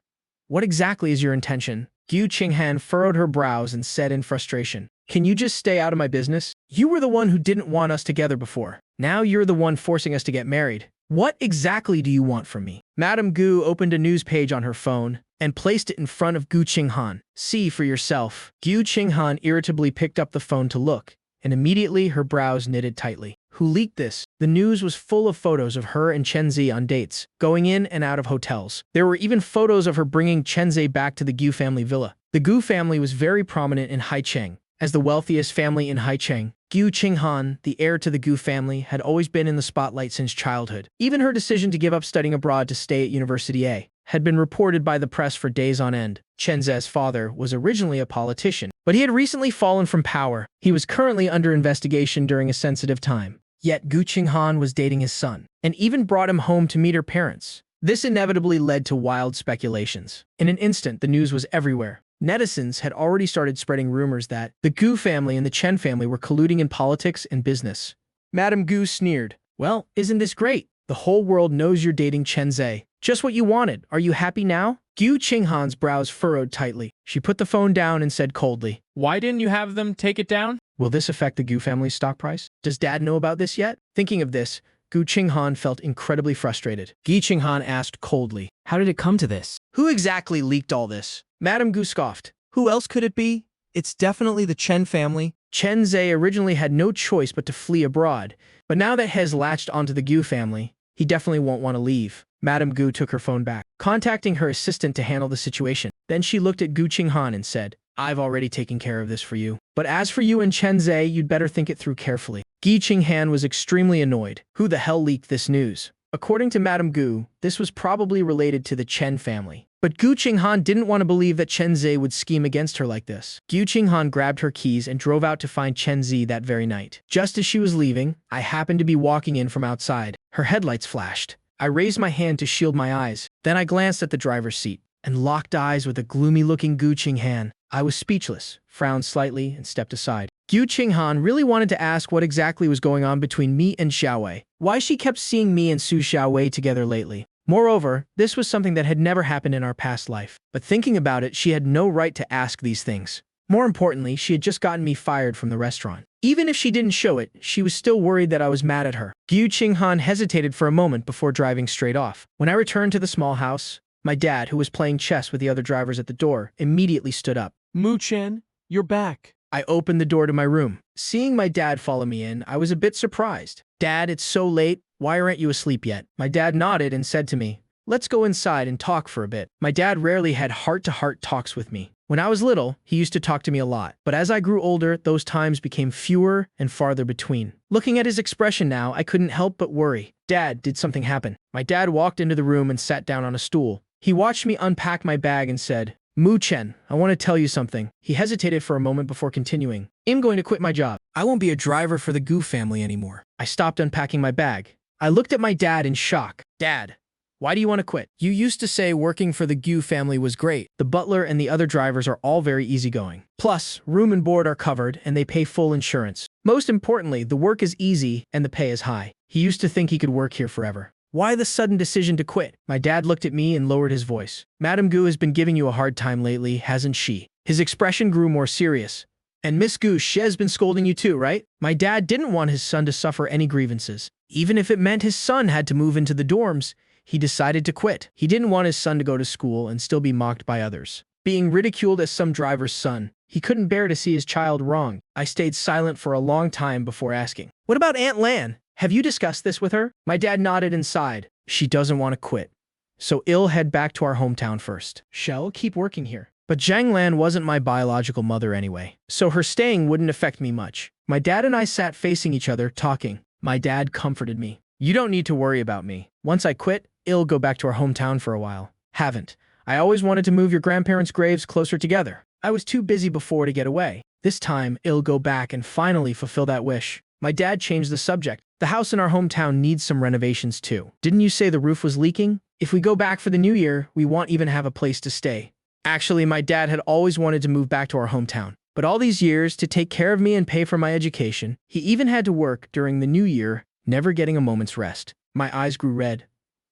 what exactly is your intention?" Gu Qinghan furrowed her brows and said in frustration, "Can you just stay out of my business? You were the one who didn't want us together before. Now you're the one forcing us to get married. What exactly do you want from me?" Madame Gu opened a news page on her phone and placed it in front of Gu Qinghan. "See for yourself." Gu Qinghan irritably picked up the phone to look, and immediately her brows knitted tightly. Who leaked this? The news was full of photos of her and Chen Zi on dates, going in and out of hotels. There were even photos of her bringing Chen Zi back to the Gu family villa. The Gu family was very prominent in Haicheng. As the wealthiest family in Haicheng, Gu Qinghan, the heir to the Gu family, had always been in the spotlight since childhood. Even her decision to give up studying abroad to stay at University A had been reported by the press for days on end. Chen Zhe's father was originally a politician, but he had recently fallen from power. He was currently under investigation during a sensitive time. Yet Gu Qinghan was dating his son, and even brought him home to meet her parents. This inevitably led to wild speculations. In an instant, the news was everywhere. Netizens had already started spreading rumors that the Gu family and the Chen family were colluding in politics and business. Madame Gu sneered. "Well, isn't this great? The whole world knows you're dating Chen Zhe. Just what you wanted. Are you happy now?" Gu Qinghan's brows furrowed tightly. She put the phone down and said coldly, Why didn't you have them take it down? "Will this affect the Gu family's stock price? Does Dad know about this yet?" Thinking of this, Gu Qinghan felt incredibly frustrated. Gu Qinghan asked coldly, How did it come to this? "Who exactly leaked all this?" Madame Gu scoffed. Who else could it be? It's definitely the Chen family. Chen Zhe originally had no choice but to flee abroad, but now that he has latched onto the Gu family, he definitely won't want to leave. Madame Gu took her phone back, contacting her assistant to handle the situation. Then she looked at Gu Qinghan and said, "I've already taken care of this for you. But as for you and Chen Zhe, you'd better think it through carefully." Gu Qinghan was extremely annoyed. Who the hell leaked this news? According to Madame Gu, this was probably related to the Chen family. But Gu Qinghan didn't want to believe that Chen Zhe would scheme against her like this. Gu Qinghan grabbed her keys and drove out to find Chen Zhe that very night. Just as she was leaving, I happened to be walking in from outside. Her headlights flashed. I raised my hand to shield my eyes. Then I glanced at the driver's seat and locked eyes with a gloomy-looking Gu Qinghan. I was speechless, frowned slightly, and stepped aside. Gu Qinghan really wanted to ask what exactly was going on between me and Xiaowei, why she kept seeing me and Su Xiaowei together lately. Moreover, this was something that had never happened in our past life. But thinking about it, she had no right to ask these things. More importantly, she had just gotten me fired from the restaurant. Even if she didn't show it, she was still worried that I was mad at her. Gu Qinghan hesitated for a moment before driving straight off. When I returned to the small house, my dad, who was playing chess with the other drivers at the door, immediately stood up. Mu Chen, you're back. I opened the door to my room. Seeing my dad follow me in, I was a bit surprised. "Dad, it's so late. Why aren't you asleep yet?" My dad nodded and said to me, "Let's go inside and talk for a bit." My dad rarely had heart-to-heart talks with me. When I was little, he used to talk to me a lot. But as I grew older, those times became fewer and farther between. Looking at his expression now, I couldn't help but worry. "Dad, did something happen?" My dad walked into the room and sat down on a stool. He watched me unpack my bag and said, "Mu Chen, I want to tell you something." He hesitated for a moment before continuing. "I'm going to quit my job. I won't be a driver for the Gu family anymore." I stopped unpacking my bag. I looked at my dad in shock. "Dad, why do you want to quit? You used to say working for the Gu family was great. The butler and the other drivers are all very easygoing. Plus, room and board are covered and they pay full insurance. Most importantly, the work is easy and the pay is high. He used to think he could work here forever. Why the sudden decision to quit?" My dad looked at me and lowered his voice. "Madame Gu has been giving you a hard time lately, hasn't she?" His expression grew more serious. "And Miss Gu, she has been scolding you too, right?" My dad didn't want his son to suffer any grievances. Even if it meant his son had to move into the dorms, he decided to quit. He didn't want his son to go to school and still be mocked by others. Being ridiculed as some driver's son, he couldn't bear to see his child wronged. I stayed silent for a long time before asking, "What about Aunt Lan? Have you discussed this with her?" My dad nodded and sighed. "She doesn't want to quit. So I'll head back to our hometown first. Shall keep working here." But Zhang Lan wasn't my biological mother anyway, so her staying wouldn't affect me much. My dad and I sat facing each other, talking. My dad comforted me. "You don't need to worry about me. Once I quit, I'll go back to our hometown for a while." "Haven't. I always wanted to move your grandparents' graves closer together. I was too busy before to get away. This time, I'll go back and finally fulfill that wish." My dad changed the subject. "The house in our hometown needs some renovations too. Didn't you say the roof was leaking? If we go back for the new year, we won't even have a place to stay." Actually, my dad had always wanted to move back to our hometown. But all these years to take care of me and pay for my education, he even had to work during the new year, never getting a moment's rest. My eyes grew red.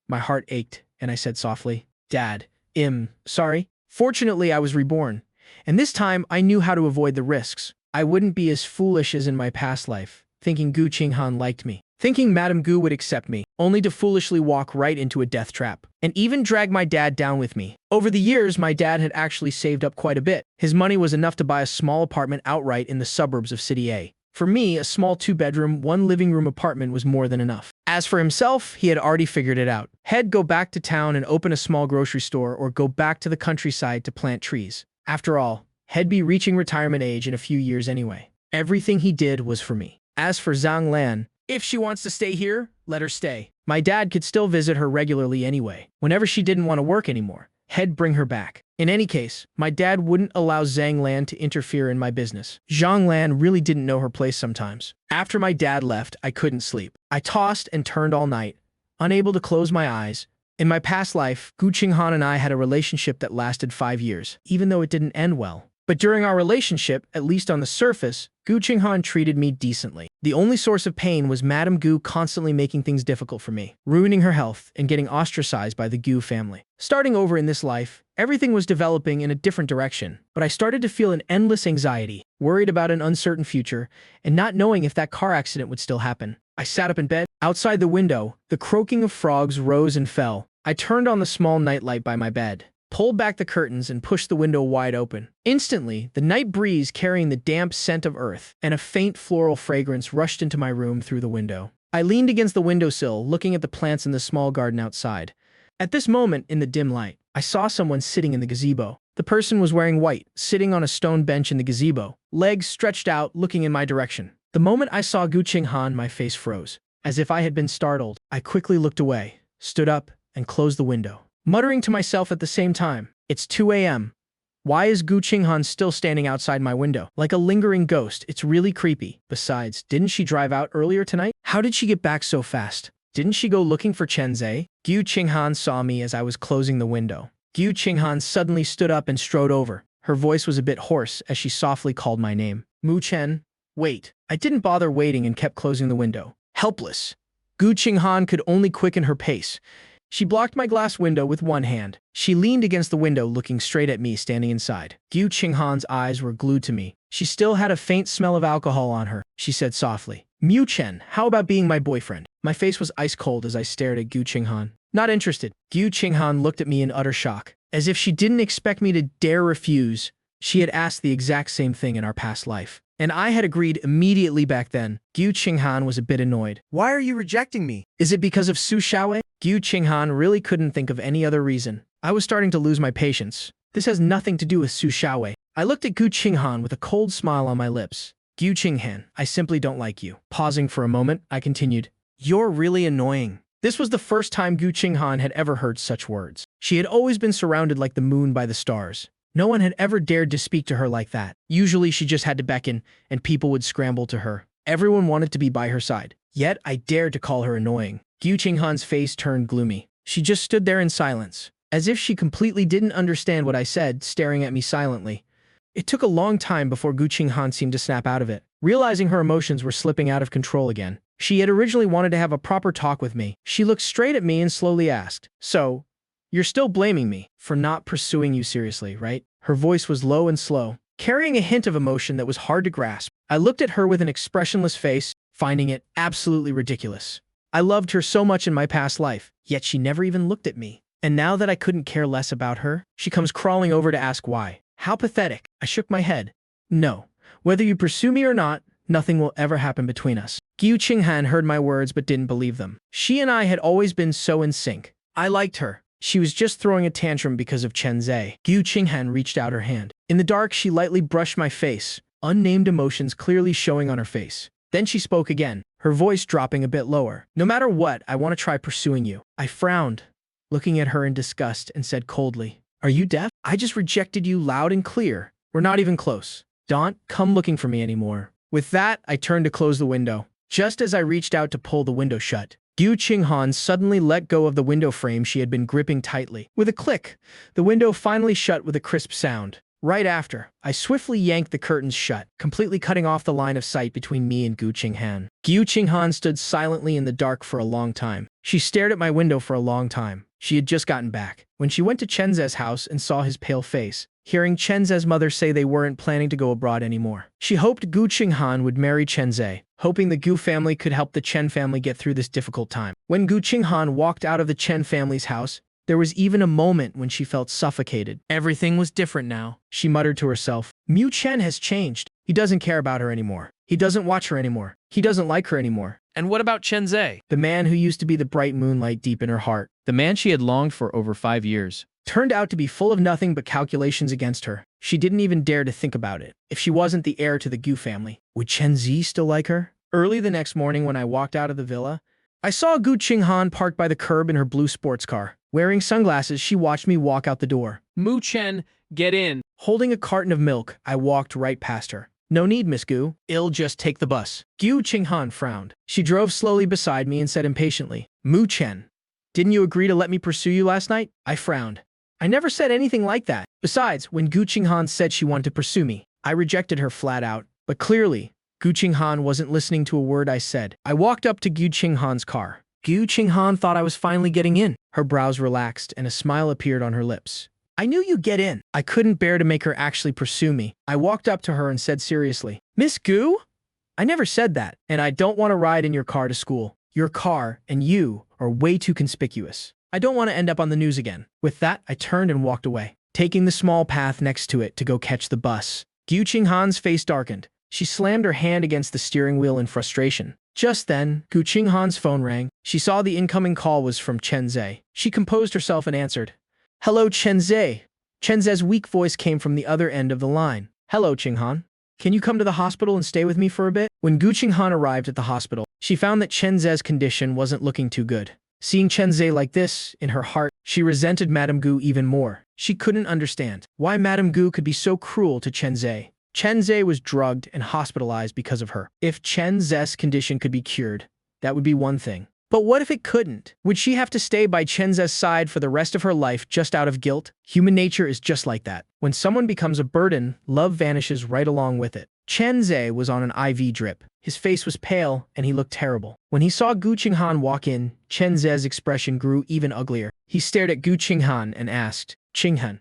My heart ached, and I said softly, "Dad, sorry." Fortunately, I was reborn, and this time I knew how to avoid the risks. I wouldn't be as foolish as in my past life, thinking Gu Qinghan liked me, thinking Madame Gu would accept me, only to foolishly walk right into a death trap, and even drag my dad down with me. Over the years, my dad had actually saved up quite a bit. His money was enough to buy a small apartment outright in the suburbs of City A. For me, a small 2-bedroom, 1-living-room apartment was more than enough. As for himself, he had already figured it out. He'd go back to town and open a small grocery store or go back to the countryside to plant trees. After all, he'd be reaching retirement age in a few years anyway. Everything he did was for me. As for Zhang Lan, if she wants to stay here, let her stay. My dad could still visit her regularly anyway. Whenever she didn't want to work anymore, he'd bring her back. In any case, my dad wouldn't allow Zhang Lan to interfere in my business. Zhang Lan really didn't know her place sometimes. After my dad left, I couldn't sleep. I tossed and turned all night, unable to close my eyes. In my past life, Gu Qinghan and I had a relationship that lasted 5 years, even though it didn't end well. But during our relationship, at least on the surface, Gu Qinghan treated me decently. The only source of pain was Madame Gu constantly making things difficult for me, ruining her health and getting ostracized by the Gu family. Starting over in this life, everything was developing in a different direction, but I started to feel an endless anxiety, worried about an uncertain future, and not knowing if that car accident would still happen. I sat up in bed. Outside the window, the croaking of frogs rose and fell. I turned on the small nightlight by my bed, pulled back the curtains, and pushed the window wide open. Instantly, the night breeze carrying the damp scent of earth and a faint floral fragrance rushed into my room through the window. I leaned against the windowsill, looking at the plants in the small garden outside. At this moment, in the dim light, I saw someone sitting in the gazebo. The person was wearing white, sitting on a stone bench in the gazebo, legs stretched out, looking in my direction. The moment I saw Gu Qinghan, my face froze. As if I had been startled, I quickly looked away, stood up, and closed the window, muttering to myself at the same time, "It's 2 a.m. Why is Gu Qinghan still standing outside my window? Like a lingering ghost, it's really creepy. Besides, didn't she drive out earlier tonight? How did she get back so fast? Didn't she go looking for Chen Zhe?" Gu Qinghan saw me as I was closing the window. Gu Qinghan suddenly stood up and strode over. Her voice was a bit hoarse as she softly called my name. "Mu Chen, wait." I didn't bother waiting and kept closing the window. Helpless, Gu Qinghan could only quicken her pace. She blocked my glass window with one hand. She leaned against the window, looking straight at me standing inside. Gu Qinghan's eyes were glued to me. She still had a faint smell of alcohol on her. She said softly, "Mu Chen, how about being my boyfriend?" My face was ice cold as I stared at Gu Qinghan. Not interested. Gu Qinghan looked at me in utter shock, as if she didn't expect me to dare refuse. She had asked the exact same thing in our past life, and I had agreed immediately back then. Gu Qinghan was a bit annoyed. Why are you rejecting me? Is it because of Su Xiaowei? Gu Qinghan really couldn't think of any other reason. I was starting to lose my patience. This has nothing to do with Su Xiaowei. I looked at Gu Qinghan with a cold smile on my lips. "Gu Qinghan, I simply don't like you." Pausing for a moment, I continued, "You're really annoying." This was the first time Gu Qinghan had ever heard such words. She had always been surrounded like the moon by the stars. No one had ever dared to speak to her like that. Usually she just had to beckon, and people would scramble to her. Everyone wanted to be by her side. Yet I dared to call her annoying. Gu Qinghan's face turned gloomy. She just stood there in silence, as if she completely didn't understand what I said, staring at me silently. It took a long time before Gu Qinghan seemed to snap out of it, realizing her emotions were slipping out of control again. She had originally wanted to have a proper talk with me. She looked straight at me and slowly asked, "So, you're still blaming me for not pursuing you seriously, right?" Her voice was low and slow, carrying a hint of emotion that was hard to grasp. I looked at her with an expressionless face, finding it absolutely ridiculous. I loved her so much in my past life, yet she never even looked at me. And now that I couldn't care less about her, she comes crawling over to ask why. How pathetic. I shook my head. No. Whether you pursue me or not, nothing will ever happen between us. Gyu Qinghan heard my words but didn't believe them. She and I had always been so in sync. I liked her. She was just throwing a tantrum because of Chen Zhe. Gyu Qinghan reached out her hand. In the dark, she lightly brushed my face, unnamed emotions clearly showing on her face. Then she spoke again, her voice dropping a bit lower. No matter what, I want to try pursuing you. I frowned, looking at her in disgust, and said coldly, Are you deaf? I just rejected you loud and clear. We're not even close. Don't come looking for me anymore. With that, I turned to close the window. Just as I reached out to pull the window shut, Gyu Qinghan suddenly let go of the window frame she had been gripping tightly. With a click, the window finally shut with a crisp sound. Right after, I swiftly yanked the curtains shut, completely cutting off the line of sight between me and Gyu Qinghan. Gyu Qinghan stood silently in the dark for a long time. She stared at my window for a long time. She had just gotten back. When she went to Chen Zhe's house and saw his pale face, hearing Chen Zhe's mother say they weren't planning to go abroad anymore, she hoped Gyu Qinghan would marry Chen Zhe, hoping the Gyu family could help the Chen family get through this difficult time. When Gyu Qinghan walked out of the Chen family's house, there was even a moment when she felt suffocated. Everything was different now, she muttered to herself. Mu Chen has changed. He doesn't care about her anymore. He doesn't watch her anymore. He doesn't like her anymore. And what about Chen Zhe? The man who used to be the bright moonlight deep in her heart, The man she had longed for over 5 years. turned out to be full of nothing but calculations against her. She didn't even dare to think about it. If she wasn't the heir to the Gyu family, would Chen Zhe still like her? Early the next morning when I walked out of the villa, I saw Gyu Qinghan parked by the curb in her blue sports car. Wearing sunglasses, she watched me walk out the door. Mu Chen, get in. Holding a carton of milk, I walked right past her. No need, Miss Gyu. I'll just take the bus. Gyu Qinghan frowned. She drove slowly beside me and said impatiently, Mu Chen, didn't you agree to let me pursue you last night? I frowned. I never said anything like that. Besides, when Gyu Qinghan said she wanted to pursue me, I rejected her flat out. But clearly, Gyu Qinghan wasn't listening to a word I said. I walked up to Gyu Qinghan's car. Gyu Qinghan thought I was finally getting in. Her brows relaxed and a smile appeared on her lips. I knew you'd get in. I couldn't bear to make her actually pursue me. I walked up to her and said seriously, Miss Gyu? I never said that, and I don't want to ride in your car to school. Your car and you are way too conspicuous. I don't want to end up on the news again. With that, I turned and walked away, taking the small path next to it to go catch the bus. Gyu Qinghan's face darkened. She slammed her hand against the steering wheel in frustration. Just then, Gyu Qinghan's phone rang. She saw the incoming call was from Chen Zhe. She composed herself and answered. Hello, Chen Zhe. Chen Zhe's weak voice came from the other end of the line. Hello, Qinghan. Can you come to the hospital and stay with me for a bit? When Gyu Qinghan arrived at the hospital, she found that Chen Zhe's condition wasn't looking too good. Seeing Chen Zhe like this, in her heart, she resented Madame Gyu even more. She couldn't understand why Madame Gyu could be so cruel to Chen Zhe. Chen Zhe was drugged and hospitalized because of her. If Chen Zhe's condition could be cured, that would be one thing. But what if it couldn't? Would she have to stay by Chen Zhe's side for the rest of her life just out of guilt? Human nature is just like that. When someone becomes a burden, love vanishes right along with it. Chen Zhe was on an IV drip. His face was pale, and he looked terrible. When he saw Gyu Qinghan walk in, Chen Zhe's expression grew even uglier. He stared at Gyu Qinghan and asked, Qinghan,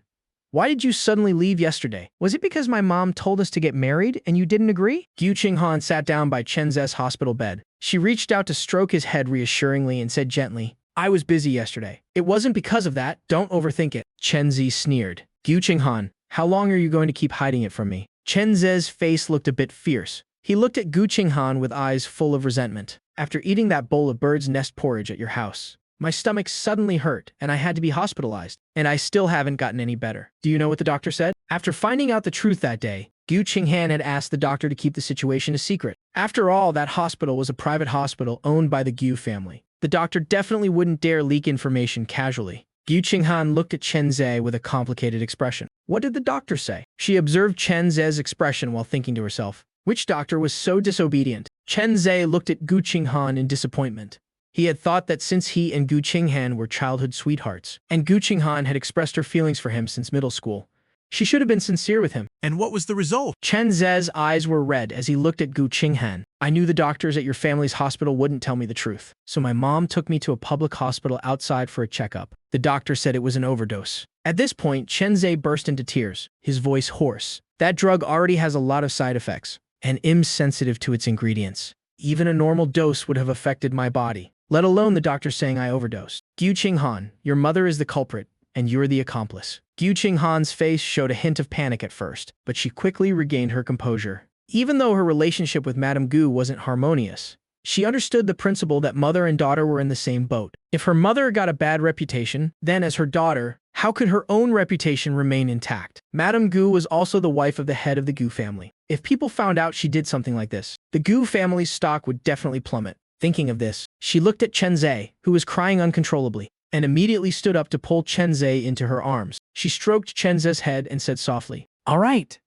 why did you suddenly leave yesterday? Was it because my mom told us to get married and you didn't agree? Gyu Qinghan sat down by Chen Zhe's hospital bed. She reached out to stroke his head reassuringly and said gently, I was busy yesterday. It wasn't because of that. Don't overthink it. Chen Zhe sneered. Gyu Qinghan, how long are you going to keep hiding it from me? Chen Zhe's face looked a bit fierce. He looked at Gyu Qinghan with eyes full of resentment. After eating that bowl of bird's nest porridge at your house, my stomach suddenly hurt and I had to be hospitalized, and I still haven't gotten any better. Do you know what the doctor said? After finding out the truth that day, Gyu Qinghan had asked the doctor to keep the situation a secret. After all, that hospital was a private hospital owned by the Gyu family. The doctor definitely wouldn't dare leak information casually. Gyu Qinghan looked at Chen Zhe with a complicated expression. What did the doctor say? She observed Chen Zhe's expression while thinking to herself. Which doctor was so disobedient? Chen Zhe looked at Gyu Qinghan in disappointment. He had thought that since he and Gyu Qinghan were childhood sweethearts, and Gyu Qinghan had expressed her feelings for him since middle school, she should have been sincere with him. And what was the result? Chen Zhe's eyes were red as he looked at Gyu Qinghan. I knew the doctors at your family's hospital wouldn't tell me the truth, so my mom took me to a public hospital outside for a checkup. The doctor said it was an overdose. At this point, Chen Zhe burst into tears, his voice hoarse. That drug already has a lot of side effects, and I'm sensitive to its ingredients. Even a normal dose would have affected my body. let alone the doctor saying I overdosed. Gu Qinghan, your mother is the culprit, and you're the accomplice. Gu Qinghan's face showed a hint of panic at first, but she quickly regained her composure. Even though her relationship with Madame Gu wasn't harmonious, she understood the principle that mother and daughter were in the same boat. If her mother got a bad reputation, then as her daughter, how could her own reputation remain intact? Madame Gu was also the wife of the head of the Gu family. If people found out she did something like this, the Gu family's stock would definitely plummet. Thinking of this, she looked at Chen Zhe, who was crying uncontrollably, and immediately stood up to pull Chen Zhe into her arms. She stroked Chen Zhe's head and said softly, All right.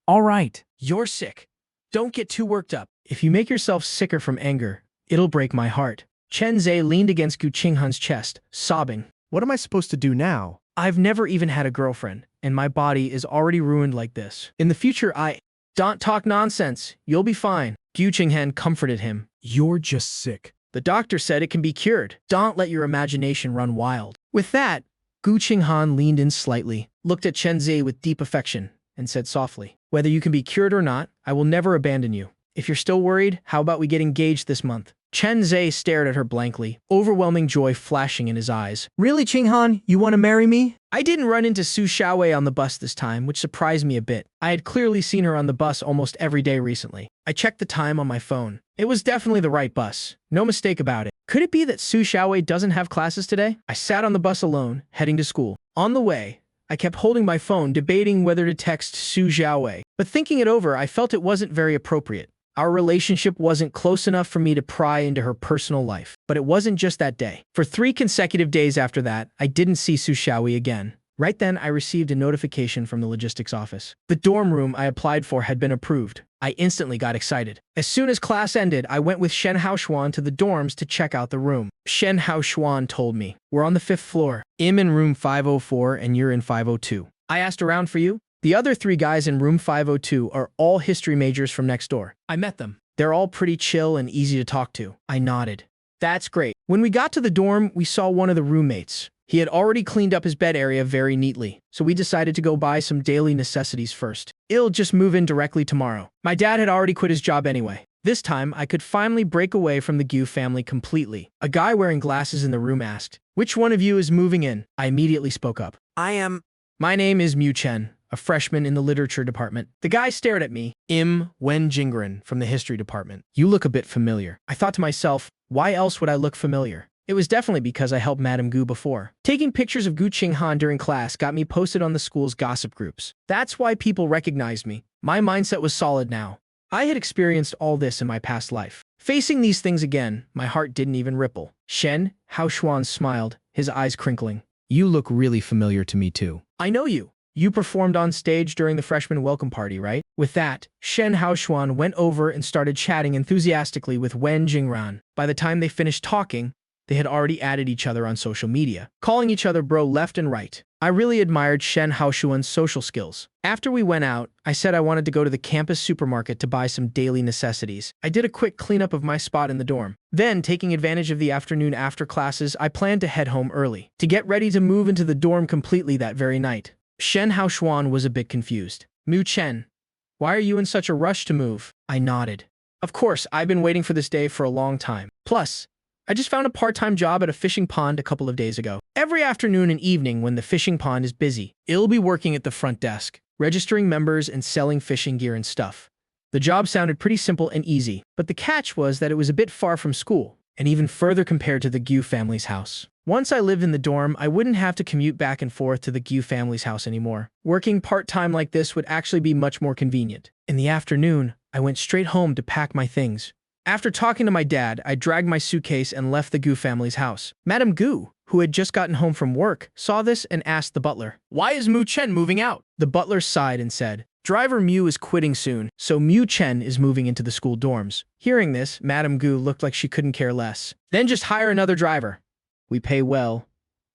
All right. "You're sick. Don't get too worked up. If you make yourself sicker from anger, it'll break my heart." Chen Zhe leaned against Gu Qinghan's chest, sobbing. What am I supposed to do now? "I've never even had a girlfriend, and my body is already ruined like this. In the future, Don't talk nonsense. You'll be fine." Gu Qinghan comforted him. You're just sick. "The doctor said it can be cured. Don't let your imagination run wild." With that, Gu Qinghan leaned in slightly, looked at Chen Zhe with deep affection, and said softly, "Whether you can be cured or not, I will never abandon you. If you're still worried, how about we get engaged this month?" Chen Zhe stared at her blankly, overwhelming joy flashing in his eyes. Really, Qinghan? You want to marry me? I didn't run into Su Xiaowei on the bus this time, which surprised me a bit. I had clearly seen her on the bus almost every day recently. I checked the time on my phone. It was definitely the right bus. No mistake about it. Could it be that Su Xiaowei doesn't have classes today? I sat on the bus alone, heading to school. On the way, I kept holding my phone, debating whether to text Su Xiaowei. But thinking it over, I felt it wasn't very appropriate. Our relationship wasn't close enough for me to pry into her personal life. But it wasn't just that day. For 3 consecutive days after that, I didn't see Su Xiaowei again. Right then, I received a notification from the logistics office. The dorm room I applied for had been approved. I instantly got excited. As soon as class ended, I went with Shen Haoshuan to the dorms to check out the room. Shen Haoshuan told me, "We're on the 5th floor. I'm in room 504 and you're in 502. I asked around for you. The other 3 guys in room 502 are all history majors from next door. I met them. They're all pretty chill and easy to talk to." I nodded. "That's great." When we got to the dorm, we saw one of the roommates. He had already cleaned up his bed area very neatly, so we decided to go buy some daily necessities first. I'll just move in directly tomorrow. My dad had already quit his job anyway. This time, I could finally break away from the Gu family completely. A guy wearing glasses in the room asked, "Which one of you is moving in?" I immediately spoke up. I am. "My name is Mu Chen, a freshman in the literature department." The guy stared at me. "I'm Wen Jingren from the history department. You look a bit familiar." I thought to myself, why else would I look familiar? It was definitely because I helped Madame Gu before. Taking pictures of Gu Qinghan during class got me posted on the school's gossip groups. That's why people recognized me. My mindset was solid now. I had experienced all this in my past life. Facing these things again, my heart didn't even ripple. Shen Haoshuan smiled, his eyes crinkling. "You look really familiar to me too." "I know you. You performed on stage during the freshman welcome party, right?" With that, Shen Haoshuan went over and started chatting enthusiastically with Wen Jingran. By the time they finished talking, they had already added each other on social media, calling each other bro left and right. I really admired Shen Haoshuan's social skills. After we went out, I said I wanted to go to the campus supermarket to buy some daily necessities. I did a quick cleanup of my spot in the dorm. Then, taking advantage of the afternoon after classes, I planned to head home early, to get ready to move into the dorm completely that very night. Shen Haoshuan was a bit confused. "Mu Chen, why are you in such a rush to move?" I nodded. "Of course, I've been waiting for this day for a long time. Plus, I just found a part-time job at a fishing pond a couple of days ago. Every afternoon and evening when the fishing pond is busy, I'll be working at the front desk, registering members and selling fishing gear and stuff." The job sounded pretty simple and easy, but the catch was that it was a bit far from school, and even further compared to the Gu family's house. Once I lived in the dorm, I wouldn't have to commute back and forth to the Gu family's house anymore. Working part-time like this would actually be much more convenient. In the afternoon, I went straight home to pack my things. After talking to my dad, I dragged my suitcase and left the Gu family's house. Madame Gu, who had just gotten home from work, saw this and asked the butler, "Why is Mu Chen moving out?" The butler sighed and said, "Driver Mu is quitting soon, so Mu Chen is moving into the school dorms." Hearing this, Madame Gu looked like she couldn't care less. "Then just hire another driver. We pay well.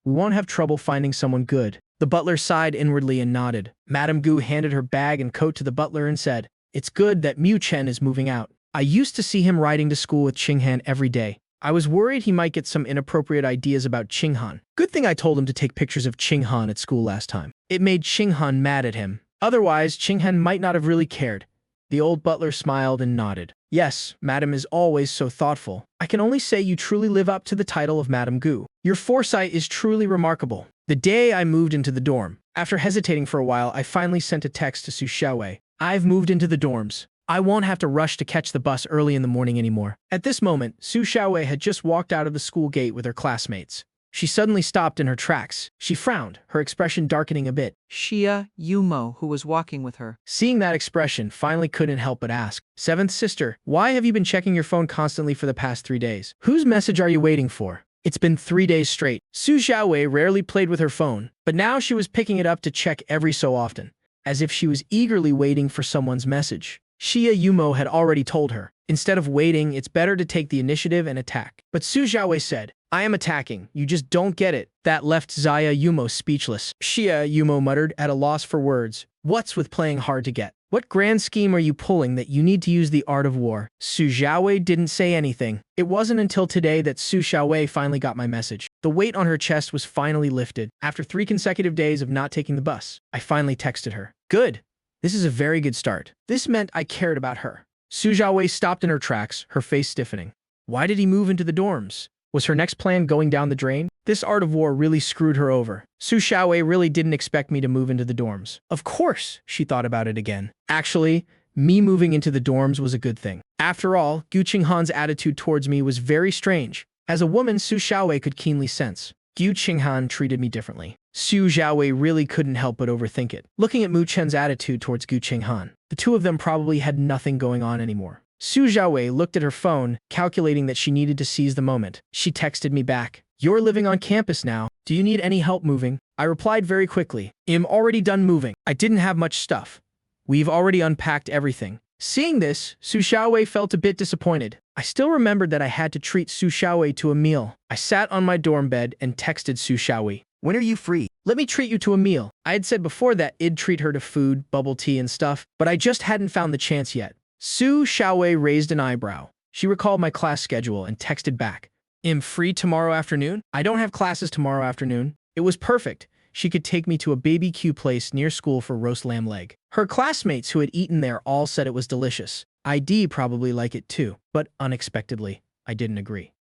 We won't have trouble finding someone good." The butler sighed inwardly and nodded. Madame Gu handed her bag and coat to the butler and said, "It's good that Mu Chen is moving out. I used to see him riding to school with Qinghan every day. I was worried he might get some inappropriate ideas about Qinghan. Good thing I told him to take pictures of Qinghan at school last time. It made Qinghan mad at him. Otherwise, Qinghan might not have really cared. The old butler smiled and nodded. Yes, Madam is always so thoughtful. I can only say you truly live up to the title of Madam Gu. Your foresight is truly remarkable. The day I moved into the dorm, after hesitating for a while, I finally sent a text to Su Xiaowei. I've moved into the dorms. I won't have to rush to catch the bus early in the morning anymore. At this moment, Su Xiaowei had just walked out of the school gate with her classmates. She suddenly stopped in her tracks. She frowned, her expression darkening a bit. Xia Yumo, who was walking with her. Seeing that expression, finally couldn't help but ask, "Seventh sister, why have you been checking your phone constantly for the past 3 days? Whose message are you waiting for?" It's been 3 days straight. Su Xiaowei rarely played with her phone, but now she was picking it up to check every so often, as if she was eagerly waiting for someone's message. Xia Yumo had already told her, instead of waiting, it's better to take the initiative and attack. But Su Xiaowei said, "I am attacking, you just don't get it." That left Xia Yumo speechless. Xia Yumo muttered, at a loss for words. What's with playing hard to get? What grand scheme are you pulling that you need to use the art of war? Su Xiaowei didn't say anything. It wasn't until today that Su Xiaowei finally got my message. The weight on her chest was finally lifted. After 3 consecutive days of not taking the bus, I finally texted her. Good. This is a very good start. This meant I cared about her. Su Xiaowei stopped in her tracks, her face stiffening. Why did he move into the dorms? Was her next plan going down the drain? This art of war really screwed her over. Su Xiaowei really didn't expect me to move into the dorms. Of course, she thought about it again. Actually, me moving into the dorms was a good thing. After all, Gu Qinghan's attitude towards me was very strange. As a woman, Su Xiaowei could keenly sense. Gu Qinghan treated me differently. Su Xiaowei really couldn't help but overthink it. Looking at Mu Chen's attitude towards Gu Qinghan, the two of them probably had nothing going on anymore. Su Xiaowei looked at her phone, calculating that she needed to seize the moment. She texted me back. You're living on campus now. Do you need any help moving? I replied very quickly. I'm already done moving. I didn't have much stuff. We've already unpacked everything. Seeing this, Su Xiaowei felt a bit disappointed. I still remembered that I had to treat Su Xiaowei to a meal. I sat on my dorm bed and texted Su Xiaowei. When are you free? Let me treat you to a meal. I had said before that I'd treat her to food, bubble tea, and stuff, but I just hadn't found the chance yet. Su Xiaowei raised an eyebrow. She recalled my class schedule and texted back. I'm free tomorrow afternoon? I don't have classes tomorrow afternoon. It was perfect. She could take me to a BBQ place near school for roast lamb leg. Her classmates who had eaten there all said it was delicious. I'd probably like it too, but unexpectedly, I didn't agree.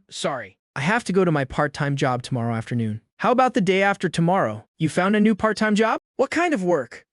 Sorry. I have to go to my part-time job tomorrow afternoon. How about the day after tomorrow? You found a new part-time job? What kind of work?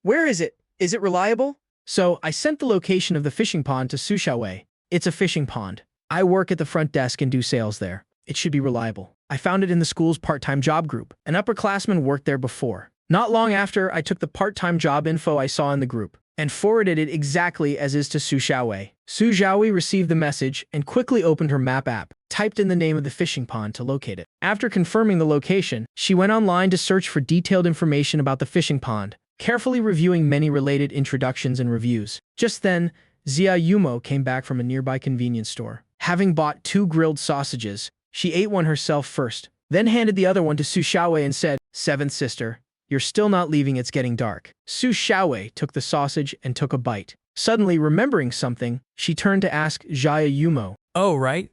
Where is it? Is it reliable? So I sent the location of the fishing pond to Su Xiaowei. It's a fishing pond. I work at the front desk and do sales there. It should be reliable. I found it in the school's part-time job group. An upperclassman worked there before. Not long after, I took the part-time job info I saw in the group and forwarded it exactly as is to Su Xiaowei. Su Xiaowei received the message and quickly opened her map app, typed in the name of the fishing pond to locate it. After confirming the location, she went online to search for detailed information about the fishing pond, carefully reviewing many related introductions and reviews. Just then, Xia Yumo came back from a nearby convenience store. Having bought 2 grilled sausages, she ate one herself first, then handed the other one to Su Xiaowei and said, "Seventh sister, you're still not leaving, it's getting dark." Su Xiaowei took the sausage and took a bite. Suddenly remembering something, she turned to ask Xia Yumo, Oh, right.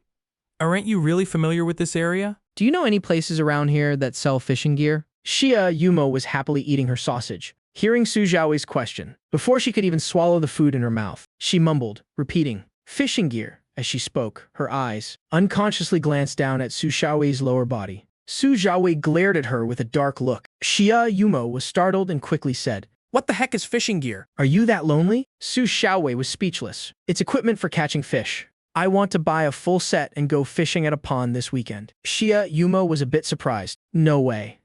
Aren't you really familiar with this area? "Do you know any places around here that sell fishing gear?" Xia Yumo was happily eating her sausage, hearing Su Xiaowei's question. Before she could even swallow the food in her mouth, she mumbled, repeating, "Fishing gear." As she spoke, her eyes unconsciously glanced down at Su Xiaowei's lower body. Su Xiaowei glared at her with a dark look. Xia Yumo was startled and quickly said, What the heck is fishing gear? "Are you that lonely?" Su Xiaowei was speechless. "It's equipment for catching fish. I want to buy a full set and go fishing at a pond this weekend." Xia Yumo was a bit surprised. "No way.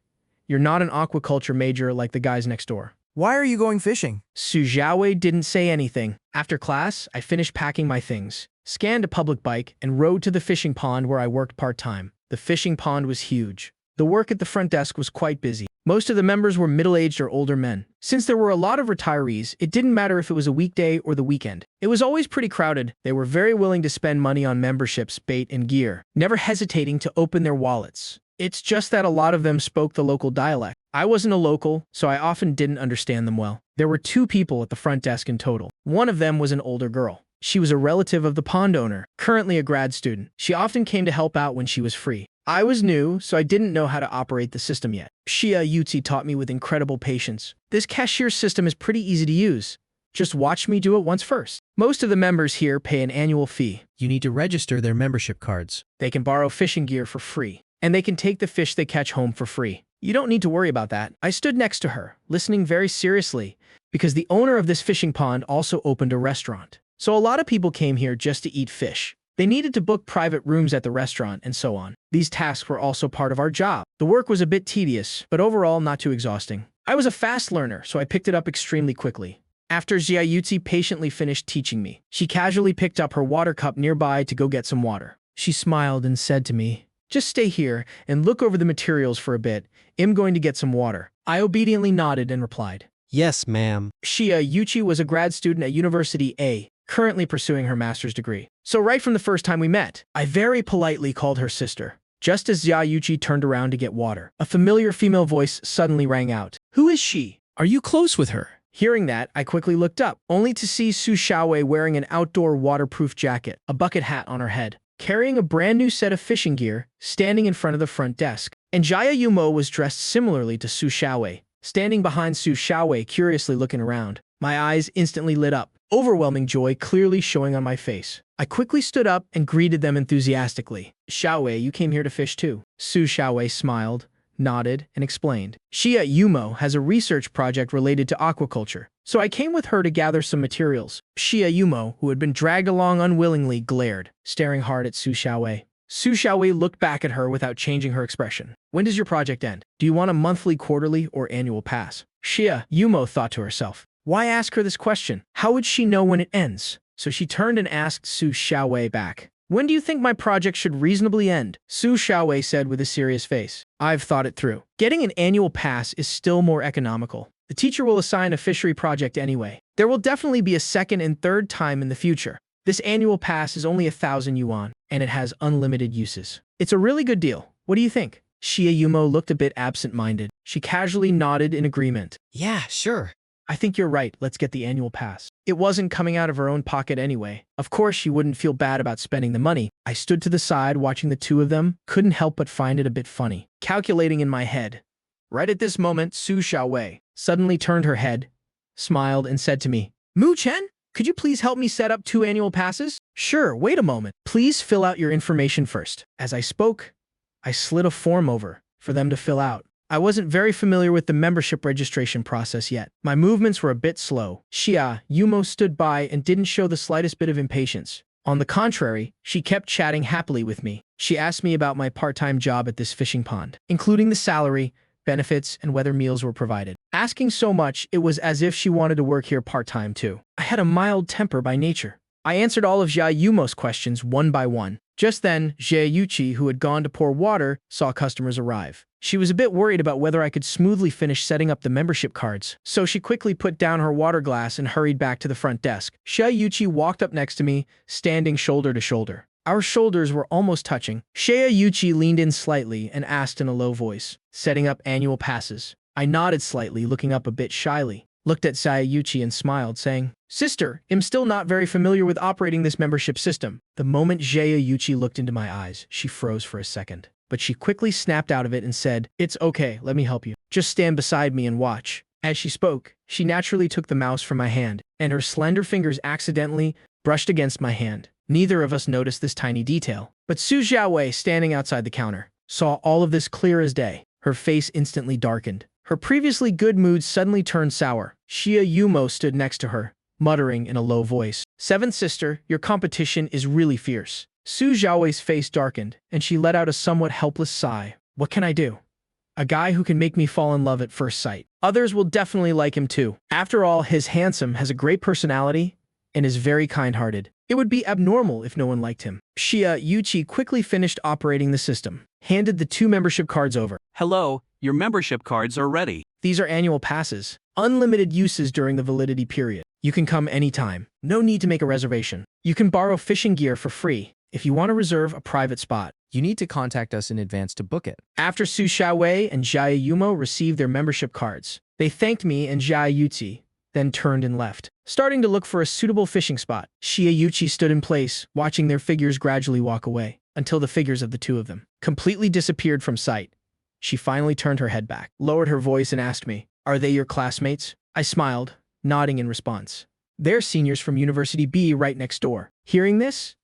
You're not an aquaculture major like the guys next door." Why are you going fishing? Su Xiaowei didn't say anything. After class, I finished packing my things, scanned a public bike, and rode to the fishing pond where I worked part-time. The fishing pond was huge. The work at the front desk was quite busy. Most of the members were middle-aged or older men. Since there were a lot of retirees, it didn't matter if it was a weekday or the weekend. It was always pretty crowded. They were very willing to spend money on memberships, bait, and gear, never hesitating to open their wallets. It's just that a lot of them spoke the local dialect. I wasn't a local, so I often didn't understand them well. There were 2 people at the front desk in total. One of them was an older girl. She was a relative of the pond owner, currently a grad student. She often came to help out when she was free. I was new, so I didn't know how to operate the system yet. Xia Yuzi taught me with incredible patience. This cashier system is pretty easy to use. Just watch me do it once first. Most of the members here pay an annual fee. You need to register their membership cards. They can borrow fishing gear for free, and they can take the fish they catch home for free. You don't need to worry about that. I stood next to her, listening very seriously, because the owner of this fishing pond also opened a restaurant. So a lot of people came here just to eat fish. They needed to book private rooms at the restaurant and so on. These tasks were also part of our job. The work was a bit tedious, but overall not too exhausting. I was a fast learner, so I picked it up extremely quickly. After Jiayuzi patiently finished teaching me, she casually picked up her water cup nearby to go get some water. She smiled and said to me, "Just stay here and look over the materials for a bit. I'm going to get some water." I obediently nodded and replied. Yes, ma'am. Jiayuzi was a grad student at University A, currently pursuing her master's degree. So right from the first time we met, I very politely called her sister. Just as Jiayuzi turned around to get water, a familiar female voice suddenly rang out. Who is she? Are you close with her? Hearing that, I quickly looked up, only to see Su Xiaowei wearing an outdoor waterproof jacket, a bucket hat on her head, carrying a brand new set of fishing gear, standing in front of the front desk. And Jia Yumo was dressed similarly to Su Xiaowei, standing behind Su Xiaowei, curiously looking around. My eyes instantly lit up, overwhelming joy clearly showing on my face. I quickly stood up and greeted them enthusiastically. "Xiaowei, you came here to fish too." Su Xiaowei smiled, nodded, and explained. "Xia Yumo has a research project related to aquaculture, so I came with her to gather some materials." Xia Yumo, who had been dragged along unwillingly, glared, staring hard at Su Xiaowei. Su Xiaowei looked back at her without changing her expression. "When does your project end? Do you want a monthly, quarterly, or annual pass?" Xia Yumo thought to herself. Why ask her this question? How would she know when it ends? So she turned and asked Su Xiaowei back. "When do you think my project should reasonably end?" Su Xiaowei said with a serious face. "I've thought it through. Getting an annual pass is still more economical. The teacher will assign a fishery project anyway. There will definitely be a second and third time in the future. This annual pass is only 1,000 yuan, and it has unlimited uses. It's a really good deal. What do you think?" Xia Yumo looked a bit absent-minded. She casually nodded in agreement. Yeah, sure. "I think you're right, let's get the annual pass." It wasn't coming out of her own pocket anyway. Of course she wouldn't feel bad about spending the money. I stood to the side watching the two of them, couldn't help but find it a bit funny. Calculating in my head. Right at this moment, Su Xiaowei suddenly turned her head, smiled, and said to me, "Mu Chen, could you please help me set up 2 annual passes?" "Sure, wait a moment. Please fill out your information first." As I spoke, I slid a form over for them to fill out. I wasn't very familiar with the membership registration process yet. My movements were a bit slow. Xia Yumo stood by and didn't show the slightest bit of impatience. On the contrary, she kept chatting happily with me. She asked me about my part-time job at this fishing pond, including the salary, benefits, and whether meals were provided. Asking so much, it was as if she wanted to work here part-time too. I had a mild temper by nature. I answered all of Jia Yumo's questions one by one. Just then, Jiayuchi, who had gone to pour water, saw customers arrive. She was a bit worried about whether I could smoothly finish setting up the membership cards, so she quickly put down her water glass and hurried back to the front desk. Jiayuchi walked up next to me, standing shoulder to shoulder. Our shoulders were almost touching. Jiayuchi leaned in slightly and asked in a low voice, "Setting up annual passes?" I nodded slightly, looking up a bit shyly, looked at Jiayuchi and smiled, saying, "Sister, I'm still not very familiar with operating this membership system." The moment Jiayuchi looked into my eyes, she froze for a second. But she quickly snapped out of it and said, "It's okay, let me help you. Just stand beside me and watch." As she spoke, she naturally took the mouse from my hand, and her slender fingers accidentally brushed against my hand. Neither of us noticed this tiny detail. But Su Xiaowei, standing outside the counter, saw all of this clear as day. Her face instantly darkened. Her previously good mood suddenly turned sour. Xia Yumo stood next to her, muttering in a low voice, "Seventh sister, your competition is really fierce." Su Xiaowei's face darkened, and she let out a somewhat helpless sigh. What can I do? A guy who can make me fall in love at first sight. Others will definitely like him too. After all, he's handsome, has a great personality, and is very kind-hearted. It would be abnormal if no one liked him. Jiayuchi quickly finished operating the system, handed the 2 membership cards over. Hello, your membership cards are ready. These are annual passes. Unlimited uses during the validity period. You can come anytime. No need to make a reservation. You can borrow fishing gear for free. If you want to reserve a private spot, You need to contact us in advance to book it. After Su Xiaowei and Jia Yumo received their membership cards, they thanked me and Jia Yuzi, then turned and left. Starting to look for a suitable fishing spot, Xia Yuchi stood in place, watching their figures gradually walk away, until the figures of the 2 of them completely disappeared from sight. She finally turned her head back, lowered her voice and asked me, "Are they your classmates?" I smiled, nodding in response. They're seniors from University B right next door. Hearing this,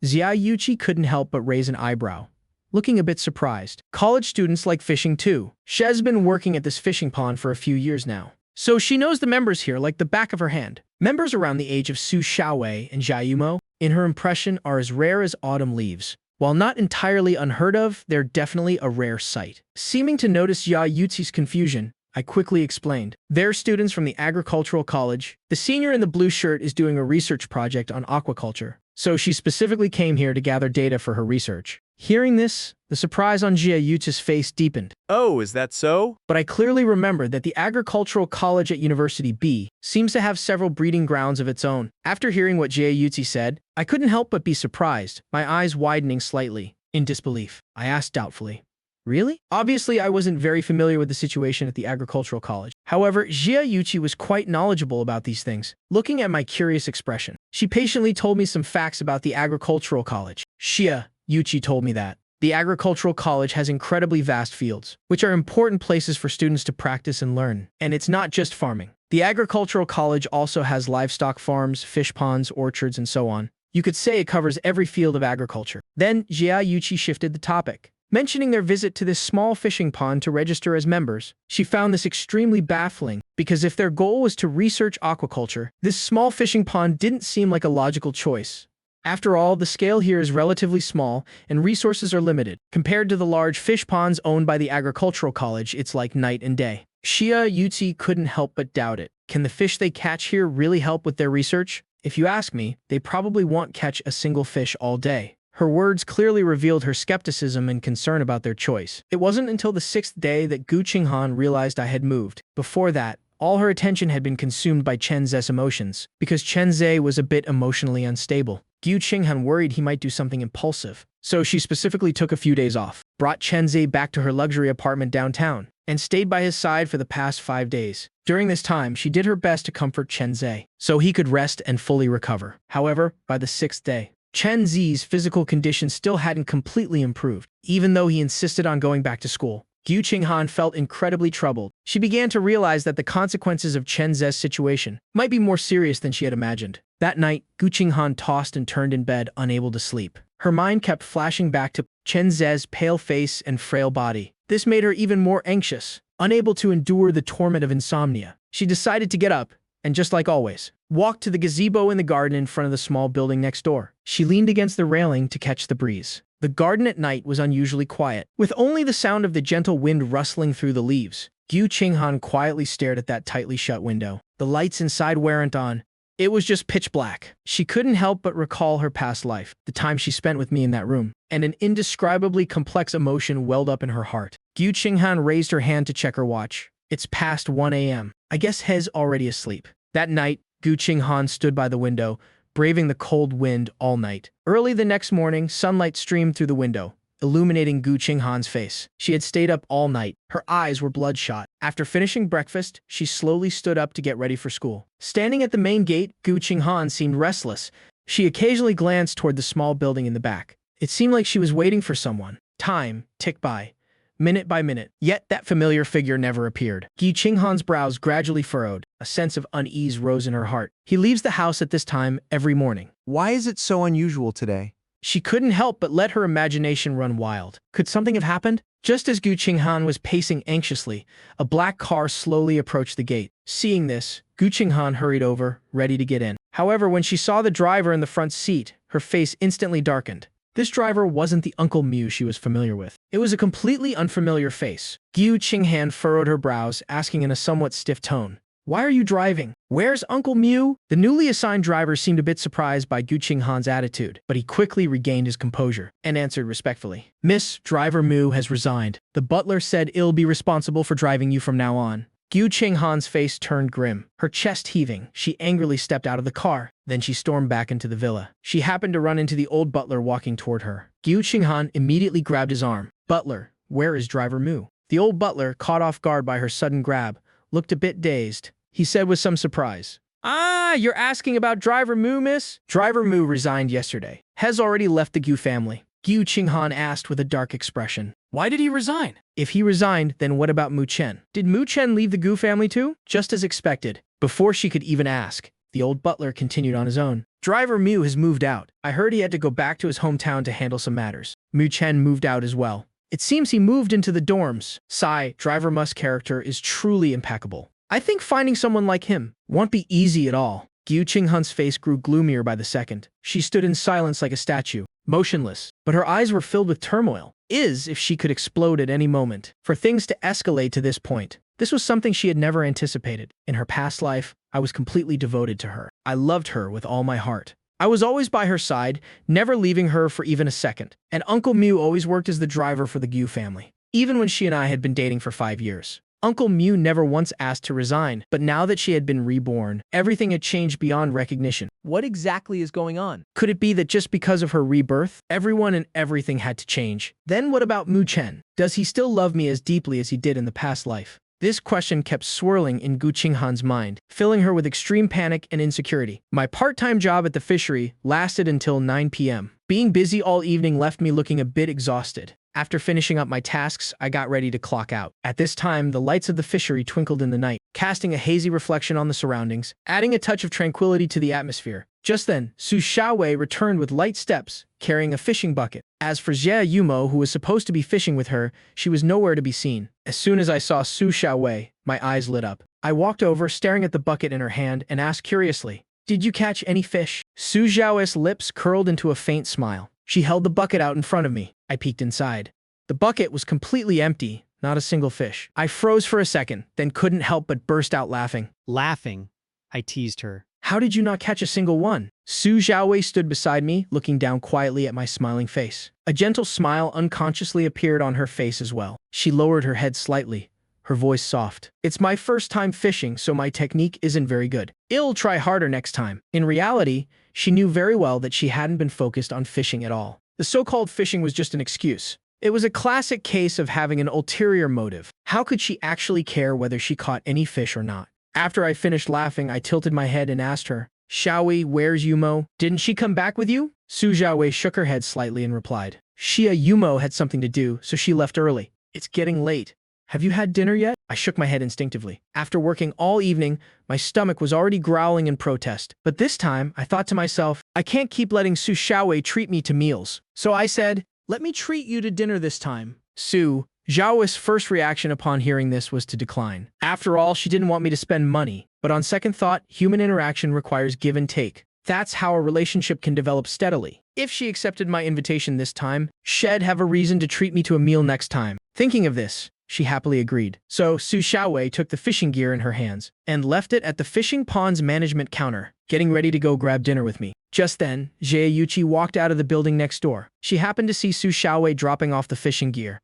Xia Yuqi couldn't help but raise an eyebrow, looking a bit surprised. College students like fishing too. She's been working at this fishing pond for a few years now, so she knows the members here like the back of her hand. Members around the age of Su Xiaowei and Jia Yumo, in her impression, are as rare as autumn leaves. While not entirely unheard of, they're definitely a rare sight. Seeming to notice Xia Yuqi's confusion, I quickly explained. They're students from the agricultural college. The senior in the blue shirt is doing a research project on aquaculture, so she specifically came here to gather data for her research. Hearing this, the surprise on Xia Yuqi's face deepened. Oh, is that so? But I clearly remembered that the agricultural college at University B seems to have several breeding grounds of its own. After hearing what Xia Yuqi said, I couldn't help but be surprised, my eyes widening slightly, in disbelief. I asked doubtfully, "Really?" Obviously, I wasn't very familiar with the situation at the agricultural college. However, Xia Yuqi was quite knowledgeable about these things. Looking at my curious expression, she patiently told me some facts about the agricultural college. Xia Yuqi told me that the agricultural college has incredibly vast fields, which are important places for students to practice and learn. And it's not just farming. The agricultural college also has livestock farms, fish ponds, orchards, and so on. You could say it covers every field of agriculture. Then Xia Yuqi shifted the topic, mentioning their visit to this small fishing pond to register as members. She found this extremely baffling, because if their goal was to research aquaculture, this small fishing pond didn't seem like a logical choice. After all, the scale here is relatively small, and resources are limited. Compared to the large fish ponds owned by the agricultural college, it's like night and day. Xia Yuqi couldn't help but doubt it. Can the fish they catch here really help with their research? If you ask me, they probably won't catch a single fish all day. Her words clearly revealed her skepticism and concern about their choice. It wasn't until the 6th day that Gu Qinghan realized I had moved. Before that, all her attention had been consumed by Chen Ze's emotions, because Chen Ze was a bit emotionally unstable. Gu Qinghan worried he might do something impulsive, so she specifically took a few days off, brought Chen Ze back to her luxury apartment downtown, and stayed by his side for the past 5 days. During this time, she did her best to comfort Chen Ze, so he could rest and fully recover. However, by the 6th day, Chen Ze's physical condition still hadn't completely improved, even though he insisted on going back to school. Gu Qinghan felt incredibly troubled. She began to realize that the consequences of Chen Ze's situation might be more serious than she had imagined. That night, Gu Qinghan tossed and turned in bed, unable to sleep. Her mind kept flashing back to Chen Ze's pale face and frail body. This made her even more anxious. Unable to endure the torment of insomnia, she decided to get up, and just like always, walked to the gazebo in the garden in front of the small building next door. She leaned against the railing to catch the breeze. The garden at night was unusually quiet, with only the sound of the gentle wind rustling through the leaves. Gu Qinghan quietly stared at that tightly shut window. The lights inside weren't on. It was just pitch black. She couldn't help but recall her past life, the time she spent with me in that room, and an indescribably complex emotion welled up in her heart. Gu Qinghan raised her hand to check her watch. It's past 1 a.m. I guess He's already asleep. That night, Gu Qinghan stood by the window, braving the cold wind all night. Early the next morning, sunlight streamed through the window, illuminating Gu Qinghan's face. She had stayed up all night. Her eyes were bloodshot. After finishing breakfast, she slowly stood up to get ready for school. Standing at the main gate, Gu Qinghan seemed restless. She occasionally glanced toward the small building in the back. It seemed like she was waiting for someone. Time ticked by, minute by minute. Yet that familiar figure never appeared. Gu Qinghan's brows gradually furrowed. A sense of unease rose in her heart. He leaves the house at this time every morning. Why is it so unusual today? She couldn't help but let her imagination run wild. Could something have happened? Just as Gu Qinghan was pacing anxiously, a black car slowly approached the gate. Seeing this, Gu Qinghan hurried over, ready to get in. However, when she saw the driver in the front seat, her face instantly darkened. This driver wasn't the Uncle Mew she was familiar with. It was a completely unfamiliar face. Gu Qinghan furrowed her brows, asking in a somewhat stiff tone, "Why are you driving? Where's Uncle Mew?" The newly assigned driver seemed a bit surprised by Gu Qinghan's attitude, but he quickly regained his composure and answered respectfully. "Miss, Driver Mew has resigned. The butler said he'll be responsible for driving you from now on." Gu Qinghan's face turned grim, her chest heaving. She angrily stepped out of the car. Then she stormed back into the villa. She happened to run into the old butler walking toward her. Gu Qinghan immediately grabbed his arm. "Butler, where is Driver Mew?" The old butler, caught off guard by her sudden grab, looked a bit dazed. He said with some surprise, "Ah, you're asking about Driver Mew, miss?" Driver Mew resigned yesterday. Has already left the Gu family. Gu Qinghan asked with a dark expression. Why did he resign? If he resigned, then what about Mu Chen? Did Mu Chen leave the Gu family too? Just as expected. Before she could even ask, The old butler continued on his own. Driver Mu has moved out. I heard he had to go back to his hometown to handle some matters. Mu Chen moved out as well. It seems he moved into the dorms. Sigh, Driver Mu's character is truly impeccable. I think finding someone like him won't be easy at all. Gu Qinghan's face grew gloomier by the second. She stood in silence like a statue, motionless, but her eyes were filled with turmoil. If she could explode at any moment. For things to escalate to this point, this was something she had never anticipated. In her past life, I was completely devoted to her. I loved her with all my heart. I was always by her side, never leaving her for even a second. And Uncle Mu always worked as the driver for the Gu family, even when she and I had been dating for 5 years. Uncle Mu never once asked to resign, but now that she had been reborn, everything had changed beyond recognition. What exactly is going on? Could it be that just because of her rebirth, everyone and everything had to change? Then what about Mu Chen? Does he still love me as deeply as he did in the past life? This question kept swirling in Gu Qinghan's mind, filling her with extreme panic and insecurity. My part-time job at the fishery lasted until 9 p.m. Being busy all evening left me looking a bit exhausted. After finishing up my tasks, I got ready to clock out. At this time, the lights of the fishery twinkled in the night, casting a hazy reflection on the surroundings, adding a touch of tranquility to the atmosphere. Just then, Su Xiaowei returned with light steps, carrying a fishing bucket. As for Jia Yumo, who was supposed to be fishing with her, she was nowhere to be seen. As soon as I saw Su Xiaowei, my eyes lit up. I walked over, staring at the bucket in her hand, and asked curiously, "Did you catch any fish?" Su Xiaowei's lips curled into a faint smile. She held the bucket out in front of me. I peeked inside. The bucket was completely empty, not a single fish. I froze for a second, then couldn't help but burst out laughing. Laughing, I teased her. How did you not catch a single one? Su Xiaowei stood beside me, looking down quietly at my smiling face. A gentle smile unconsciously appeared on her face as well. She lowered her head slightly, her voice soft. "It's my first time fishing, so my technique isn't very good. I'll try harder next time." In reality, she knew very well that she hadn't been focused on fishing at all. The so-called fishing was just an excuse. It was a classic case of having an ulterior motive. How could she actually care whether she caught any fish or not? After I finished laughing, I tilted my head and asked her, "Xiaowei, where's Yumo? Didn't she come back with you?" Su Xiaowei shook her head slightly and replied, "Xia Yumo had something to do, so she left early. It's getting late. Have you had dinner yet?" I shook my head instinctively. After working all evening, my stomach was already growling in protest. But this time, I thought to myself, I can't keep letting Su Xiaowei treat me to meals. So I said, "Let me treat you to dinner this time." Su Xiaowei's first reaction upon hearing this was to decline. After all, she didn't want me to spend money. But on second thought, human interaction requires give and take. That's how a relationship can develop steadily. If she accepted my invitation this time, she'd have a reason to treat me to a meal next time. Thinking of this, she happily agreed. So Su Xiaowei took the fishing gear in her hands and left it at the fishing pond's management counter, getting ready to go grab dinner with me. Just then, Jie Yuchi walked out of the building next door. She happened to see Su Xiaowei dropping off the fishing gear.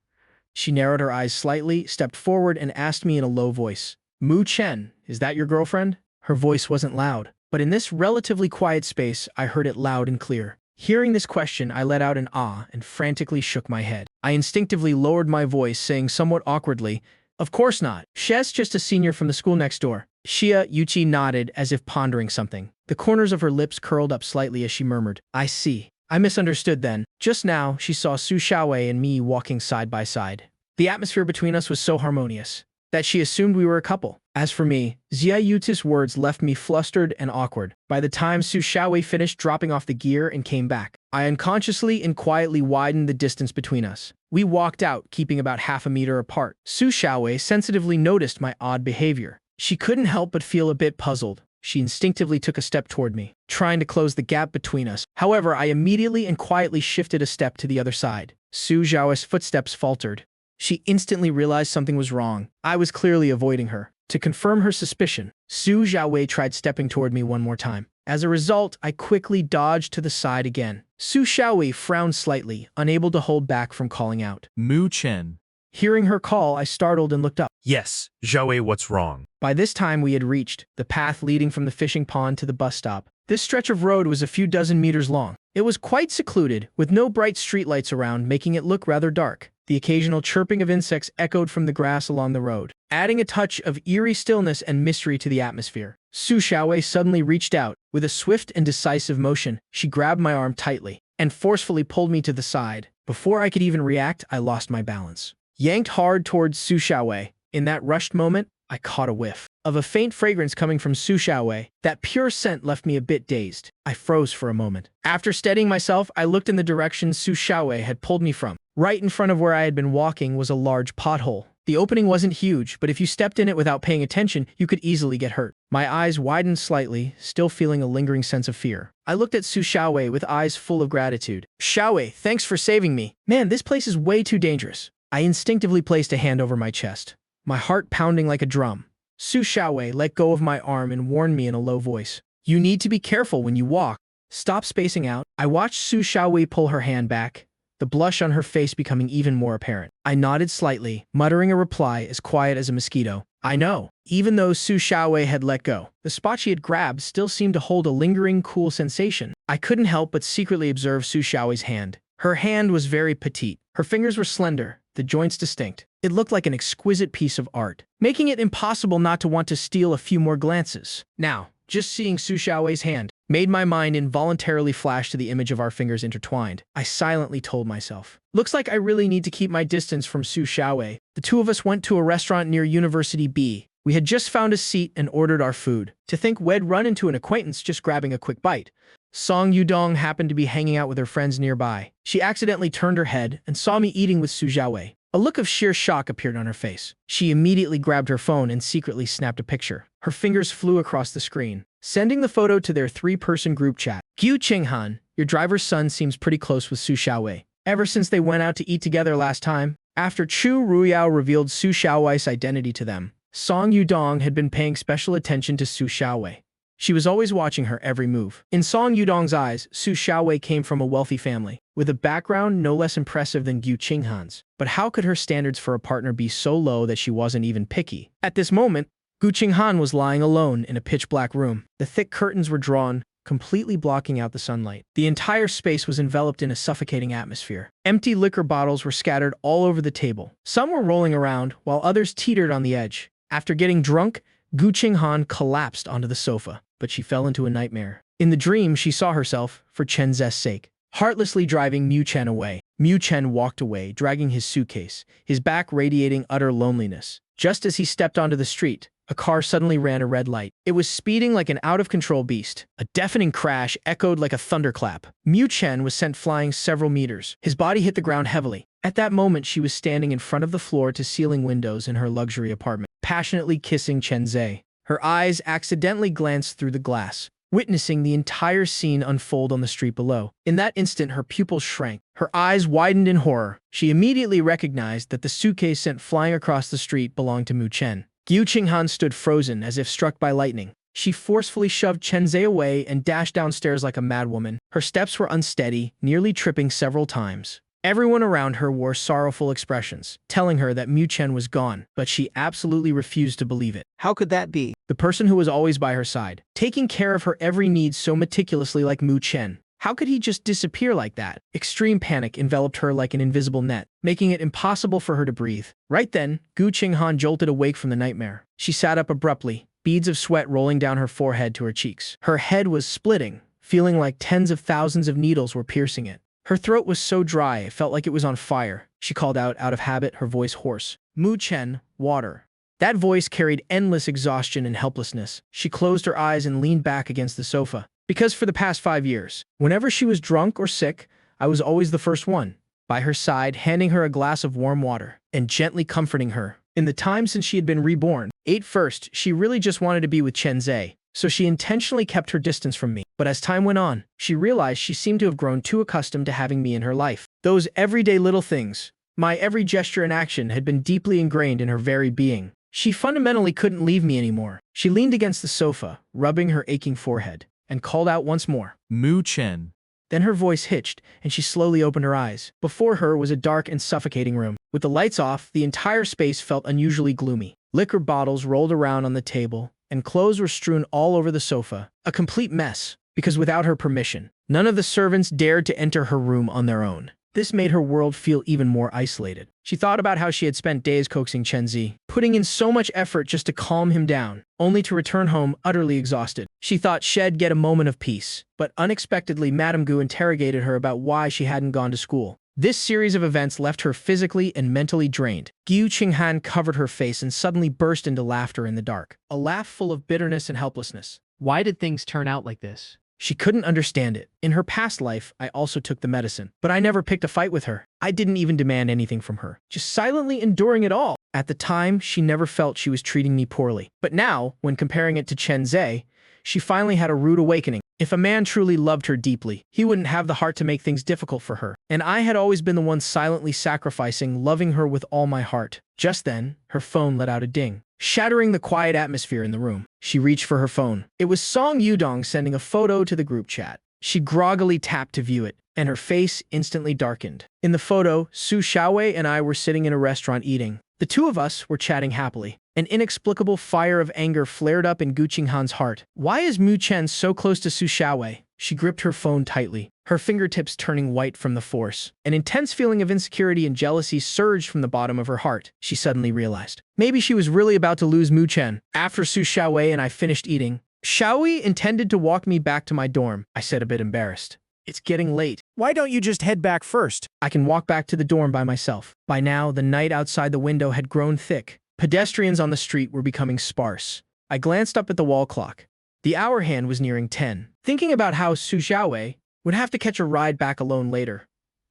She narrowed her eyes slightly, stepped forward, and asked me in a low voice, "Mu Chen, is that your girlfriend?" Her voice wasn't loud, but in this relatively quiet space, I heard it loud and clear. Hearing this question, I let out an ah and frantically shook my head. I instinctively lowered my voice, saying somewhat awkwardly, "Of course not. She's just a senior from the school next door." Xia Yuchi nodded as if pondering something. The corners of her lips curled up slightly as she murmured, "I see." I misunderstood then. Just now, she saw Su Xiaowei and me walking side by side. The atmosphere between us was so harmonious that she assumed we were a couple. As for me, Jia Yuchi's words left me flustered and awkward. By the time Su Xiaowei finished dropping off the gear and came back, I unconsciously and quietly widened the distance between us. We walked out, keeping about half a meter apart. Su Xiaowei sensitively noticed my odd behavior. She couldn't help but feel a bit puzzled. She instinctively took a step toward me, trying to close the gap between us. However, I immediately and quietly shifted a step to the other side. Su Xiaowei's footsteps faltered. She instantly realized something was wrong. I was clearly avoiding her. To confirm her suspicion, Su Xiaowei tried stepping toward me one more time. As a result, I quickly dodged to the side again. Su Xiaowei frowned slightly, unable to hold back from calling out. Mu Chen. Hearing her call, I startled and looked up. Yes, Xiaowei, what's wrong? By this time, we had reached the path leading from the fishing pond to the bus stop. This stretch of road was a few dozen meters long. It was quite secluded, with no bright streetlights around, making it look rather dark. The occasional chirping of insects echoed from the grass along the road, adding a touch of eerie stillness and mystery to the atmosphere. Su Xiaowei suddenly reached out. With a swift and decisive motion, she grabbed my arm tightly and forcefully pulled me to the side. Before I could even react, I lost my balance. Yanked hard towards Su Xiaowei. In that rushed moment, I caught a whiff of a faint fragrance coming from Su Xiaowei. That pure scent left me a bit dazed. I froze for a moment. After steadying myself, I looked in the direction Su Xiaowei had pulled me from. Right in front of where I had been walking was a large pothole. The opening wasn't huge, but if you stepped in it without paying attention, you could easily get hurt. My eyes widened slightly, still feeling a lingering sense of fear. I looked at Su Xiaowei with eyes full of gratitude. Xiaowei, thanks for saving me. Man, this place is way too dangerous. I instinctively placed a hand over my chest, my heart pounding like a drum. Su Xiaowei let go of my arm and warned me in a low voice. You need to be careful when you walk. Stop spacing out. I watched Su Xiaowei pull her hand back, the blush on her face becoming even more apparent. I nodded slightly, muttering a reply as quiet as a mosquito. I know. Even though Su Xiaowei had let go, the spot she had grabbed still seemed to hold a lingering, cool sensation. I couldn't help but secretly observe Su Xiaowei's hand. Her hand was very petite. Her fingers were slender, the joints distinct. It looked like an exquisite piece of art, making it impossible not to want to steal a few more glances. Now, just seeing Su Xiaowei's hand made my mind involuntarily flash to the image of our fingers intertwined. I silently told myself, looks like I really need to keep my distance from Su Xiaowei. The two of us went to a restaurant near University B. We had just found a seat and ordered our food. To think we'd run into an acquaintance just grabbing a quick bite. Song Yudong happened to be hanging out with her friends nearby. She accidentally turned her head and saw me eating with Su Xiaowei. A look of sheer shock appeared on her face. She immediately grabbed her phone and secretly snapped a picture. Her fingers flew across the screen, sending the photo to their three-person group chat. Gu Qinghan, your driver's son seems pretty close with Su Xiaowei. Ever since they went out to eat together last time, after Chu Ruyao revealed Su Xiaowei's identity to them, Song Yudong had been paying special attention to Su Xiaowei. She was always watching her every move. In Song Yudong's eyes, Su Xiaowei came from a wealthy family, with a background no less impressive than Gu Qinghan's. But how could her standards for a partner be so low that she wasn't even picky? At this moment, Gu Qinghan was lying alone in a pitch-black room. The thick curtains were drawn, completely blocking out the sunlight. The entire space was enveloped in a suffocating atmosphere. Empty liquor bottles were scattered all over the table. Some were rolling around, while others teetered on the edge. After getting drunk, Gu Qinghan collapsed onto the sofa, but she fell into a nightmare. In the dream, she saw herself, for Chen Ze's sake, heartlessly driving Mu Chen away. Mu Chen walked away, dragging his suitcase, his back radiating utter loneliness. Just as he stepped onto the street, a car suddenly ran a red light. It was speeding like an out-of-control beast. A deafening crash echoed like a thunderclap. Mu Chen was sent flying several meters. His body hit the ground heavily. At that moment, she was standing in front of the floor-to-ceiling windows in her luxury apartment, passionately kissing Chen Ze. Her eyes accidentally glanced through the glass, witnessing the entire scene unfold on the street below. In that instant, her pupils shrank. Her eyes widened in horror. She immediately recognized that the suitcase sent flying across the street belonged to Mu Chen. Gu Qinghan stood frozen as if struck by lightning. She forcefully shoved Chen Ze away and dashed downstairs like a madwoman. Her steps were unsteady, nearly tripping several times. Everyone around her wore sorrowful expressions, telling her that Mu Chen was gone, but she absolutely refused to believe it. How could that be? The person who was always by her side, taking care of her every need so meticulously like Mu Chen. How could he just disappear like that? Extreme panic enveloped her like an invisible net, making it impossible for her to breathe. Right then, Gu Qinghan jolted awake from the nightmare. She sat up abruptly, beads of sweat rolling down her forehead to her cheeks. Her head was splitting, feeling like tens of thousands of needles were piercing it. Her throat was so dry it felt like it was on fire. She called out of habit, her voice hoarse. Mu Chen, water. That voice carried endless exhaustion and helplessness. She closed her eyes and leaned back against the sofa. Because for the past 5 years, whenever she was drunk or sick, I was always the first one, by her side, handing her a glass of warm water and gently comforting her. In the time since she had been reborn, at first, she really just wanted to be with Chen Ze, so she intentionally kept her distance from me. But as time went on, she realized she seemed to have grown too accustomed to having me in her life. Those everyday little things, my every gesture and action had been deeply ingrained in her very being. She fundamentally couldn't leave me anymore. She leaned against the sofa, rubbing her aching forehead, and called out once more, Mu Chen. Then her voice hitched, and she slowly opened her eyes. Before her was a dark and suffocating room. With the lights off, the entire space felt unusually gloomy. Liquor bottles rolled around on the table, and clothes were strewn all over the sofa. A complete mess, because without her permission, none of the servants dared to enter her room on their own. This made her world feel even more isolated. She thought about how she had spent days coaxing Chen Zi, putting in so much effort just to calm him down, only to return home utterly exhausted. She thought she'd get a moment of peace, but unexpectedly Madame Gu interrogated her about why she hadn't gone to school. This series of events left her physically and mentally drained. Gu Qinghan covered her face and suddenly burst into laughter in the dark. A laugh full of bitterness and helplessness. Why did things turn out like this? She couldn't understand it. In her past life, I also took the medicine, but I never picked a fight with her. I didn't even demand anything from her, just silently enduring it all. At the time, she never felt she was treating me poorly. But now, when comparing it to Chen Zhe, she finally had a rude awakening. If a man truly loved her deeply, he wouldn't have the heart to make things difficult for her. And I had always been the one silently sacrificing, loving her with all my heart. Just then, her phone let out a ding, shattering the quiet atmosphere in the room. She reached for her phone. It was Song Yudong sending a photo to the group chat. She groggily tapped to view it, and her face instantly darkened. In the photo, Su Xiaowei and I were sitting in a restaurant eating. The two of us were chatting happily. An inexplicable fire of anger flared up in Gu Qinghan's heart. Why is Mu Chen so close to Su Xiaowei? She gripped her phone tightly, her fingertips turning white from the force. An intense feeling of insecurity and jealousy surged from the bottom of her heart. She suddenly realized. Maybe she was really about to lose Mu Chen. After Su Xiaowei and I finished eating, Xiaowei intended to walk me back to my dorm, I said, a bit embarrassed. It's getting late. Why don't you just head back first? I can walk back to the dorm by myself. By now, the night outside the window had grown thick. Pedestrians on the street were becoming sparse. I glanced up at the wall clock. The hour hand was nearing 10. Thinking about how Su Xiaowei would have to catch a ride back alone later,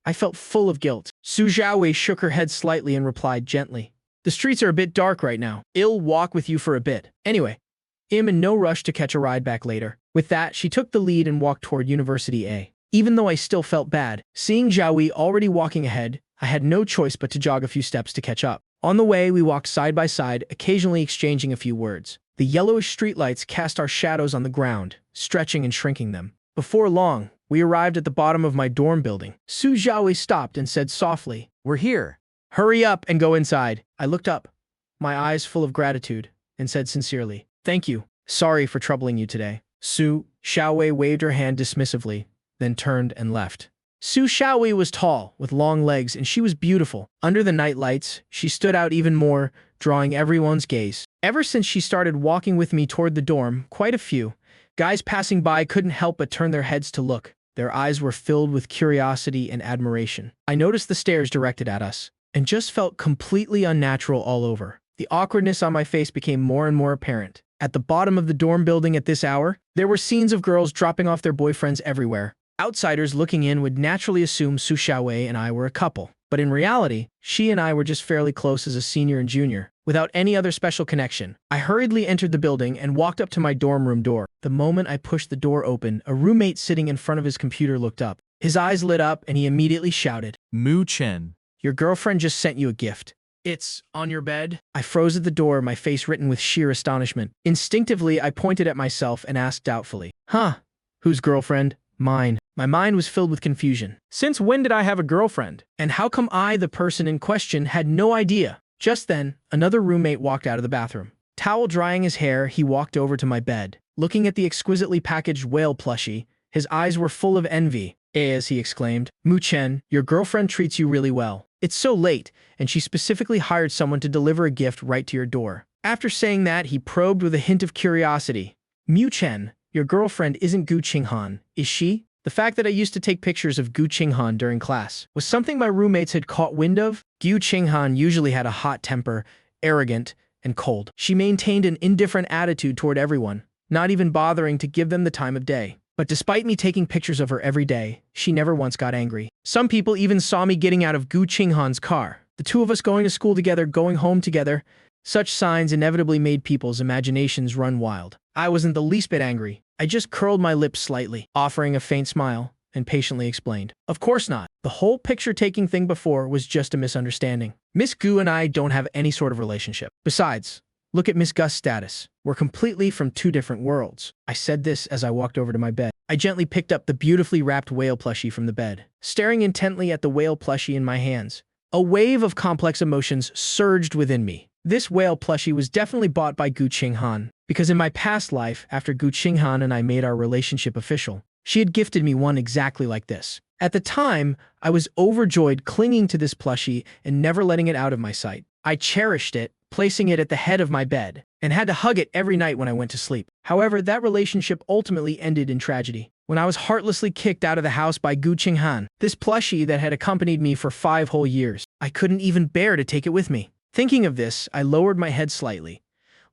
I felt full of guilt. Su Xiaowei shook her head slightly and replied gently, "The streets are a bit dark right now. I'll walk with you for a bit. Anyway, I'm in no rush to catch a ride back later." With that, she took the lead and walked toward University A. Even though I still felt bad, seeing Xiaowei already walking ahead, I had no choice but to jog a few steps to catch up. On the way, we walked side by side, occasionally exchanging a few words. The yellowish streetlights cast our shadows on the ground, stretching and shrinking them. Before long, we arrived at the bottom of my dorm building. Su Xiaowei stopped and said softly, We're here. "Hurry up and go inside." I looked up, my eyes full of gratitude, and said sincerely, "Thank you. Sorry for troubling you today." Su Xiaowei waved her hand dismissively, then turned and left. Su Xiaowei was tall, with long legs, and she was beautiful. Under the night lights, she stood out even more, drawing everyone's gaze. Ever since she started walking with me toward the dorm, quite a few guys passing by couldn't help but turn their heads to look. Their eyes were filled with curiosity and admiration. I noticed the stares directed at us, and just felt completely unnatural all over. The awkwardness on my face became more and more apparent. At the bottom of the dorm building at this hour, there were scenes of girls dropping off their boyfriends everywhere. Outsiders looking in would naturally assume Su Xiaowei and I were a couple. But in reality, she and I were just fairly close as a senior and junior, without any other special connection. I hurriedly entered the building and walked up to my dorm room door. The moment I pushed the door open, a roommate sitting in front of his computer looked up. His eyes lit up and he immediately shouted, Mu Chen. "Your girlfriend just sent you a gift. It's on your bed?" I froze at the door, my face written with sheer astonishment. Instinctively, I pointed at myself and asked doubtfully, "Huh? Whose girlfriend?" "Mine." My mind was filled with confusion. Since when did I have a girlfriend? And how come I, the person in question, had no idea? Just then, another roommate walked out of the bathroom. Towel drying his hair, he walked over to my bed. Looking at the exquisitely packaged whale plushie, his eyes were full of envy. As he exclaimed, "Mu Chen, your girlfriend treats you really well. It's so late, and she specifically hired someone to deliver a gift right to your door." After saying that, he probed with a hint of curiosity. "Mu Chen, your girlfriend isn't Gu Qinghan, is she?" The fact that I used to take pictures of Gu Qinghan during class was something my roommates had caught wind of. Gu Qinghan usually had a hot temper, arrogant, and cold. She maintained an indifferent attitude toward everyone, not even bothering to give them the time of day. But despite me taking pictures of her every day, she never once got angry. Some people even saw me getting out of Gu Qinghan's car, the two of us going to school together, going home together. Such signs inevitably made people's imaginations run wild. I wasn't the least bit angry. I just curled my lips slightly, offering a faint smile, and patiently explained, "Of course not. The whole picture-taking thing before was just a misunderstanding. Miss Gu and I don't have any sort of relationship. Besides, look at Miss Gus's status. We're completely from two different worlds." I said this as I walked over to my bed. I gently picked up the beautifully wrapped whale plushie from the bed. Staring intently at the whale plushie in my hands, a wave of complex emotions surged within me. This whale plushie was definitely bought by Gu Qinghan, because in my past life, after Gu Qinghan and I made our relationship official, she had gifted me one exactly like this. At the time, I was overjoyed, clinging to this plushie and never letting it out of my sight. I cherished it, placing it at the head of my bed, and had to hug it every night when I went to sleep. However, that relationship ultimately ended in tragedy when I was heartlessly kicked out of the house by Gu Qinghan, this plushie that had accompanied me for 5 whole years. I couldn't even bear to take it with me. Thinking of this, I lowered my head slightly,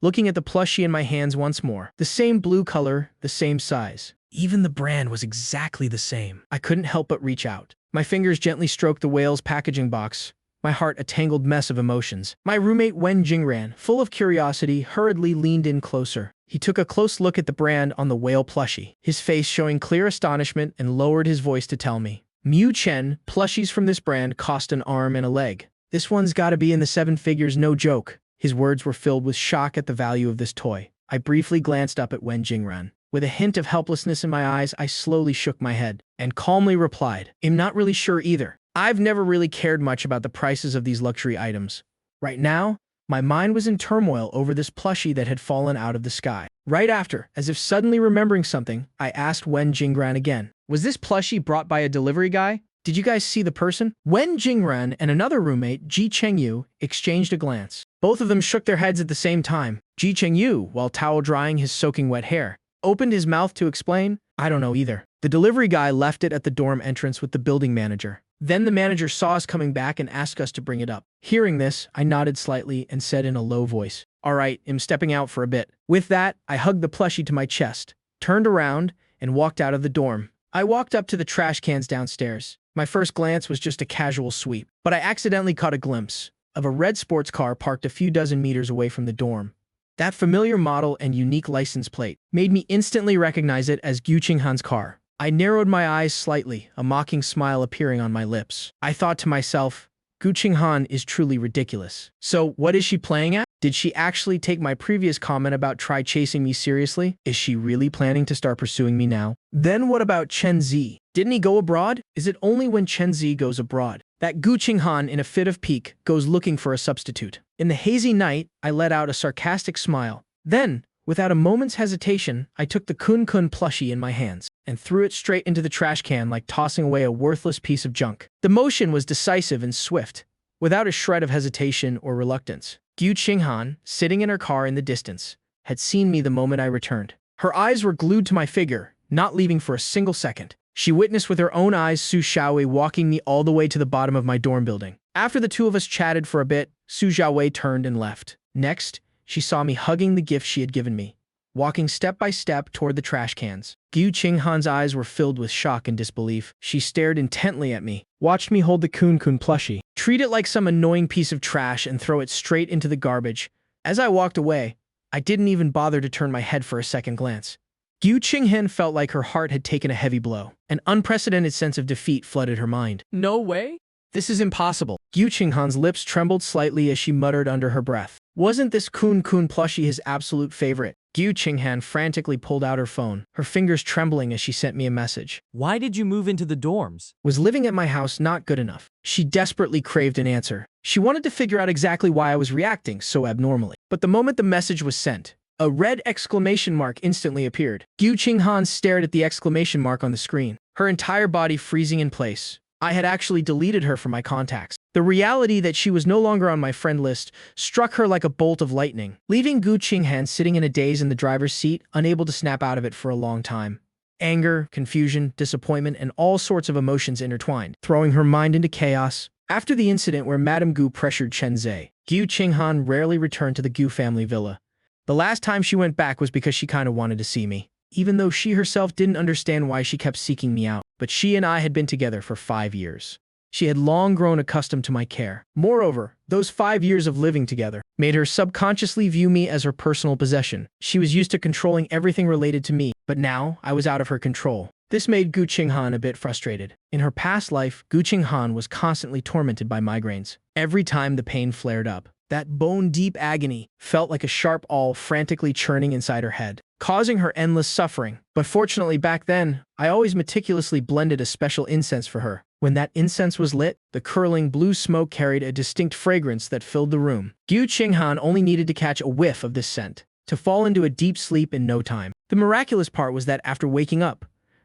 looking at the plushie in my hands once more. The same blue color, the same size. Even the brand was exactly the same. I couldn't help but reach out. My fingers gently stroked the whale's packaging box, my heart a tangled mess of emotions. My roommate Wen Jingran, full of curiosity, hurriedly leaned in closer. He took a close look at the brand on the whale plushie, his face showing clear astonishment, and lowered his voice to tell me, "Mu Chen, plushies from this brand cost an arm and a leg. This one's gotta be in the 7 figures, no joke." His words were filled with shock at the value of this toy. I briefly glanced up at Wen Jingran. With a hint of helplessness in my eyes, I slowly shook my head and calmly replied, "I'm not really sure either. I've never really cared much about the prices of these luxury items. Right now, my mind was in turmoil over this plushie that had fallen out of the sky." Right after, as if suddenly remembering something, I asked Wen Jingran again, "Was this plushie brought by a delivery guy? Did you guys see the person?" Wen Jingran and another roommate, Ji Chengyu, exchanged a glance. Both of them shook their heads at the same time. Ji Chengyu, while towel drying his soaking wet hair, opened his mouth to explain, "I don't know either. The delivery guy left it at the dorm entrance with the building manager. Then the manager saw us coming back and asked us to bring it up." Hearing this, I nodded slightly and said in a low voice, "All right, I'm stepping out for a bit." With that, I hugged the plushie to my chest, turned around, and walked out of the dorm. I walked up to the trash cans downstairs. My first glance was just a casual sweep, but I accidentally caught a glimpse of a red sports car parked a few dozen meters away from the dorm. That familiar model and unique license plate made me instantly recognize it as Gu Qinghan's car. I narrowed my eyes slightly, a mocking smile appearing on my lips. I thought to myself, Gu Qinghan is truly ridiculous. So what is she playing at? Did she actually take my previous comment about try chasing me seriously? Is she really planning to start pursuing me now? Then what about Chen Zi? Didn't he go abroad? Is it only when Chen Zi goes abroad that Gu Qinghan, in a fit of pique, goes looking for a substitute? In the hazy night, I let out a sarcastic smile. Then, without a moment's hesitation, I took the Kun Kun plushie in my hands and threw it straight into the trash can like tossing away a worthless piece of junk. The motion was decisive and swift, without a shred of hesitation or reluctance. Gu Qinghan, sitting in her car in the distance, had seen me the moment I returned. Her eyes were glued to my figure, not leaving for a single second. She witnessed with her own eyes Su Xiaowei walking me all the way to the bottom of my dorm building. After the two of us chatted for a bit, Su Xiaowei turned and left. Next, she saw me hugging the gift she had given me, walking step by step toward the trash cans. Gu Qinghan's eyes were filled with shock and disbelief. She stared intently at me, watched me hold the Kun Kun plushie, treat it like some annoying piece of trash, and throw it straight into the garbage. As I walked away, I didn't even bother to turn my head for a second glance. Gu Qinghan felt like her heart had taken a heavy blow. An unprecedented sense of defeat flooded her mind. No way? This is impossible. Gu Qinghan's lips trembled slightly as she muttered under her breath. Wasn't this Kun Kun plushie his absolute favorite? Gu Qinghan frantically pulled out her phone, her fingers trembling as she sent me a message. Why did you move into the dorms? Was living at my house not good enough? She desperately craved an answer. She wanted to figure out exactly why I was reacting so abnormally. But the moment the message was sent, a red exclamation mark instantly appeared. Gu Qinghan stared at the exclamation mark on the screen, her entire body freezing in place. I had actually deleted her from my contacts. The reality that she was no longer on my friend list struck her like a bolt of lightning, leaving Gu Qinghan sitting in a daze in the driver's seat, unable to snap out of it for a long time. Anger, confusion, disappointment, and all sorts of emotions intertwined, throwing her mind into chaos. After the incident where Madame Gu pressured Chen Zhe, Gu Qinghan rarely returned to the Gu family villa. The last time she went back was because she kind of wanted to see me, even though she herself didn't understand why she kept seeking me out. But she and I had been together for 5 years. She had long grown accustomed to my care. Moreover, those 5 years of living together made her subconsciously view me as her personal possession. She was used to controlling everything related to me, but now I was out of her control. This made Gu Qinghan a bit frustrated. In her past life, Gu Qinghan was constantly tormented by migraines. Every time the pain flared up, that bone-deep agony felt like a sharp awl frantically churning inside her head, causing her endless suffering. But fortunately back then, I always meticulously blended a special incense for her. When that incense was lit, the curling blue smoke carried a distinct fragrance that filled the room. Gu Qinghan only needed to catch a whiff of this scent to fall into a deep sleep in no time. The miraculous part was that after waking up,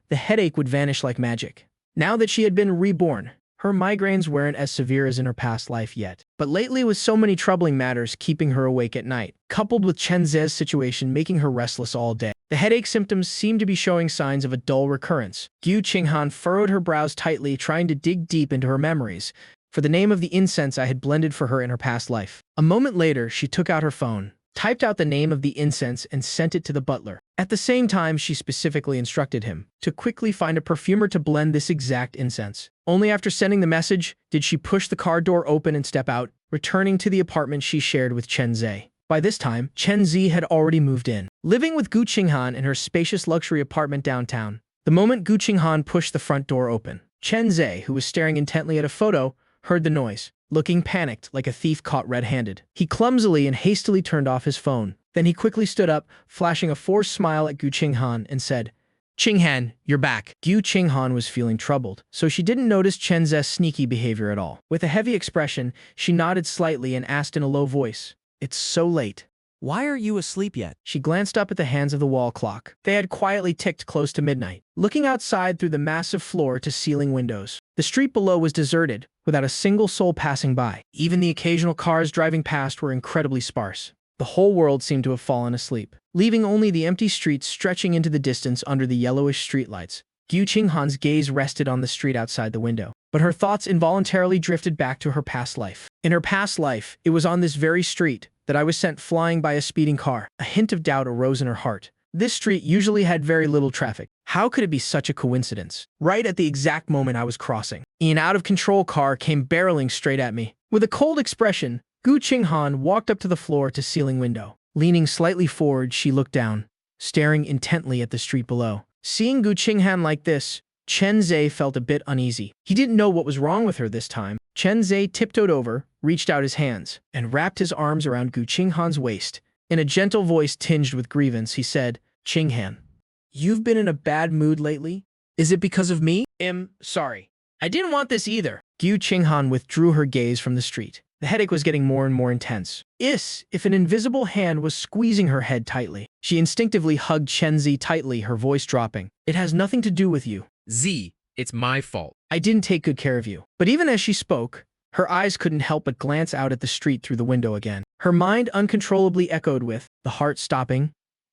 the headache would vanish like magic. Now that she had been reborn, Her migraines weren't as severe as in her past life yet, but lately with so many troubling matters keeping her awake at night, coupled with Chen Ze's situation making her restless all day. The headache symptoms seemed to be showing signs of a dull recurrence. Gu Qinghan furrowed her brows tightly, trying to dig deep into her memories for the name of the incense I had blended for her in her past life. A moment later, she took out her phone, typed out the name of the incense, and sent it to the butler. At the same time, she specifically instructed him to quickly find a perfumer to blend this exact incense. Only after sending the message did she push the car door open and step out, returning to the apartment she shared with Chen Ze. By this time, Chen Ze had already moved in, living with Gu Qinghan in her spacious luxury apartment downtown. The moment Gu Qinghan pushed the front door open, Chen Ze, who was staring intently at a photo, heard the noise. Looking panicked, like a thief caught red-handed, he clumsily and hastily turned off his phone. Then he quickly stood up, flashing a forced smile at Gu Qinghan, and said, "Qinghan, you're back." Gu Qinghan was feeling troubled, so she didn't notice Chen Ze's sneaky behavior at all. With a heavy expression, she nodded slightly and asked in a low voice, "It's so late. Why are you asleep yet?" She glanced up at the hands of the wall clock. They had quietly ticked close to midnight. Looking outside through the massive floor-to-ceiling windows, the street below was deserted, without a single soul passing by. Even the occasional cars driving past were incredibly sparse. The whole world seemed to have fallen asleep, leaving only the empty streets stretching into the distance under the yellowish streetlights. Gu Qinghan's gaze rested on the street outside the window, but her thoughts involuntarily drifted back to her past life. In her past life, it was on this very street that I was sent flying by a speeding car. A hint of doubt arose in her heart. This street usually had very little traffic. How could it be such a coincidence? Right at the exact moment I was crossing, an out-of-control car came barreling straight at me. With a cold expression, Gu Qinghan walked up to the floor-to-ceiling window. Leaning slightly forward, she looked down, staring intently at the street below. Seeing Gu Qinghan like this, Chen Ze felt a bit uneasy. He didn't know what was wrong with her this time. Chen Ze tiptoed over, reached out his hands, and wrapped his arms around Gu Qinghan's waist. In a gentle voice tinged with grievance, he said, "Qinghan, you've been in a bad mood lately? Is it because of me?" Sorry. I didn't want this either." Gu Qinghan withdrew her gaze from the street. The headache was getting more and more intense. If an invisible hand was squeezing her head tightly. She instinctively hugged Chen Ze tightly, her voice dropping. "It has nothing to do with you. Z, it's my fault. I didn't take good care of you." But even as she spoke, her eyes couldn't help but glance out at the street through the window again. Her mind uncontrollably echoed with the heart stopping,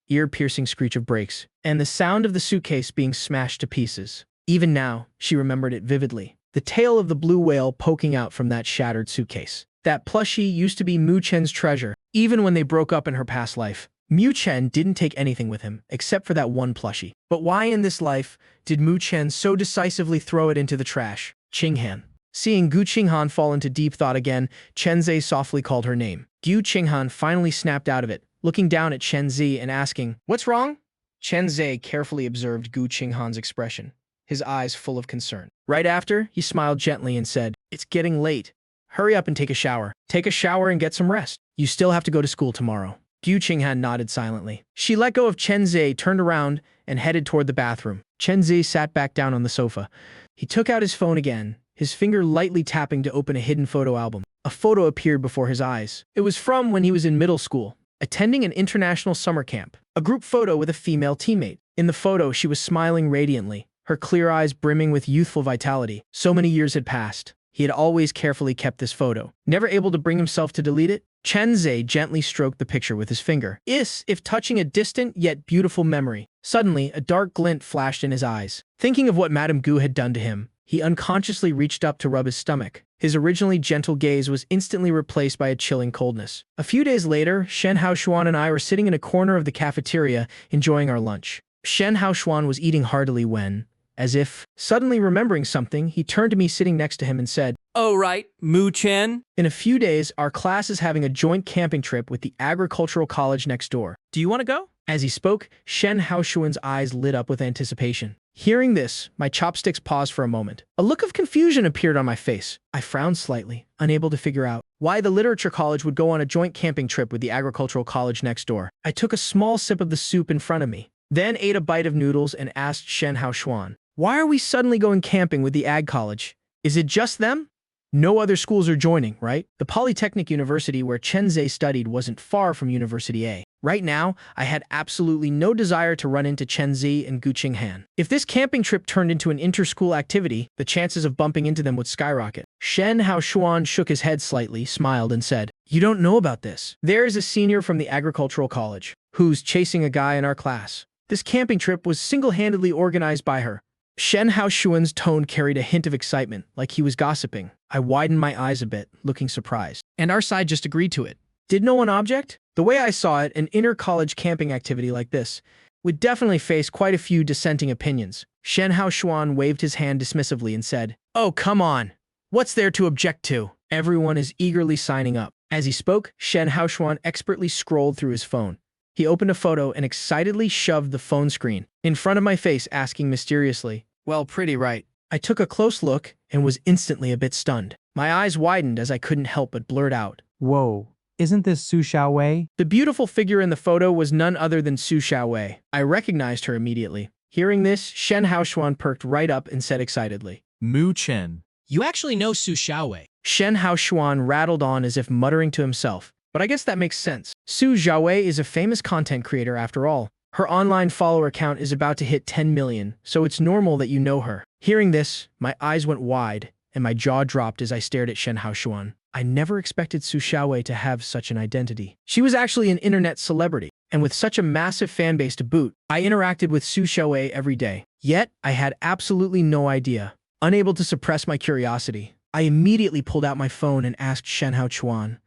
ear-piercing screech of brakes, and the sound of the suitcase being smashed to pieces. Even now, she remembered it vividly. The tail of the blue whale poking out from that shattered suitcase. That plushie used to be Mu Chen's treasure. Even when they broke up in her past life, Mu Chen didn't take anything with him, except for that one plushie. But why in this life did Mu Chen so decisively throw it into the trash? Qinghan. Seeing Gu Qinghan fall into deep thought again, Chen Ze softly called her name. Gu Qinghan finally snapped out of it, looking down at Chen Ze and asking, "What's wrong?" Chen Ze carefully observed Gu Qinghan's expression, his eyes full of concern. Right after, he smiled gently and said, "It's getting late. Hurry up and take a shower. Take a shower and get some rest. You still have to go to school tomorrow." Gu Qinghan nodded silently. She let go of Chen Ze, turned around, and headed toward the bathroom. Chen Ze sat back down on the sofa. He took out his phone again, his finger lightly tapping to open a hidden photo album. A photo appeared before his eyes. It was from when he was in middle school, attending an international summer camp. A group photo with a female teammate. In the photo, she was smiling radiantly, her clear eyes brimming with youthful vitality. So many years had passed. He had always carefully kept this photo. Never able to bring himself to delete it, Chen Ze gently stroked the picture with his finger, if touching a distant yet beautiful memory. Suddenly, a dark glint flashed in his eyes. Thinking of what Madame Gu had done to him, he unconsciously reached up to rub his stomach. His originally gentle gaze was instantly replaced by a chilling coldness. A few days later, Shen Haoshuan and I were sitting in a corner of the cafeteria, enjoying our lunch. Shen Haoshuan was eating heartily when, as if suddenly remembering something, he turned to me sitting next to him and said, "Oh right, Mu Chen. In a few days, our class is having a joint camping trip with the agricultural college next door. Do you want to go?" As he spoke, Shen Haoshuan's eyes lit up with anticipation. Hearing this, my chopsticks paused for a moment. A look of confusion appeared on my face. I frowned slightly, unable to figure out why the literature college would go on a joint camping trip with the agricultural college next door. I took a small sip of the soup in front of me, then ate a bite of noodles and asked Shen Haoshuan, "Why are we suddenly going camping with the ag college? Is it just them? No other schools are joining, right? The Polytechnic University where Chen Zhe studied wasn't far from University A. Right now, I had absolutely no desire to run into Chen Zhe and Gu Qinghan. If this camping trip turned into an inter-school activity, the chances of bumping into them would skyrocket. Shen Haoshuan shook his head slightly, smiled, and said, "You don't know about this. There's a senior from the agricultural college who's chasing a guy in our class. This camping trip was single-handedly organized by her." Shen Haoshuan's tone carried a hint of excitement, like he was gossiping. I widened my eyes a bit, looking surprised. And our side just agreed to it. Did no one object? The way I saw it, an inter-college camping activity like this would definitely face quite a few dissenting opinions. Shen Haoshuan waved his hand dismissively and said, "Oh, come on. What's there to object to?" Everyone is eagerly signing up. As he spoke, Shen Haoshuan expertly scrolled through his phone. He opened a photo and excitedly shoved the phone screen in front of my face, asking mysteriously, "Well, pretty right." I took a close look and was instantly a bit stunned. My eyes widened as I couldn't help but blurt out, Whoa, isn't this Su Xiaowei? The beautiful figure in the photo was none other than Su Xiaowei. I recognized her immediately. Hearing this, Shen Haoshuan perked right up and said excitedly, Mu Chen. You actually know Su Xiaowei. Shen Haoshuan rattled on as if muttering to himself. But I guess that makes sense. Su Xiaowei is a famous content creator after all. Her online follower count is about to hit 10 million, so it's normal that you know her. Hearing this, my eyes went wide, and my jaw dropped as I stared at Shen Haoshuan. I never expected Su Xiaowei to have such an identity. She was actually an internet celebrity, and with such a massive fan base to boot, I interacted with Su Xiaowei every day. Yet, I had absolutely no idea. Unable to suppress my curiosity, I immediately pulled out my phone and asked Shen Haoshuan,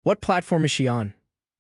"What platform is she on?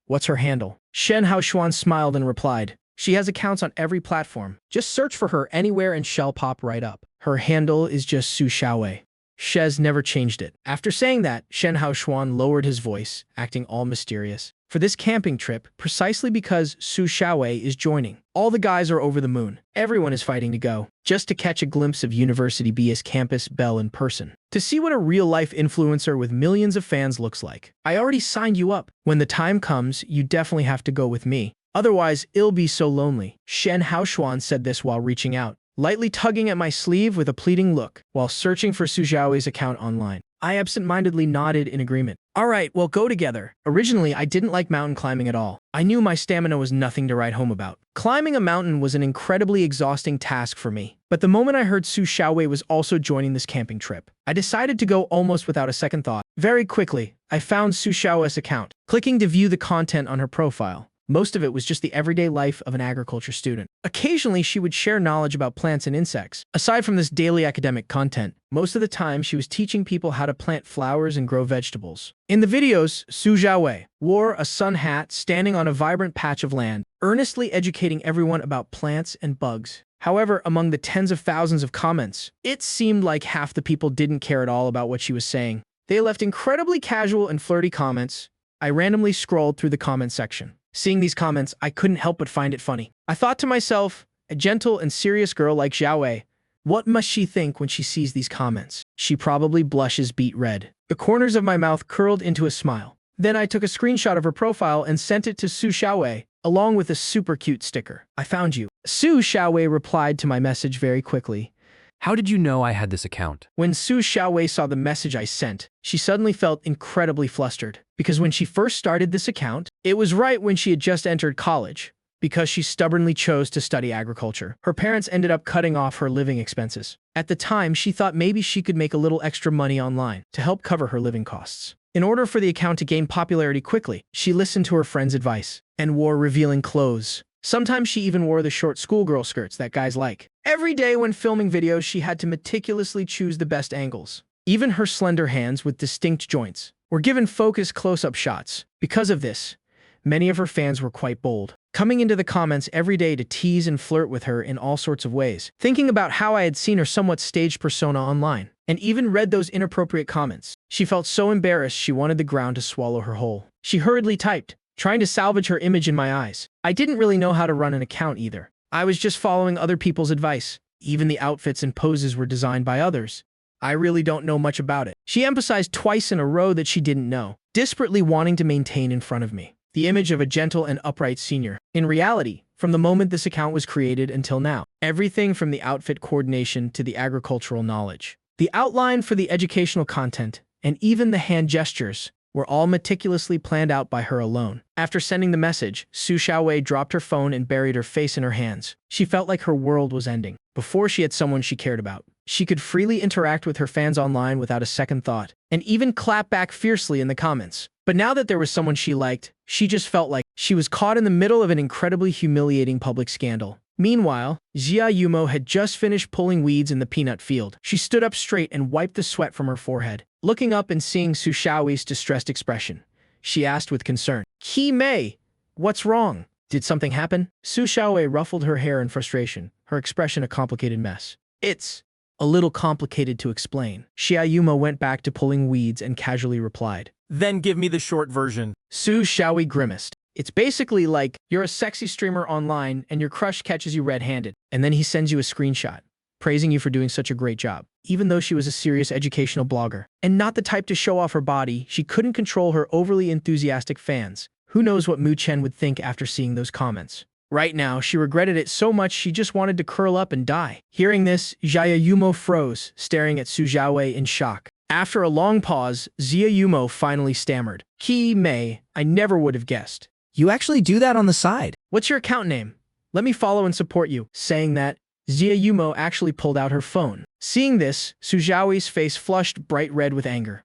What's her handle?" Shen Haoshuan smiled and replied, "She has accounts on every platform. Just search for her anywhere and she'll pop right up. Her handle is just Su Xiaowei." Shez never changed it. After saying that, Shen Haoshuan lowered his voice, acting all mysterious. For this camping trip, precisely because Su Xiaowei is joining, all the guys are over the moon. Everyone is fighting to go, just to catch a glimpse of University B's campus belle in person. To see what a real-life influencer with millions of fans looks like. I already signed you up. When the time comes, you definitely have to go with me. Otherwise, it'll be so lonely. Shen Haoshuan said this while reaching out, lightly tugging at my sleeve with a pleading look, while searching for Su Xiaowei's account online. I absent-mindedly nodded in agreement. All right, we'll go together. Originally, I didn't like mountain climbing at all. I knew my stamina was nothing to write home about. Climbing a mountain was an incredibly exhausting task for me. But the moment I heard Su Xiaowei was also joining this camping trip, I decided to go almost without a second thought. Very quickly, I found Su Xiaowei's account, clicking to view the content on her profile. Most of it was just the everyday life of an agriculture student. Occasionally, she would share knowledge about plants and insects. Aside from this daily academic content, most of the time she was teaching people how to plant flowers and grow vegetables. In the videos, Su Xiaowei wore a sun hat standing on a vibrant patch of land, earnestly educating everyone about plants and bugs. However, among the tens of thousands of comments, it seemed like half the people didn't care at all about what she was saying. They left incredibly casual and flirty comments. I randomly scrolled through the comment section. Seeing these comments, I couldn't help but find it funny. I thought to myself, a gentle and serious girl like Xiaowei, what must she think when she sees these comments? She probably blushes beet red. The corners of my mouth curled into a smile. Then I took a screenshot of her profile and sent it to Su Xiaowei, along with a super cute sticker. "I found you." Su Xiaowei replied to my message very quickly. How did you know I had this account? When Su Xiaowei saw the message I sent, she suddenly felt incredibly flustered. Because when she first started this account, it was right when she had just entered college. Because she stubbornly chose to study agriculture, her parents ended up cutting off her living expenses. At the time, she thought maybe she could make a little extra money online to help cover her living costs. In order for the account to gain popularity quickly, she listened to her friends' advice and wore revealing clothes. Sometimes she even wore the short schoolgirl skirts that guys like. Every day when filming videos, she had to meticulously choose the best angles. Even her slender hands with distinct joints were given focused close-up shots. Because of this, many of her fans were quite bold, coming into the comments every day to tease and flirt with her in all sorts of ways, thinking about how I had seen her somewhat staged persona online, and even read those inappropriate comments. She felt so embarrassed she wanted the ground to swallow her whole. She hurriedly typed, trying to salvage her image in my eyes. I didn't really know how to run an account either. I was just following other people's advice. Even the outfits and poses were designed by others. I really don't know much about it. She emphasized twice in a row that she didn't know, desperately wanting to maintain in front of me the image of a gentle and upright senior. In reality, from the moment this account was created until now, everything from the outfit coordination to the agricultural knowledge, the outline for the educational content, and even the hand gestures were all meticulously planned out by her alone. After sending the message, Su Xiaowei dropped her phone and buried her face in her hands. She felt like her world was ending. Before she had someone she cared about, she could freely interact with her fans online without a second thought, and even clap back fiercely in the comments. But now that there was someone she liked, she just felt like she was caught in the middle of an incredibly humiliating public scandal. Meanwhile, Jia Yumo had just finished pulling weeds in the peanut field. She stood up straight and wiped the sweat from her forehead. Looking up and seeing Su Xiaowei's distressed expression, she asked with concern, "Qi Mei, what's wrong? Did something happen?" Su Xiaowei ruffled her hair in frustration, her expression a complicated mess. "It's a little complicated to explain." Xia Yumo went back to pulling weeds and casually replied. Then give me the short version. Su Xiaowei grimaced. "It's basically like you're a sexy streamer online and your crush catches you red-handed, and then he sends you a screenshot, praising you for doing such a great job." Even though she was a serious educational blogger, and not the type to show off her body, she couldn't control her overly enthusiastic fans. Who knows what Mu Chen would think after seeing those comments? Right now, she regretted it so much she just wanted to curl up and die. Hearing this, Jia Yumo froze, staring at Su Xiaowei in shock. After a long pause, Jia Yumo finally stammered, "Qi Mei, I never would have guessed. You actually do that on the side. What's your account name? Let me follow and support you." Saying that, Jia Yumo actually pulled out her phone. Seeing this, Su Xiaowei's face flushed bright red with anger.